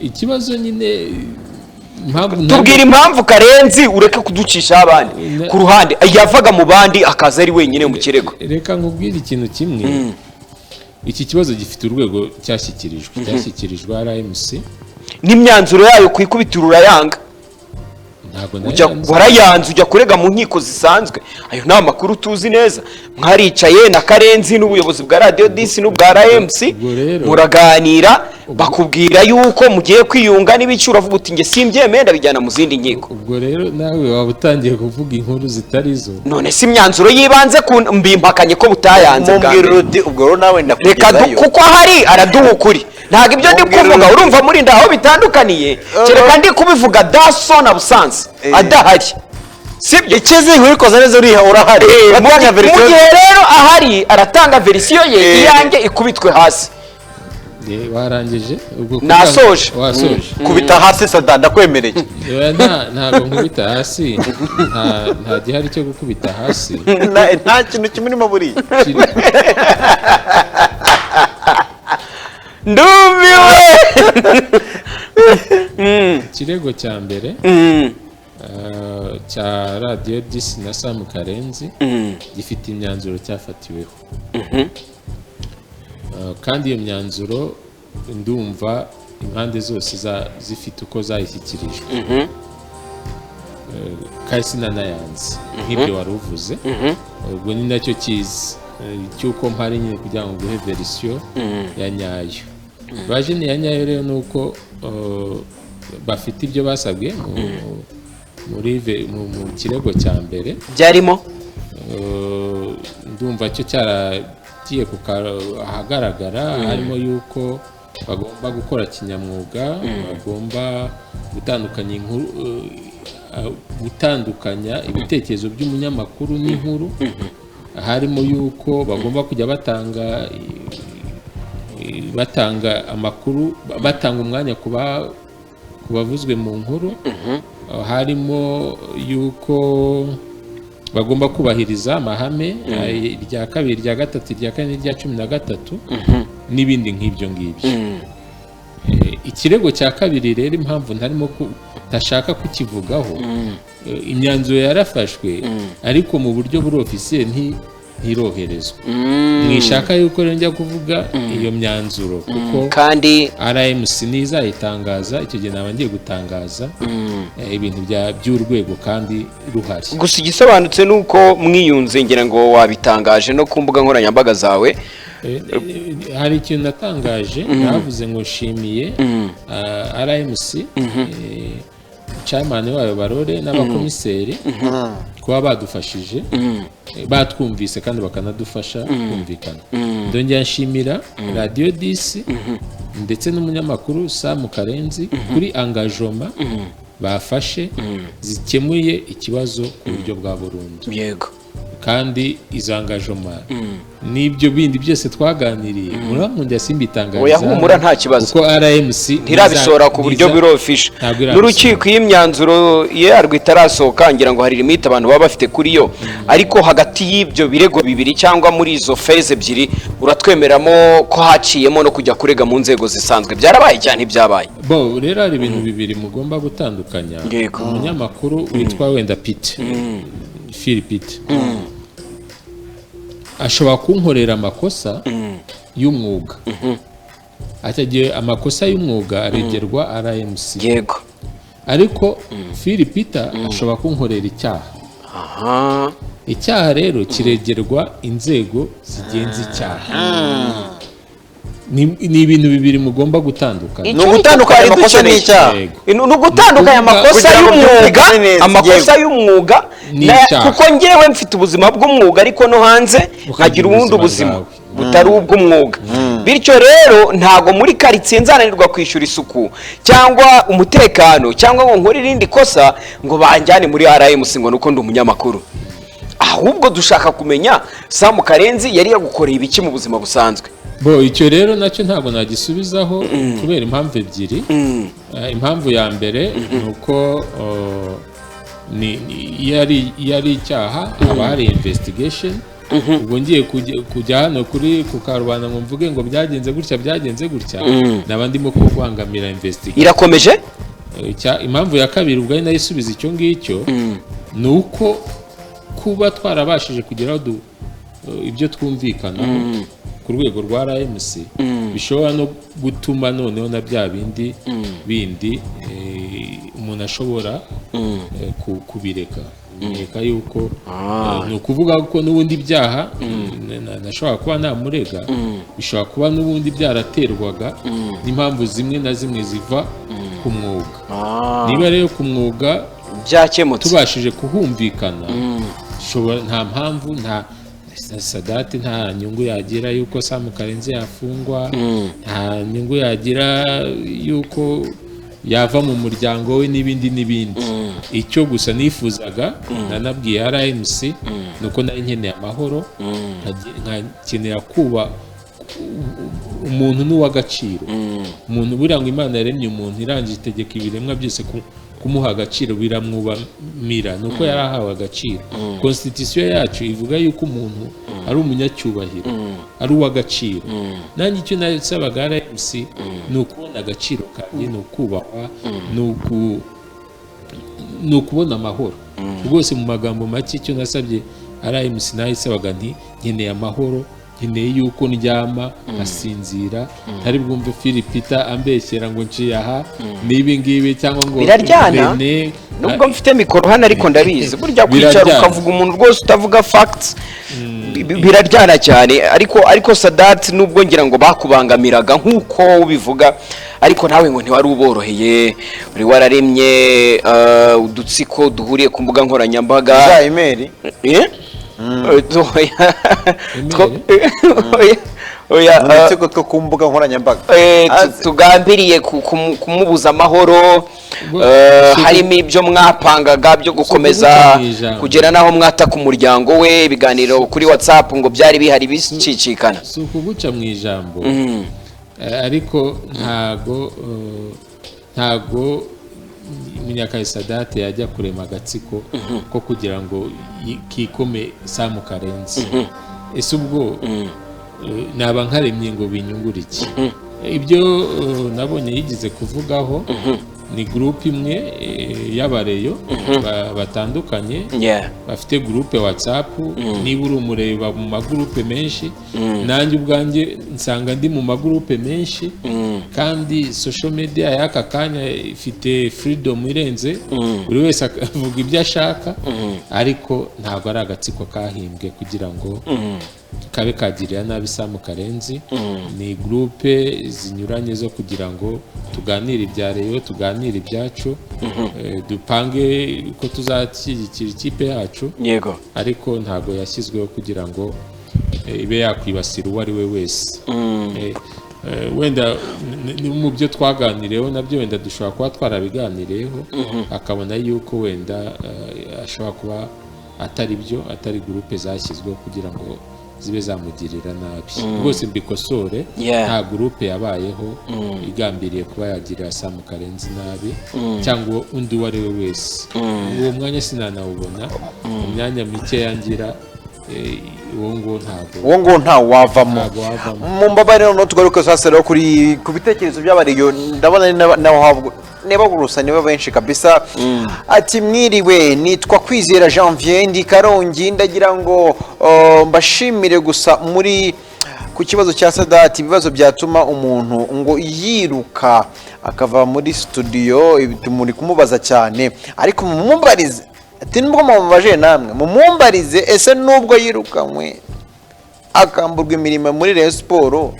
ikibazo nyine tubwira impamvu Karenzi ureke kuducisha abandi ku ruhande, yavaga mu bandi akaza ari wenyine mu kirego. reka nkubwire ikintu kimwe, iki kibazo gifite urwego cyashyikirijwe RMC n'imyanzuro yayo ku ikubitiro urayanga, warayanze ujya kurega mu nkiko zisanzwe. ayo ni amakuru tuzi neza. mwaricaye na Karenzi n'ubuyobozi bwa Radio 10 n'ubwa RMC muraganira, bakubwira yuko mugiye kwiyunga n'ibiciro, avuga uti nge simbyemeye ndabijyana mu zindi nkiko. ubwo rero nawe waba utangiye kuvuga inkuru zitari zo. none si imyanzuro yibanze mbimpakanye ko butayanze ubwo rero nawe ndakugezayo, kuko ahari araduha ukuri. ntabwo ibyo ndi kuvuga urumva muri ndaho bitandukaniye, kereka ndi kubivuga Daso na Busanza adahari. sibyo ikizi inkuru koza neza uriha urahari. mu gihe rero ahari aratanga verisiyo ye, iyanjye ikubitwe hasi. warangije nasoje wasoje kubita hasi Sada ndakwemereye. ntabwo nkubita hasi, nta gihari cyo gukubita hasi, nta kintu kimurimo buriya. ndumiwe. ikirego cya mbere cya Radio 10 na Sam Karenzi gifite imyanzuro cyafatiweho, kandi iyo myanzuro ndumva impande zose zifite uko zayishyikirijwe, kandi sinanayanze nk'ibyo wari uvuze. ubwo ni nacyo kizi cy'uko mpari nyine kugira ngo guhe verisiyo ya nyayo. Bajeni ya nyayo rero ni uko bafite ibyo basabwe mu kirego cya mbere byarimo, ndumva cyo cyaragiye ahagaragara, harimo yuko bagomba gukora kinyamwuga, bagomba gutandukanya ibitekerezo by'umunyamakuru n'inkuru, harimo yuko bagomba kujya batanga amakuru, batanga umwanya ku bavuzwe mu nkuru, harimo yuko bagomba kubahiriza amahame irya kabiri, irya gatatu, irya kane, irya 13 n'ibindi nk'ibyo ngibyo. Ikirego cya kabiri rero impamvu ntarimo ntashaka kukivugaho, imyanzuro yarafashwe ariko mu buryo buri ofisiye ntiroherezwa. mwishaka yuko rero njya kuvuga iyo myanzuro, kuko kandi RMC nizayitangaza, icyo gihe naba ngiye gutangaza ibintu by'urwego kandi ruhari. gusa igisobanutse nuko mwiyunze, ngira ngo wabitangaje no ku mbuga nkoranyambaga zawe. hari ikintu natangaje, navuze ngo nshimiye RMC, chairman wayo Barore n'abakomiseri kuba badufashije, batwumvise kandi bakanadufasha kumvikana. ndongera nshimira Radio 10 ndetse n'umunyamakuru Sam Karenzi kuri engagement bafashe zikemuye ikibazo ku buryo bwa burundu. Yego. kandi izo engagement n'ibyo bindi byose twaganiriye muramundi simbitangariza. Oya humura nta kibazo, kuko RMC ntirabishora ku buryo birofisha n'urukiko y'imyanzuro yarwo itarasohoka, ngira ngo hari limite abantu baba bafite kuri yo. ariko hagati y'ibyo birego bibiri cyangwa muri izo phase ebyiri uratwemeramo ko haciyemo no kujya kurega mu nzego zisanzwe, byarabaye cyane ibyabaye. bo rero hari ibintu bibiri mugomba gutandukanya. umunyamakuru witwa wenda Pete Philipite ashobora kunkorera amakosa y'umwuga, atagiye amakosa y'umwuga aregerwa RMC. Yego. ariko Philipite ashobora kunkorera icyaha. icyaha rero kiregerwa inzego zigenza icyaha. ni ibintu bibiri mugomba gutandukanya. ni ugutandukanya amakosa n'icyaha. ni ugutandukanya amakosa y'umwuga kuko ngewe mfite ubuzima bw'umwuga ariko no hanze nkagira ubundi ubuzima butari ubw'umwuga. bityo rero ntago muri karitsiye nzananirwa kwishyura isuku cyangwa umutekano cyangwa ngo nkore irindi kosa ngo banjyane muri RMC ngo nuko ndi umunyamakuru. ahubwo dushaka kumenya Sam Karenzi yari yagukoreye ibiki mu buzima busanzwe. bo icyo rero nacyo ntabwo nagisubizaho kubera impamvu ebyiri. Impamvu ya mbere ni uko iyo ari icyaha haba hari investigation. ubwo ngiye kujya hano ku karubanda ngo mvuge ngo byagenze gutya naba ndimo kubangamira investigation. irakomeje. Impamvu ya kabiri ubwo ari nayo isubiza icyo ngicyo ni uko kuba twarabashije kugeraho ibyo twumvikanaho ku rwego rwa RMC bishobora no gutuma noneho na bya bindi umuntu ashobora kubireka yuko ni ukuvuga ko n'ubundi byaha nashobora kuba namurega bishobora kuba n'ubundi byaraterwaga n'impamvu zimwe na zimwe ziva ku mwuga. Niba rero ku mwuga byakemutse tubashije kuhumvikana nta mpamvu Sadati nta nyungu yagira yuko Sam Karenzi yafungwa, nta nyungu yagira yuko yava mu muryango we n'ibindi. Icyo gusa nifuzaga nanabwiye RMC nuko nari nkeneye amahoro, nkakenera kuba umuntu n'uw'agaciro. Umuntu buriya ngo Imana yaremye umuntu irangije itegeka ibiremwa byose kumuha agaciro biramwubamira nuko yari ahawe agaciro. Constitution yacu ivuga yuko umuntu ari umunyacyubahiro, ari uw'agaciro. Nanjye icyo nasabaga RMC ni ukubona agaciro kanjye, ni ukubahwa, ni ukubona amahoro rwose. Mu magambo make icyo nasabye RMC nayisabaga nti nkeneye amahoro, nkeneye yuko ndyama asinzira ntari bwumve Philipita ambeshyera ngo nciye aha n'ibi ngibi cyangwa ngo biraryana. Nubwo mfite mikoro hano ariko ndabizi burya kwicara ukavuga umuntu rwose utavuga facts biraryana cyane. Ariko Sadat nubwo ngira ngo bakubangamiraga nk'uko ubivuga, ariko nawe ngo ntiwari uboroheye, uri wararemye udutsiko duhuriye ku mbuga nkoranyambaga za email udutsiko two ku mbuga nkoranyambaga tugambiriye kumubuza amahoro. Harimo ibyo mwapangaga byo gukomeza kugera naho mwata ku muryango we, ibiganiro kuri WhatsApp ngo byari bihari bicicikana. Si ukuguca mu ijambo ariko ntago Munyakazi Sadate yajya kurema agatsiko ko kugira ngo kikome Sam Karenzi. Ese ubwo naba nkaremye ngo binyungure iki? Ibyo nabonye yigize kuvugaho ni groupe imwe y'abareyo batandukanye bafite groupe WhatsApp. Niba uri umureba mu magroupe menshi, nanjye ubwanjye nsanga ndi mu magroupe menshi, kandi social media y'aka kanya ifite freedom irenze, buri wese akavuga ibyo ashaka, ariko ntabwo ari agatsiko kahimbwe kugira ngo kabe kagirira nabi Sam Karenzi. Ni groupe zinyuranye zo kugira ngo tuganire ibya Rayon, tuganire ibyacu, dupange ko tuzashyigikira ikipe yacu. Yego. Ariko ntabwo yashyizweho kugira ngo ibe yakwibasira uwo ari we wese. Wenda mu byo twaganiriyeho nabyo wenda dushobora kuba twarabiganiriyeho, akabona yuko wenda ashobora kuba atari byo, atari groupe zashyizweho kugira ngo zibe zamugirira nabi. Rwose mbikosore, nta groupe yabayeho igambiriye kuba yagirira Sam Karenzi nabi cyangwa undi uwo ari we wese. Uwo mwanya sinanawubona, mu myanya mike yangira uwo ngo nta wavamo. Mu mbabariro no tugaruka sasa rero kuri ku bitekerezo by'abariyo. Ndabona naho niba gurusa niba benshi kabisa. Ati mwiriwe, nitwa Kwizera Janvier ndi Karongi, ndagira ngo mbashimire gusa muri ku kibazo cya Sadati. Ibibazo byatuma umuntu ngo yiruka akava muri studio muri kumubaza cyane, ariko mumumbarize ati nubwo mubabaje namwe mumumbarize, ese nubwo yirukanywe akamburwa imirimo muri Rayon Sport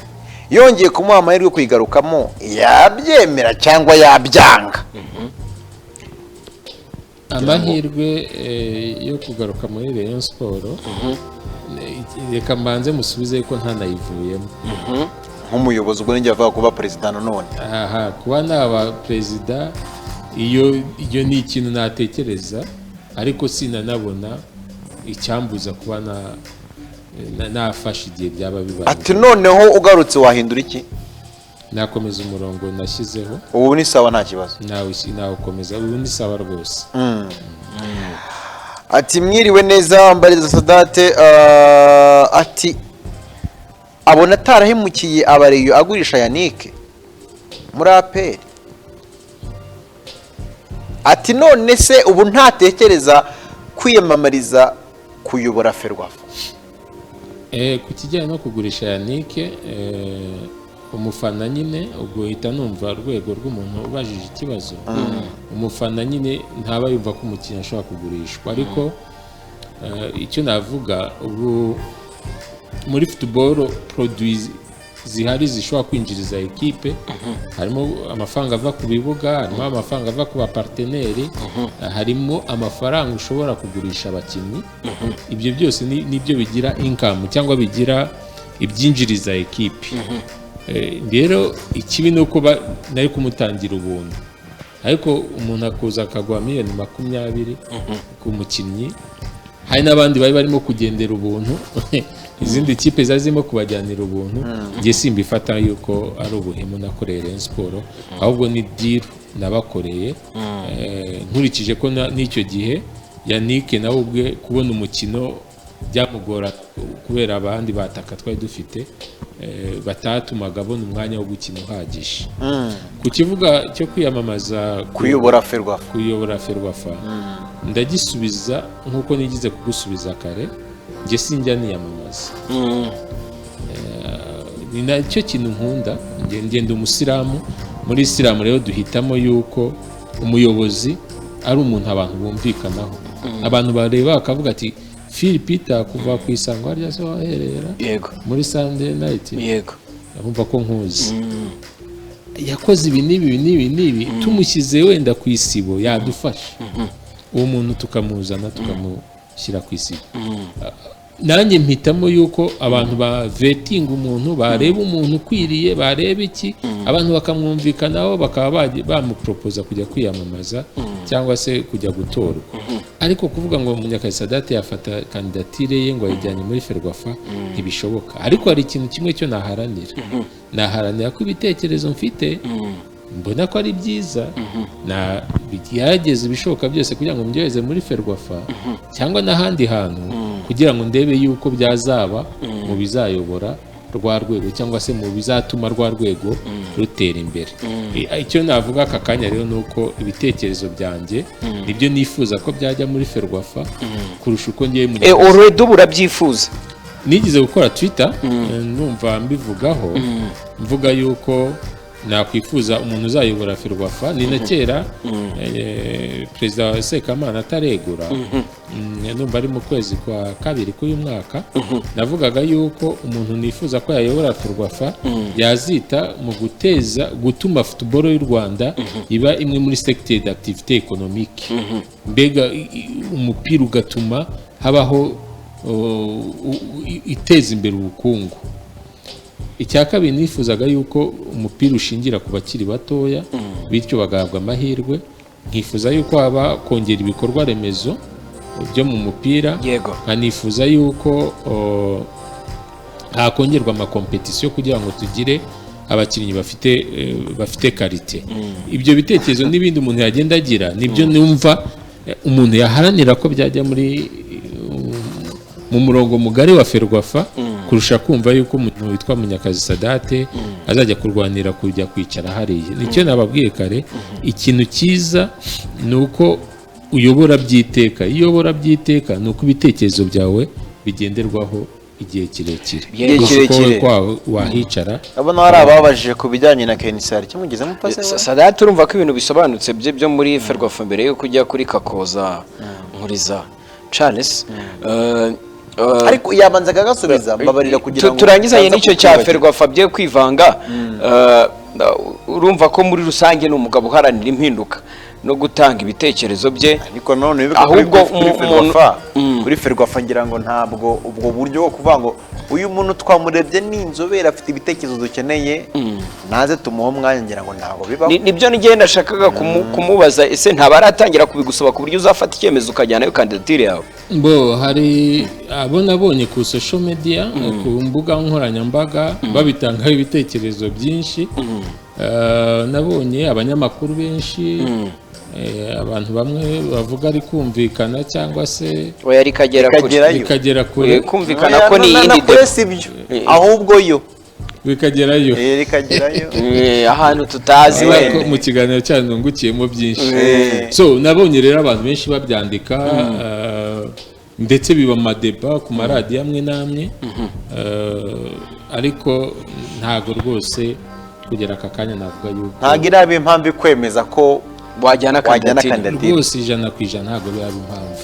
yongeye kumuha amahirwe kwigarukamo, yabyemera cyangwa yabyanga? Amahirwe yo kugaruka muri Rayon Sport, reka mbanze musubize ko ntanayivuyemo nk'umuyobozi. Ubwo njye avuga kuba president none. Kuba naba president iyo ni ikintu natekereza, ariko sinanabona icyambuza kuba nafashe igihe byaba bibaye. ati noneho ugarutse wahindura iki? nakomeza umurongo nashyizeho, ubu ni sawa nta kibazo. nawukomeza, ubu ni sawa rwose. ati mwiriwe neza Mbariza Sadate, ati abona atarahemukiye Abareyo agurisha Yannick muri APR. ati none se ubu ntatekereza kwiyamamariza kuyobora Ferwafa? Ku kijyanye no kugurisha Yannick, umufana nyine ubwo uhita numva urwego rw'umuntu ubajije ikibazo. Umufana nyine ntaba yumva ko umukinnyi ashobora kugurishwa, ariko icyo navuga ubu muri football produits zihari zishobora kwinjiriza ekipe, harimo amafaranga ava ku bibuga, harimo amafaranga ava ku baparteneri, harimo amafaranga ushobora kugurisha abakinnyi. Ibyo byose nibyo bigira income cyangwa bigira ibyinjiriza ekipe. Rero ikibi ni uko nari kumutangira ubuntu, ariko umuntu akuza akaguha miliyoni 20 ku mukinnyi. Hari n'abandi bari barimo kugendera ubuntu izindi kipe zari zirimo kubajyanira ubuntu. Njye simbifata yuko ari ubuhemu nakoreye Rayon Sport, ahubwo ni deal nabakoreye. Nkurikije ko n'icyo gihe Yannick nawe ubwe kubona umukino byamugora kubera abandi bataka twari dufite batatumaga abona umwanya wo gukina uhagije. Ku kivuga cyo kwiyamamaza kuyobora Ferwafa, ndagisubiza nk'uko nigize kugusubiza kare, njye sinjya niyamamaza. Ni nacyo kintu nkunda, ngenda umusilamu. Muri Isilamu rero duhitamo yuko umuyobozi ari umuntu abantu bumvikanaho, abantu bareba bakavuga ati Philipita kuva ku Isango harya se waherera muri Sunday night, yego urumva ko nkuzi, yakoze ibi n'ibi tumushyize wenda ku isibo yadufasha. Uwo muntu tukamuzana tukamushyira ku isibo. Nanjye mpitamo yuko abantu bavetinga umuntu, bareba umuntu ukwiriye, bareba iki, abantu bakamwumvikanaho, bakaba bamupropoza kujya kwiyamamaza cyangwa se kujya gutorwa. Ariko kuvuga ngo Munyakazi Sadate yafata kandidatire ye ngo ayijyanye muri Ferwafa ntibishoboka. Ariko hari ikintu kimwe cyo naharanira ko ibitekerezo mfite mbona ko ari byiza, na bigerageza ibishoboka byose kugira ngo mbyohereze muri Ferwafa cyangwa n'ahandi hantu, kugira ngo ndebe yuko byazaba mu bizayobora rwa rwego cyangwa se mu bizatuma rwa rwego rutera imbere. Icyo navuga aka kanya rero ni uko ibitekerezo byanjye nibyo nifuza ko byajya muri Ferwafa kurusha uko ngiye mu already urabyifuza. Nigize gukora Twitter numva mbivugaho, mvuga yuko nakwifuza umuntu uzayobora Ferwafa. Ni na kera perezida wa Sekamana ataregura, numva ari mu kwezi kwa kabiri k'uyu mwaka, navugaga yuko umuntu nifuza ko yayobora Ferwafa yazita mu gutuma football y'u Rwanda iba imwe muri secteur d'activité économique. Mbega umupira ugatuma habaho iteza imbere ubukungu. Icya kabiri nifuzaga yuko umupira ushingira ku bakiri batoya, bityo bagahabwa amahirwe. Nkifuza yuko haba kongera ibikorwa remezo byo mu mupira. Nkanifuza yuko hakongerwa amakompetisiyo kugira ngo tugire abakinnyi bafite karite. Ibyo bitekerezo n'ibindi umuntu yagenda agira nibyo numva umuntu yaharanira ko byajya mu murongo mugari wa Ferwafa, kurusha kumva yuko umuntu witwa Munyakazi Sadate azajya kurwanira kujya kwicara hariya. Nicyo nababwiye kare, ikintu cyiza ni uko uyobora byiteka. Iyo uyobora byiteka ni uko ibitekerezo byawe bigenderwaho igihe kirekire kwawe wahicara. Abona hari ababajije ku bijyanye na Kenisari kimugeze mu pase. Sadate urumva ko ibintu bisobanutse byo muri Ferwafa mbere yo kujya kuri Kakoza Nkuriza Charles. Ariko yabanzaga agasubiza mbabarira kugira ngo turangizanye n'icyo cya Ferwafa byo kwivanga. Urumva ko muri rusange ni umugabo uharanira impinduka no gutanga ibitekerezo bye. Ariko none ahubwo kuri Ferwafa ngira ngo ntabwo ubwo buryo bwo kuvuga ngo uyu muntu twamurebye n'inzobere afite ibitekerezo dukeneye naze tumuha umwanya, ngira ngo ntabwo bibaho. Nibyo nigenda nashakaga kumubaza, ese ntabaratangira kubigusaba ku buryo uzafata icyemezo ukajyanayo kandidatire yawe? Bo hari abo nabonye ku social media ku mbuga nkoranyambaga babitangaho ibitekerezo byinshi. Nabonye abanyamakuru benshi, abantu bamwe bavuga ari kumvikana cyangwa se oya rikagera kure kumvikana ko ni iyindi sibyo ahubwo yo bikagerayo ahantu tutazi wenda mu kiganiro cyanyu nungukiyemo byinshi. So nabonye rero abantu benshi babyandika, ndetse biba amadeba ku maradiyo amwe n'amwe, ariko ntago rwose kugera aka kanya navuga yuko ntago iraba impamvu ikwemeza ko wajyana kandidatire rwose 100% ntago biraba impamvu.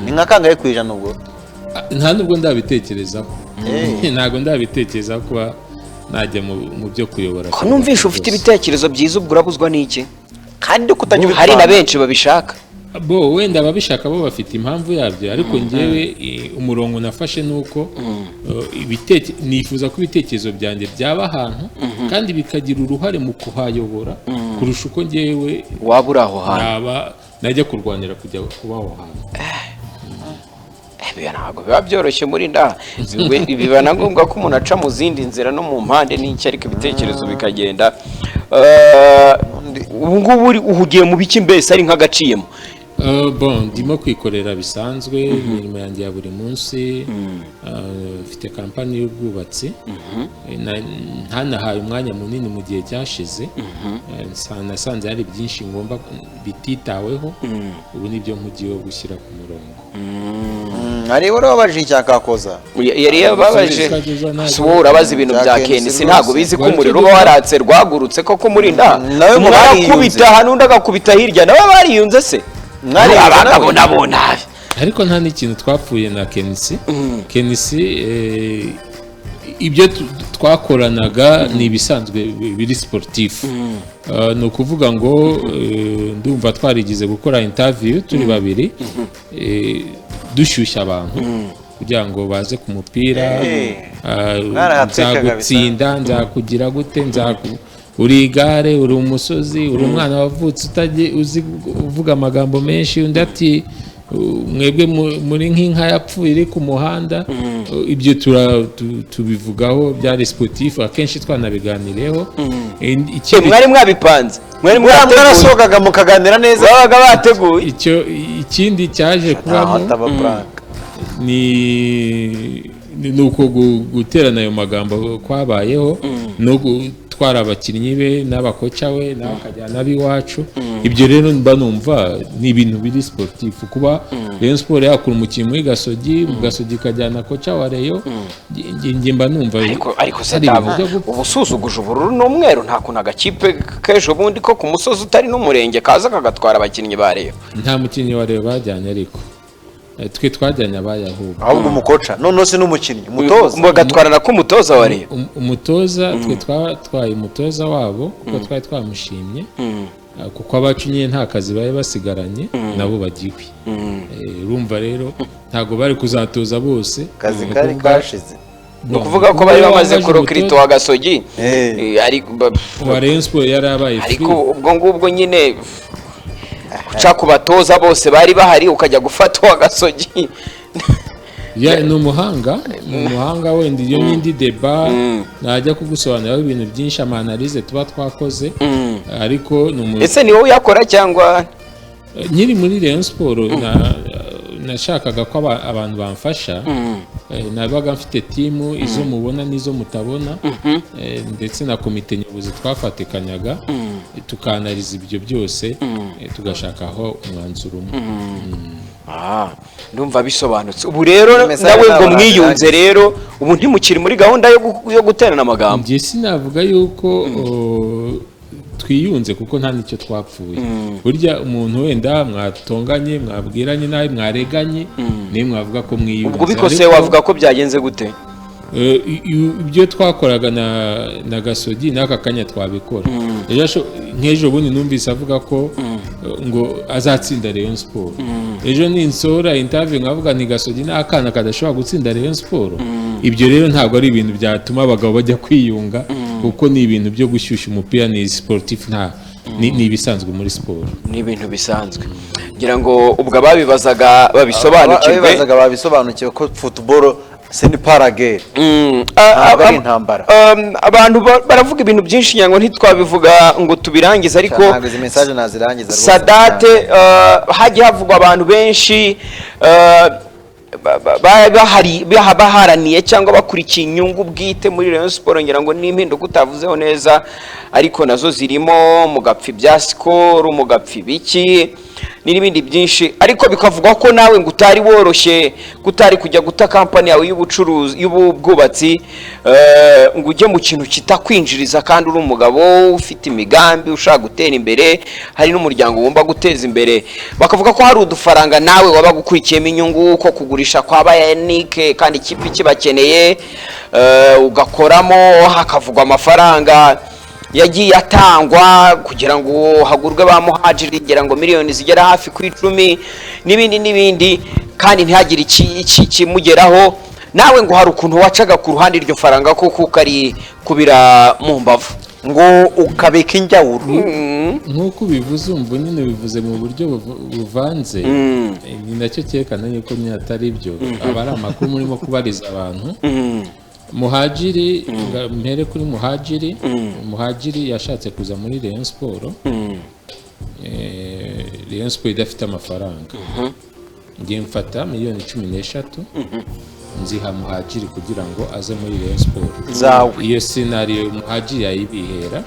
Ni nka kangahe ku ijana ubwo? Nta nubwo ndabitekerezaho, ntago ndabitekerezaho kuba najya mu byo kuyobora. ko numvisha ufite ibitekerezo byiza, ubwo urabuzwa n'iki? Kandi kutajya hari na benshi babishaka. Bo wenda ababishaka bo bafite impamvu yabyo, ariko njyewe umurongo nafashe nuko nifuza ko ibitekerezo byanjye byaba ahantu kandi bikagira uruhare mu kuhayobora kurusha uko njyewe waba uri aho hantu najya kurwanira kujya kuba aho hantu. Ntabwo biba byoroshye muri nda, biba na ngombwa ko umuntu aca mu zindi nzira no mu mpande n'icyo, ariko ibitekerezo bikagenda. Ubu ngubu uhugiye mu biki mbese ari nk'agaciyemo? Bon, ndimo kwikorera bisanzwe imirimo yanjye ya buri munsi. Mfite kampani y'ubwubatsi, ntanahaye umwanya munini mu gihe cyashize. Nasanze hari byinshi ngomba bititaweho, ubu nibyo mpugiyeho gushyira ku murongo. Ari wari wabajije icyakakoza? Yari yababaje. Wowe urabaza ibintu bya Kenisi, ntabwo bizi ko umuriro uba waratse rwagurutse koko muri nda. Umwe arakubita hano undi agakubita hirya, nawe bariyunze se? Mwari abagabo nabi. Ariko nta n'ikintu twapfuye na Kenisi. Kenisi ibyo twakoranaga ni ibisanzwe biri sportif. Ni ukuvuga ngo ndumva twarigize gukora interview turi babiri, dushyushya abantu kugira ngo baze ku mupira, nzagutsinda, nzakugira gute, uri igare, uri umusozi, uri umwana wavutse uzi uvuga amagambo menshi, undi ati mwebwe muri nk'inka yapfuye iri ku muhanda. Ibyo tubivugaho byari sportif, akenshi twanabiganireho. Mwari mwabipanze, mwari mwarasohokaga mukaganira neza, babaga bateguye. Ikindi cyaje kubamo ni uko guterana ayo magambo kwabayeho, no gutwara abakinnyi be n'abakoca we n'abakajyana b'iwacu. Ibyo rero mba numva ni ibintu biri sportif, kuba Rayon Sport yakura umukinnyi muri Gasogi, Gasogi kajyana koca wa Rayon, njye mba numva ariko se ubusuzuguje ubururu n'umweru, nta kuntu agakipe k'ejo bundi ko ku musozi utari n'umurenge kaza kagatwara abakinnyi ba Rayon. Nta mukinnyi wa Rayon bajyanye, ariko twe twajyanye abayahubwo, ahubwo umukoca none se n'umukinnyi umutoza bagatwarana ko umutoza wa Rayon. Umutoza twe twatwaye umutoza wabo kuko twari twamushimye, kuko abacu nyine nta kazi bari basigaranye, nabo bagiwe. Urumva rero ntago bari kuzatoza bose, kazi kari kashize. Ni ukuvuga ko bari bamaze kurokirita wa Gasogi, wa Rayon Sport yarabaye, ariko ubwo ngubwo nyine uca ku batoza bose bari bahari ukajya gufata wa Gasogi. Ni umuhanga wenda iyo n'indi deba najya kugusobanuriraho ibintu byinshi, amanalize tuba twakoze. Ariko ese ni wowe uyakora cyangwa? Nyiri muri Rayon Sport nashakaga ko abantu bamfasha. Nabaga mfite timu, izo mubona n'izo mutabona, ndetse na komite nyobozi twafatikanyaga tukanariza ibyo byose, tugashakaho umwanzuro umwe. Ndumva bisobanutse. Ubu rero nawe ngo mwiyunze rero, ubu ntimukiri muri gahunda yo guterana amagambo? Njye sinavuga yuko twiyunze kuko nta nicyo twapfuye. Burya umuntu wenda mwatonganye, mwabwiranye nabi, mwareganye, niyo mwavuga ko mwiyunze. Ubwo bikose wavuga ko byagenze gute? Ibyo twakoraga na Gasogi n'aka kanya twabikora. Nk'ejo bundi numvise avuga ko ngo azatsinda Rayon Sport. Ejo ninsora interview nkavuga ni Gasogi n'akana kadashobora gutsinda Rayon Sport. Ibyo rero ntabwo ari ibintu byatuma abagabo bajya kwiyunga, kuko ni ibintu byo gushyushya umupira, ni sportif, ni ibisanzwe muri siporo, ni ibintu bisanzwe. ngira ngo ubwo ababibazaga babisobanukirwe babisobanukiwe ko football c'est une paragere ntabwo ari intambara. abantu baravuga ibintu byinshi nyango ntitwabivuga ngo tubirangize ariko ntabwo izi message nazirangiza rwose. Sadate hagiye havugwa abantu benshi baharaniye cyangwa bakurikiye inyungu bwite muri Rayon Sport, ngira ngo n'impinduka utavuzeho neza ariko nazo zirimo mugapfi bya Skol, mugapfi biki n'ibindi byinshi, ariko bikavugwa ko nawe ngo utari woroshye kutari kujya guta kampani yawe y'ubucuruzi y'ubwubatsi ngo ujye mu kintu kitakwinjiriza kandi uri umugabo ufite imigambi ushaka gutera imbere, hari n'umuryango wumva guteza imbere. Bakavuga ko hari udufaranga nawe waba gukurikiyemo inyungu ko kugurisha kwa Bayanike kandi ikipe kibakeneye ugakoramo, hakavugwa amafaranga yagiye atangwa kugira ngo hagurwe ba Muhadjili, ngira ngo miliyoni zigera hafi ku 10 n'ibindi kandi ntihagire ikimugeraho. Nawe ngo hari ukuntu wacaga ku ruhande iryo faranga kuko kari kubira mu mbavu ngo ukabika injyawuru nk'uko bivuze umva nyine bivuze mu buryo buvanze, ni nacyo cyerekana yuko atari byo, aba ari amakuru murimo kubariza abantu. Muhadjili, mpere kuri Muhadjili. Muhadjili yashatse kuza muri Rayon Sport, Rayon Sport idafite amafaranga. Ngiye mfata miliyoni 13 nziha Muhadjili kugira ngo aze muri Rayon Sport. Iyo scenario Muhadjili yayibihera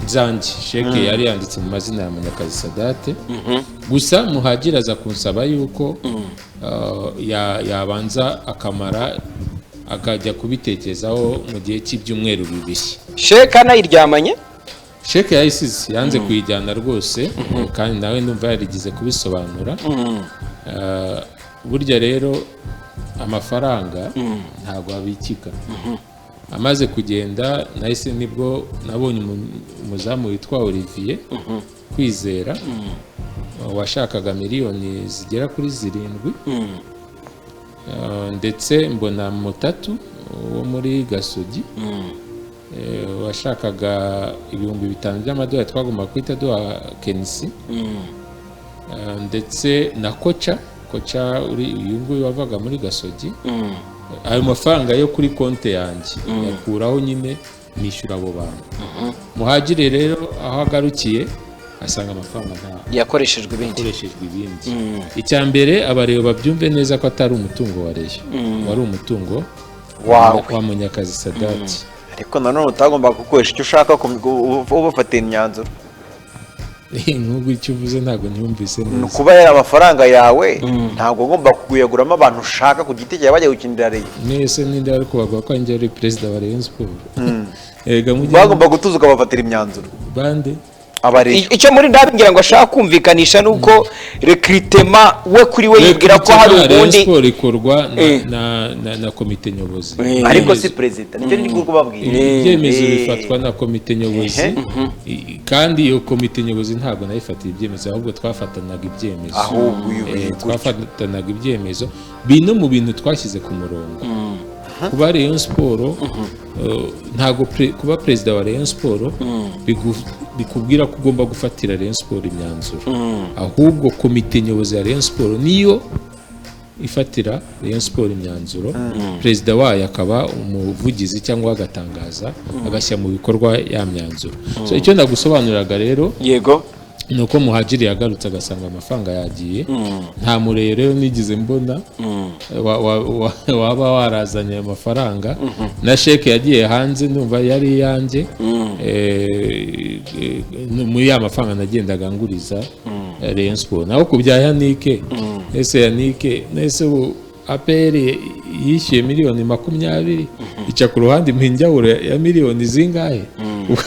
zanjye sheke yari yanditse mu mazina ya Munyakazi Sadate. Gusa Muhadjili aza kunsaba yuko yabanza akamara akajya kubitekerezaho mu gihe cy'ibyumweru bibiri. Sheke anayiryamanye, sheke yayisize yanze kuyijyana rwose, kandi nawe ndumva yarigize kubisobanura. Burya rero amafaranga ntabwo abikika. Amaze kugenda nahise nibwo nabonye umuzamu witwa Olivier Kwizera washakaga miliyoni zigera kuri 7, ndetse mbona Mutatu wo muri Gasogi washakaga 5,000 by'amadolari twagomba kwita duha Kenisi, ndetse na koca uri uyu nguyu wavaga muri Gasogi. Ayo mafaranga yo kuri konti yanjye yakuraho nyine nishyura abo bantu. Muhadjili rero aho agarukiye asanga amafaranga yakoreshejwe ibindi. Icya mbere abareba babyumve neza ko atari umutungo wa Rayon, wari umutungo wa Munyakazi Sadate. Ariko nanone utagomba gukoresha icyo ushaka ubafatira imyanzuro. Nk'ubwo icyo uvuze ntabwo nyumvise neza. Kuba yari amafaranga yawe ntabwo ugomba kuyaguramo abantu ushaka ku giti cyawe bajya gukinira Rayon. Nese ninde ariko bavuga ko njye ari perezida wa Rayon Sport. Bagomba gutuza ukabafatira imyanzuro. Bande icyo muri ndabingira ngo ashaka kumvikanisha nuko recruitment we kuri we yibwira ko hari ubundi Sport ikorwa na komite nyobozi, ariko si president. Nicyo ndi kubabwira, ibyemezo bifatwa na komite nyobozi, kandi iyo komite nyobozi ntabwo nayifatiye ibyemezo, ahubwo twafatanaga ibyemezo bino mu bintu twashyize ku murongo. Kuba Rayon Sport ntago kuba perezida wa Rayon Sport bikubwira ko ugomba gufatira Rayon Sport imyanzuro, ahubwo komite nyobozi ya Rayon Sport niyo ifatira Rayon Sport imyanzuro. Perezida wayo akaba umuvugizi cyangwa agatangaza agashyira mu bikorwa ya myanzuro. So icyo ndagusobanuriraga rero yego nuko Muhadjili yagarutse agasanga amafaranga yagiye. Nta murero rero nigize mbona waba warazanye amafaranga, na sheke yagiye hanze ndumva yari yanjye. Muri ya mafaranga nagendaga nguriza Rayon Sport. Naho kubya Yanike, Yanike nese APR yishyuye miliyoni 20 ica ku ruhande impinjawuro ya miliyoni zingahe.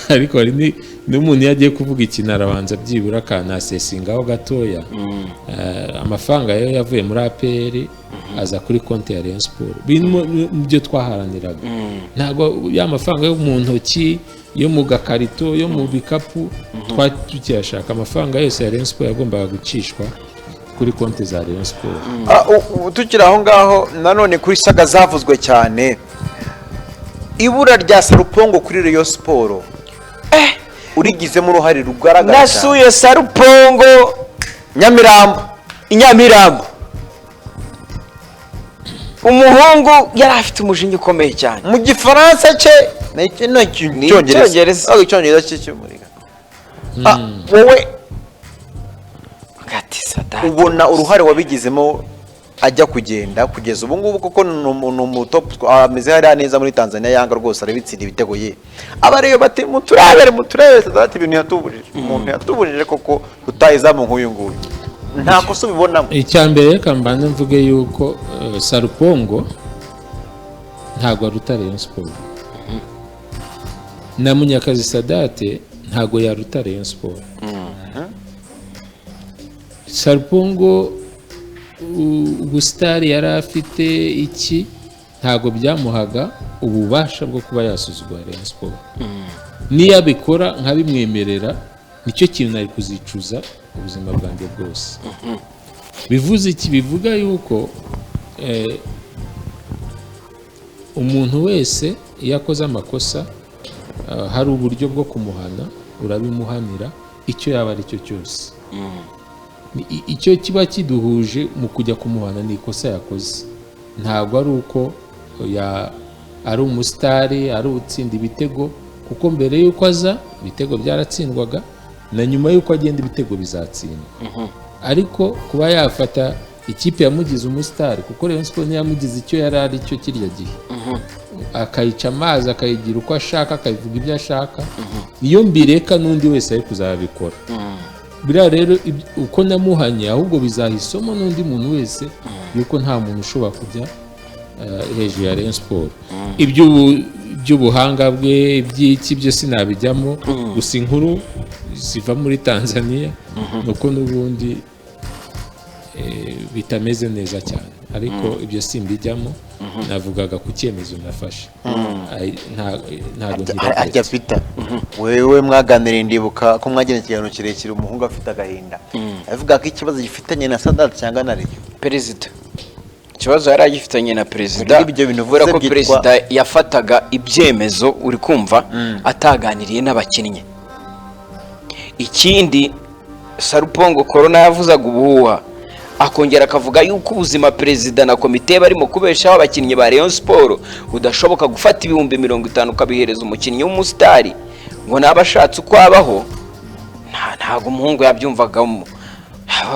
Ariko hari n'umuntu yagiye kuvuga ikintu arabanza byibura kanasesingaho gatoya. Amafaranga yo yavuye muri APR aza kuri konti ya Rayon Sport. Byo twaharaniraga ntabwo ya mafaranga yo mu ntoki, yo mu gakarito, yo mu bikapu tukiyashaka. Amafaranga yose ya Rayon Sport yagombaga gucishwa kuri konti za Rayon Sport. Tukiri aho ngaho nanone kuri saga zavuzwe cyane, ibura rya Sarupongo kuri Rayon Sport urigizemo uruhare rugaragara. Nasuye Sarupongo Nyamirambo i Nyamirambo umuhungu yari afite umujinya ukomeye cyane mu gifaransa cye no Icyongereza. icyongereza cye cy'umurika wowe gati Sada ubona uruhare wabigizemo ajya kugenda kugeza ubu ngubu kuko ni umutopu ameze hariya neza muri Tanzania Yanga rwose arabitsinda ibitego ye abareyo bati muturabere Sadati ibintu yatubujije umuntu yatubujije koko utayizamu nk'uyu nguyu nta kosa ubibonamo. icya mbere reka mbanze mvuge yuko Sarupongo ntabwo aruta Rayon Sport na Munyakazi Sadate ntabwo yaruta Rayon Sport. Sarupongo ubusitari yari afite iki ntabwo byamuhaga ububasha bwo kuba yasuzugura Rayon Sport. Niyo abikora nkabimwemerera nicyo kintu nari kuzicuza ubuzima bwanjye bwose. Bivuze iki? Bivuga yuko umuntu wese iyo akoze amakosa hari uburyo bwo kumuhana, urabimuhanira icyo yaba ari cyo cyose. Icyo kiba kiduhuje mu kujya kumuhana ni ikosa yakoze, ntabwo ari uko ari umusitari ari utsinda ibitego, kuko mbere y'uko aza ibitego byaratsindwaga na nyuma y'uko agenda ibitego bizatsindwa. Ariko kuba yafata ikipe yamugize umusitari, kuko Rayon Sport yamugize icyo yari ari cyo kirya gihe, akayica amazi akayigira uko ashaka akayivuga ibyo ashaka, iyo mbireka n'undi wese ari kuzabikora. Biriya rero uko namuhanye ahubwo bizahisomo n'undi muntu wese yuko nta muntu ushobora kujya hejuru ya Rayon Sport. Iby'ubuhanga bwe iby'iki byo sinabijyamo, gusa inkuru ziva muri Tanzania nuko n'ubundi bitameze neza cyane, ariko ibyo simbijyamo. Navugaga ku cyemezo nafashe. Ntabwo ajya Peter wewe mwaganiriye, ndibuka ko mwagiranye ikiganiro kirekire umuhungu afite agahinda avuga ko ikibazo gifitanye na Sadati cyangwa na Rayon perezida, ikibazo yari agifitanye na perezida kubera ko perezida yafataga ibyemezo uri kumva ataganiriye n'abakinnyi. Ikindi Sarupongo Corona yavuzaga ubuhuha, akongera akavuga yuko ubuzima perezida na komite barimo kubeshaho abakinnyi ba Rayon Sport udashoboka gufata ibihumbi 50 ukabihereza umukinnyi w'umusitari ngo nabashatse uko abaho. Ntago umuhungu yabyumvagamo.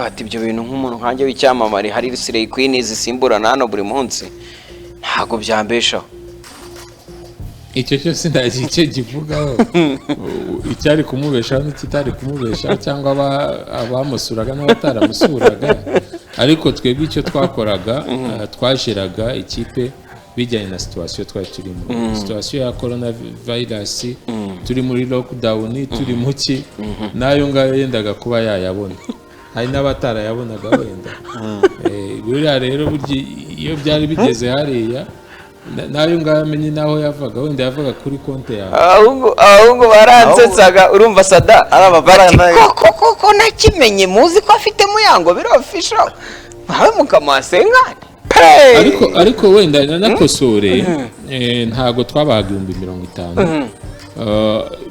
Ati ibyo bintu nk'umuntu nkanjye w'icyamamare hari Slay Queen zisimburana hano buri munsi ntago byambeshaho. Icyo cyose ndazi icyo givugaho icyari kumubeshaho n'ikitari kumubeshaho, cyangwa abamusuraga n'abataramusuraga. Ariko twebwe icyo twakoraga twashiraga ikipe bijyanye na situation twari turimo, situation ya coronavirus, turi muri lockdown, turi muki nayo ngayo yendaga kuba yayabona, hari n'abatarayabonaga wenda. Buriya rero iyo byari bigeze hariya nayo ngayo amenye naho yavaga, wenda yavaga kuri konte yawe. Ahubwo baransetsaga, urumva Sada bati koko nakimenye muzi ko afite muyango biro official bawe mukamasengane. Ariko wenda nanakosore ntago twabahaga 50.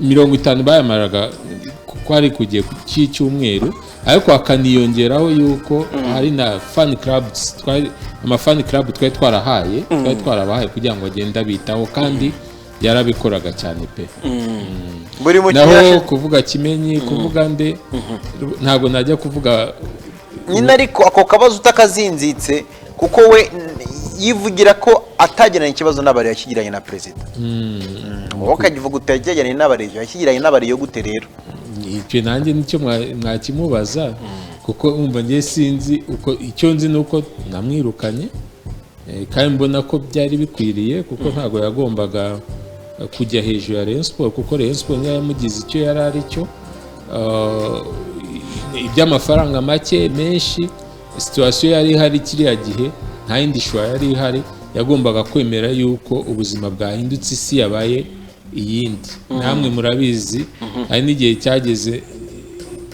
50 bayamaraga kuko ari kugiye cy'icyumweru, ariko akaniyongeraho yuko hari na fan clubs amafani club twari twarabahaye kugira ngo agenda bitaho, kandi yarabikoraga cyane pe. Naho kuvuga Kimenyi kuvuga nde ntabwo najya kuvuga nyine, ariko ako kabazo utakazinzitse kuko we yivugira ko atagiranye ikibazo n'abari yakigiranye na perezida. Wowe ukagivuga utajyanye n'abari yakigiranye n'abari yo gute rero? Icyo nanjye nicyo mwakimubaza, kuko umva ngiye sinzi uko, icyo nzi nuko namwirukanye kandi mbona ko byari bikwiriye, kuko ntago yagombaga kujya hejuru ya Rayon Sport, kuko Rayon Sport yamugize icyo yari ari cyo, iby'amafaranga make menshi. Situation yari ihari kiriya gihe nta yindi shwa yari ihari, yagombaga kwemera yuko ubuzima bwahindutse, isi yabaye iyindi. Namwe murabizi hari n'igihe cyageze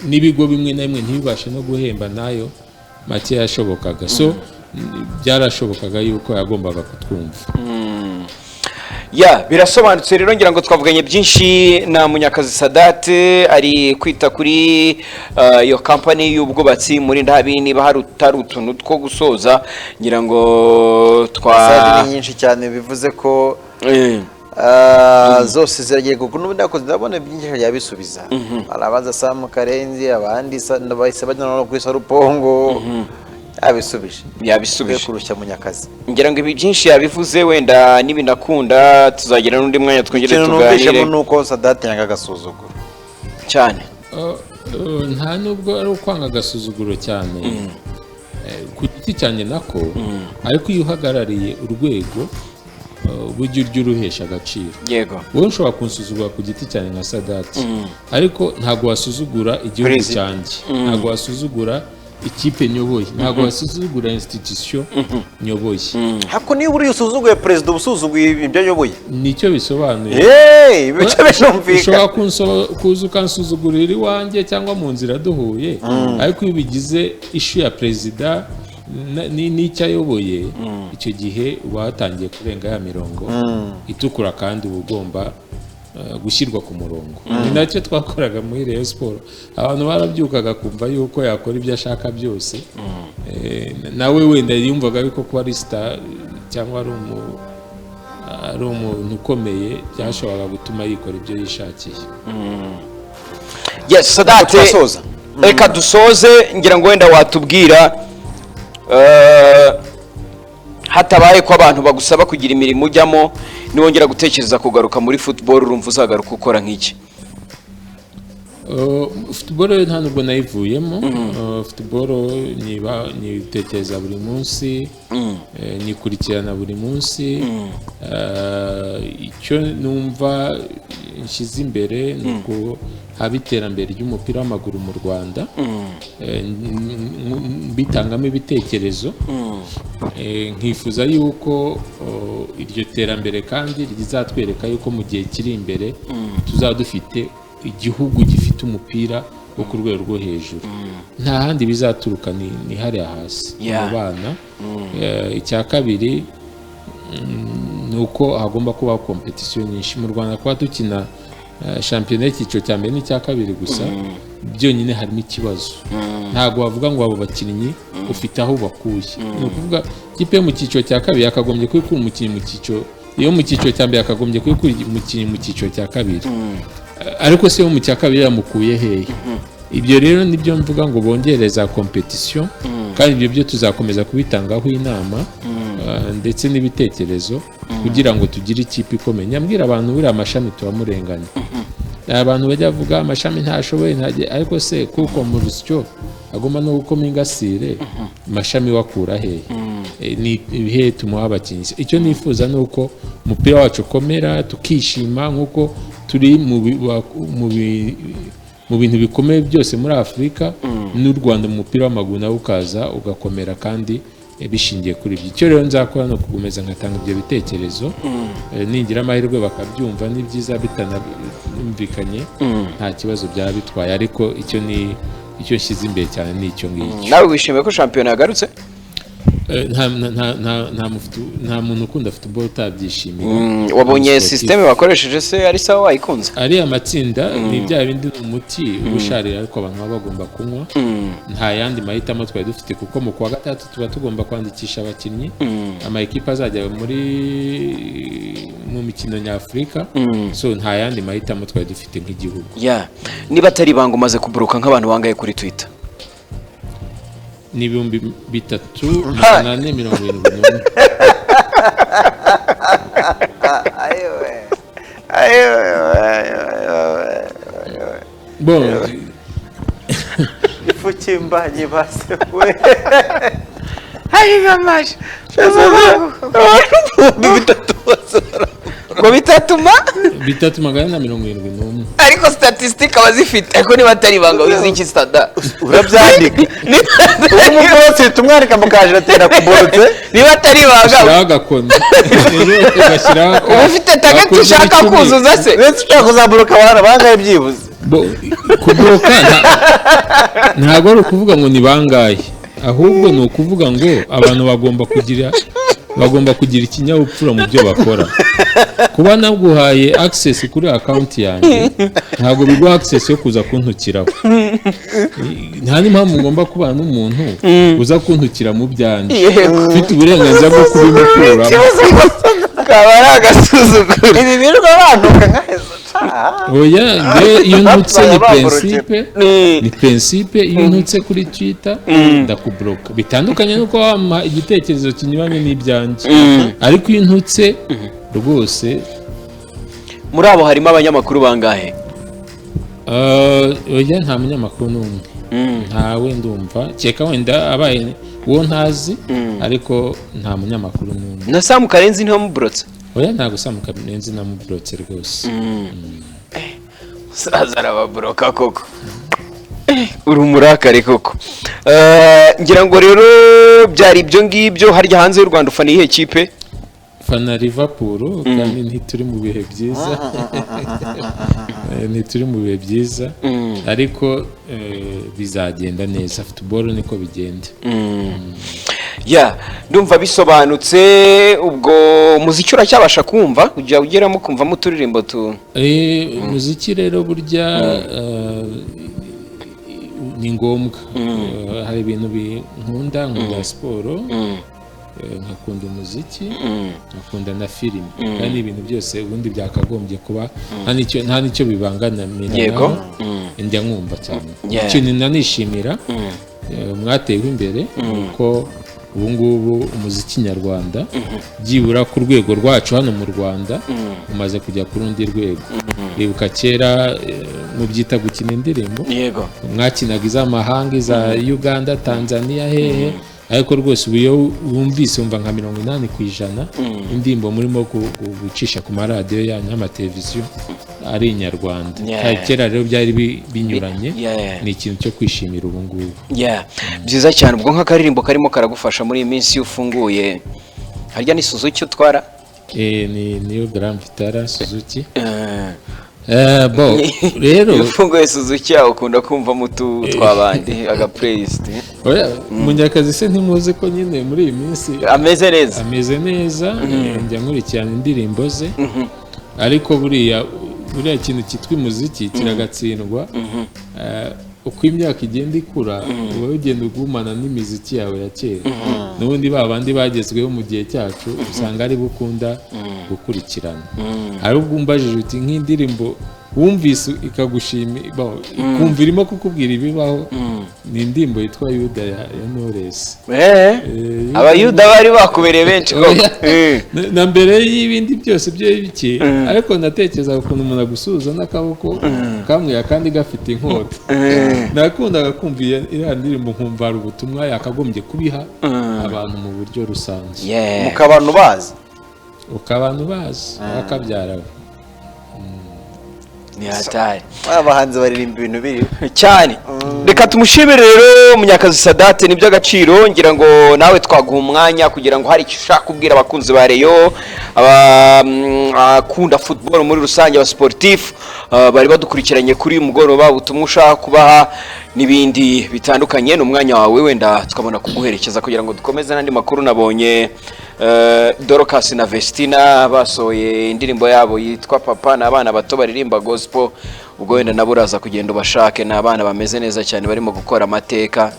n'ibigo bimwe na bimwe ntibibashe no guhemba nayo make yashobokaga, so byarashobokaga yuko yagombaga kutwumva. ya birasobanutse rero ngira ngo twavuganye byinshi na Munyakazi Sadate ari kwita kuri iyo company y'ubwubatsi muri Ndahabi niba hari utuntu two gusoza ngira ngo Side ni nyinshi cyane bivuze ko zose ziragiye kuko n'ubundi nakoze ndabona byinshi yabisubiza arabaza Sam Karenzi abandi bahise bajya no kwisa Rupongo yabisubije kurusha Munyakazi ngira ngo ibi byinshi yabivuze wenda nibinakunda tuzagira n'undi mwanya twongere tuganire nuko Sadate yanga gasuzuguro cyane nta nubwo ari ukwanga agasuzuguro cyane ku giti cyanjye nako ariko iyo uhagarariye urwego burya urya uruhesha agaciro yego wowe ushobora kunsuzugura ku giti cyane nka Sadate ariko ntabwo wasuzugura igihugu cyanjye ntabwo wasuzugura ikipe nyoboye ntabwo wasuzugura institution nyoboye hako niba uri usuzuguye president ubusuzuguye ibyo nyoboye nicyo bisobanuye bice bishumvika ushobora kuza ukansuzugurira iwanjye cyangwa mu nzira duhuye ariko iyo bigize ishu ya perezida n'icyo ayoboye icyo gihe uba watangiye kurenga ya mirongo itukura kandi uba ugomba gushyirwa ku murongo ni nacyo twakoraga muri Rayon Sport abantu barabyukaga kumva yuko yakora ibyo ashaka byose nawe wenda yumvaga yuko kuba ari star cyangwa ari umuntu ukomeye byashoboraga gutuma yikora ibyo yishakiye yes Sadate reka dusoze ngira ngo wenda watubwira hatabaye ko abantu bagusaba kugira imirimo ujyamo niwongera gutekereza kugaruka muri football urumva uzagaruka ukora nk'iki football nta nubwo nayivuyemo football nitekereza buri munsi nikurikirana buri munsi icyo numva nshyize imbere ni uko haba iterambere ry'umupira w'amaguru mu Rwanda bitangamo ibitekerezo nkifuza yuko iryo terambere kandi rizatwereka yuko mu gihe kiri imbere tuzaba dufite igihugu gifite umupira wo ku rwego rwo hejuru nta handi bizaturuka ni hariya hasi mu bana icya kabiri ni uko hagomba kubaho kompetisiyo nyinshi mu Rwanda kuba dukina shampiyona y'icyiciro cya mbere n'icya kabiri gusa byonyine harimo ikibazo ntabwo wavuga ngo abo bakinnyi ufite aho bakuye ni ukuvuga ikipe yo mu cyiciro cya kabiri yakagombye kwikura umukinnyi mu cyiciro iyo mu cyiciro cya mbere yakagombye kwikura umukinnyi mu cyiciro cya kabiri ariko se wo mu cya kabiri yamukuye hehe ibyo rero nibyo mvuga ngo bongereza kompetisiyo kandi ibyo byo tuzakomeza kubitangaho inama ndetse n'ibitekerezo kugira ngo tugire ikipe ikomeye nyambwira abantu buriya amashami turamurenganya abantu bajya bavuga amashami ntashoboye ariko se kuko mu rusyo agomba no gukoma ingasire amashami wakura hehe ni ibihe tumuha abakinnyi icyo nifuza ni uko umupira wacu ukomera tukishima nk'uko turi mu bintu bikomeye byose muri Afurika n'u Rwanda mu mupira w'amaguru nawe ukaza ugakomera kandi bishingiye kuri ibyo icyo rero nzakora no kugukomeza ngatanga ibyo bitekerezo ningira amahirwe bakabyumva ni byiza bitanumvikanye nta kibazo byaba bitwaye ariko icyo nshyize imbere cyane ni icyo ngicyo nawe wishimiye ko shampiyona yagarutse nta muntu ukunda football utabyishimiye wabonye systeme bakoresheje se ari sawa wayikunze ari amatsinda ni bya bindi umuti ubusharira ariko abantu baba bagomba kunywa nta yandi mahitamo twari dufite kuko mu kwa gatatu tuba tugomba kwandikisha abakinnyi amakipe azajya mu mikino nyafurika so nta yandi mahitamo twari dufite nk'igihugu niba atari ibanga umaze kuburuka nk'abantu bangaye kuri Twitter ni 3,471 bon ifukimbanye base we gamaje ngo bitatuma 3,471 ariko statistique abazifite ariko niba atari ibanga wiziki stada urabyandika ubu bwose tumwarika mukaje atera kuborotse niba atari ibanga agakono ugashyiraho ufite tagati ushaka kuzuza se wese ushaka kuzaburuka abana bangaye byibuze kuburuka ntabwo ari ukuvuga ngo ni bangaye ahubwo ni ukuvuga ngo abantu bagomba kugira bagomba kugira ikinyabupfura mu byo bakora. Kuba naguhaye access kuri account yanjye ntabwo biguha access yo kuza kuntukiraho. Nta n'impamvu ngomba kubana n'umuntu uza kuntukira mu byanjye. Ufite uburenganzira bwo kubimukuramo. kaba ari agasuzuguro. ibi birirwa bantuka nkaheza Oya, iyo ntutse ni principe iyo ntutse kuri Twitter ndakubloka. Bitandukanye nuko wampa igitekerezo kinyuranye n'ibyanjye. Ariko iyo ntutse rwose. Muri abo harimo abanyamakuru bangahe? Oya, nta munyamakuru n'umwe. Ntawe ndumva, cyeka wenda abaye uwo ntazi, ariko nta munyamakuru n'umwe. Na Sam Karenzi niho mubrotse? Oya, ntabwo Sam Karenzi namubrotse rwose. Saza arababroka koko. Uri umurakare koko. Ngira ngo rero byari ibyo ngibyo. Harya hanze y'u Rwanda ufana iyihe kipe? Fana Liverpool, kandi ntituri mu bihe byiza. Ntituri mu bihe byiza, ariko bizagenda neza. Football niko bigenda. Ya, ndumva bisobanutse. Ubwo muziki uracyabasha kumva? Ujya ugeramo kumvamo uturirimbo tu? Muziki rero burya ni ngombwa. Hari ibintu nkunda siporo, nkakunda umuziki, nkakunda na filime, kandi ibintu byose ubundi byakagombye kuba nta nicyo bibangamira. Njya nkumva cyane. Ikintu nanishimira mwatewe imbere uko ubu ngubu umuziki nyarwanda byibura ku rwego rwacu hano mu Rwanda umaze kujya ku rundi rwego. Ibuka kera mubyita gukina indirimbo, mwakinaga iz'amahanga, iza Uganda, Tanzania, hehe, ariko rwose ubu iyo wumvise wumva nka 80% indirimbo murimo gucisha ku maradiyo yanyu n'amateleviziyo ari inyarwanda. Kera rero byari binyuranye. Ni ikintu cyo kwishimira ubu ngubu. Byiza cyane. Ubwo nk'akaririmbo karimo karagufasha muri iyi minsi iyo ufunguye, harya ni Suzuki utwara? Niyo Grand Vitara Suzuki. Rero ufunguye Suzuki yawe ukunda kumva mutu twabandi aga playlist. Oya, Munyakazi se ntimuze ko nyine muri iyi minsi ameze neza. Njya nkurikirana indirimbo ze, ariko buriya kintu cyitwa umuziki kiragatsindwa. Uko imyaka igenda ikura wowe ugenda ugumana n'imiziki yawe ya kera. N'ubundi babandi bagezweho mu gihe cyacu usanga ari bukunda gukurikirana. Hari ubwo umbajije uti nk'indirimbo wumvise ikagushimira, ikumva irimo kukubwira ibibaho, ni indirimbo yitwa Yuda ya Knowless. Abayuda bari bakubereye benshi koko. Na mbere y'ibindi byose byo bike, ariko natekereza ukuntu umuntu agusuhuza n'akaboko kamwe akandi gafite inkota. Nakundaga kumva iriya ndirimbo nkumva hari ubutumwa yakagombye kubiha abantu mu buryo rusange. Ukabantu bazi bakabyara. Ni hatari. Abahanzi baririmba ibintu biri cyane. Reka tumushimire rero Munyakazi Sadate, ni by'agaciro. Ngira ngo nawe twaguha umwanya kugira ngo hari icyo ushaka kubwira abakunzi ba Rayon, abakunda football muri rusange, aba sportif bari badukurikiranye kuri mugoroba, ubutumwa ushaka kubaha n'ibindi bitandukanye. N'umwanya wawe wenda tukabona kuguherekeza kugira ngo dukomeze n'andi makuru. Nabonye Dorcas na Vestina basohoye indirimbo yabo yitwa Papa, n'abana bato baririmba gospel. Ubwo wenda nabo uraza kugenda ubashake, n'abana bameze neza cyane barimo gukora amateka.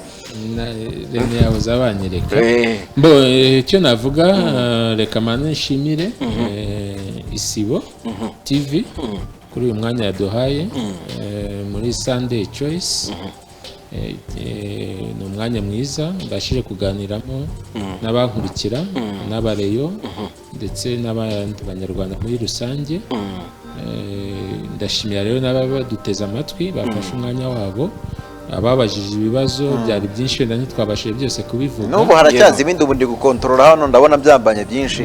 Rene yabo zabanyereka. Icyo navuga, reka mane nshimire Isibo TV kuri uyu mwanya yaduhaye muri Sunday Choice. Ni umwanya mwiza mbashije kuganiramo n'abankurikira n'abareyo ndetse n'abandi banyarwanda muri rusange. Ndashimira rero n'abaduteze amatwi bafashe umwanya wabo, ababajije ibibazo byari byinshi wenda ntitwabashije byose kubivuga. N'ubu haracyaza ibindi ubu ndi gukontorora hano, ndabona byambanye byinshi.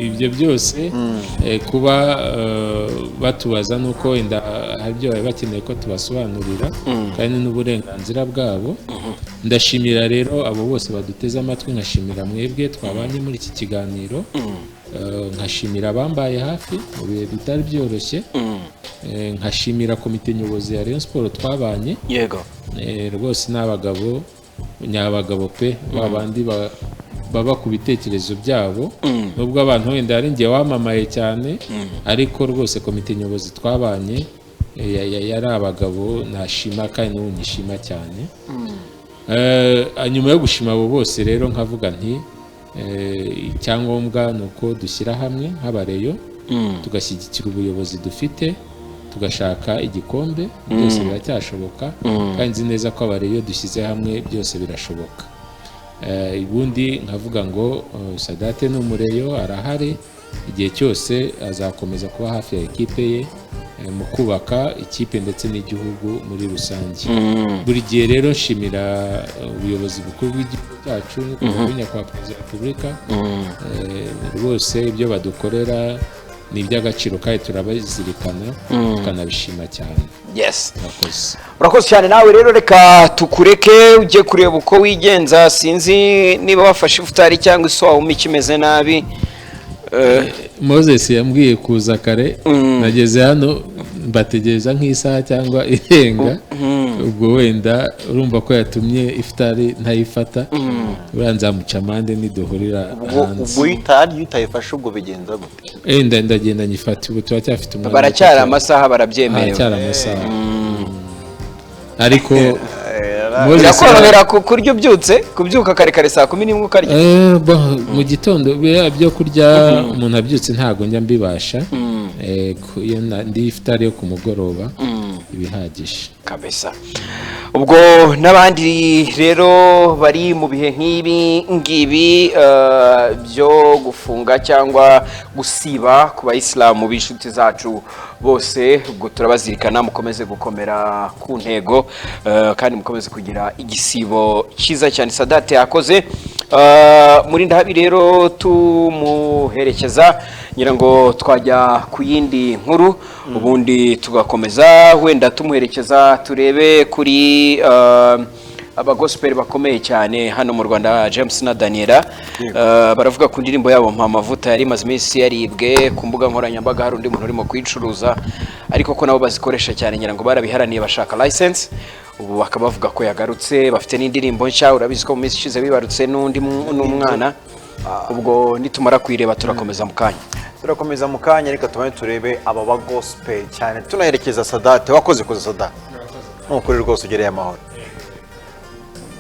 Ibyo byose kuba batubaza nuko wenda hari ibyo bari bakeneye ko tubasobanurira, kandi n'uburenganzira bwabo. Ndashimira rero abo bose baduteze amatwi, nkashimira mwebwe twabanye muri iki kiganiro, nkashimira abambaye hafi mu bihe bitari byoroshye, nkashimira komite nyobozi ya Rayon Sport twabanye. Yego rwose n'abagabo nyabagabo pe babandi baba ku bitekerezo byabo nubwo abantu wenda ari njye wamamaye cyane ariko rwose komite nyobozi twabanye yari abagabo nashima kandi n'ubu nyishima cyane. Nyuma yo gushima abo bose rero nkavuga nti icyangombwa ni uko dushyira hamwe nk'abareyo tugashyigikira ubuyobozi dufite tugashaka igikombe byose biracyashoboka kandi nzi neza ko abareyo dushyize hamwe byose birashoboka. Ubundi nkavuga ngo Sadate ni umureyo arahari igihe cyose azakomeza kuba hafi ya ekipe ye mu kubaka ikipe ndetse n'igihugu muri rusange. Buri gihe rero nshimira ubuyobozi bukuru bw'igihugu cyacu nyakubahwa perezida wa repubulika rwose ibyo badukorera ni iby'agaciro kandi turabazirikana tukanabishima cyane. Yes, urakoze cyane. nawe rero reka tukureke ujye kureba uko wigenza, sinzi niba wafashe ifutari cyangwa iswawu ikimeze nabi. Moses yambwiye kuza kare nageze hano mbategereza nk'isaha cyangwa irenga ubwo wenda urumva ko yatumye ifutari ntayifata uranzamuca amande niduhurira hanze. Ubwo utayifashe ubwo bigenza gute? Ndagenda nyifata ubu turacyafite umwanya. Baracyari amasaha barabyemerewe. Baracyari amasaha ariko birakorohera kurya ubyutse kubyuka kare kare saa 11 ukarya. Mu gitondo byo kurya umuntu abyutse ntago njya mbibasha. Iyo ndi ifutari yo ku mugoroba ibihagije kabisa. Ubwo n'abandi rero bari mu bihe nk'ibi ngibi byo gufunga cyangwa gusiba ku bayisilamu b'inshuti zacu bose, ubwo turabazirikana mukomeze gukomera ku ntego kandi mukomeze kugira igisibo cyiza cyane Sadate yakoze. Muri ndahabi rero tumuherekeza ngira ngo twajya ku yindi nkuru ubundi tugakomeza wenda tumuherekeza turebe kuri abagospel bakomeye cyane hano mu Rwanda James na Daniela. Baravuga ku ndirimbo yabo mpa amavuta yari maze iminsi yaribwe ku mbuga nkoranyambaga, hari undi muntu urimo kwicuruza ariko ko nabo bazikoresha cyane ngira ngo barabiharaniye bashaka license. Ubu bakaba bavuga ko yagarutse bafite n'indirimbo nshya, urabizi ko mu minsi ishize bibarutse n'umwana. Ubwo nitumara kwireba turakomeza mu kanya. Reka tubane turebe aba ba gospel cyane tunaherekeza Sadate. Wakoze kuza Sadate, nukuri rwose ugereye amahoro.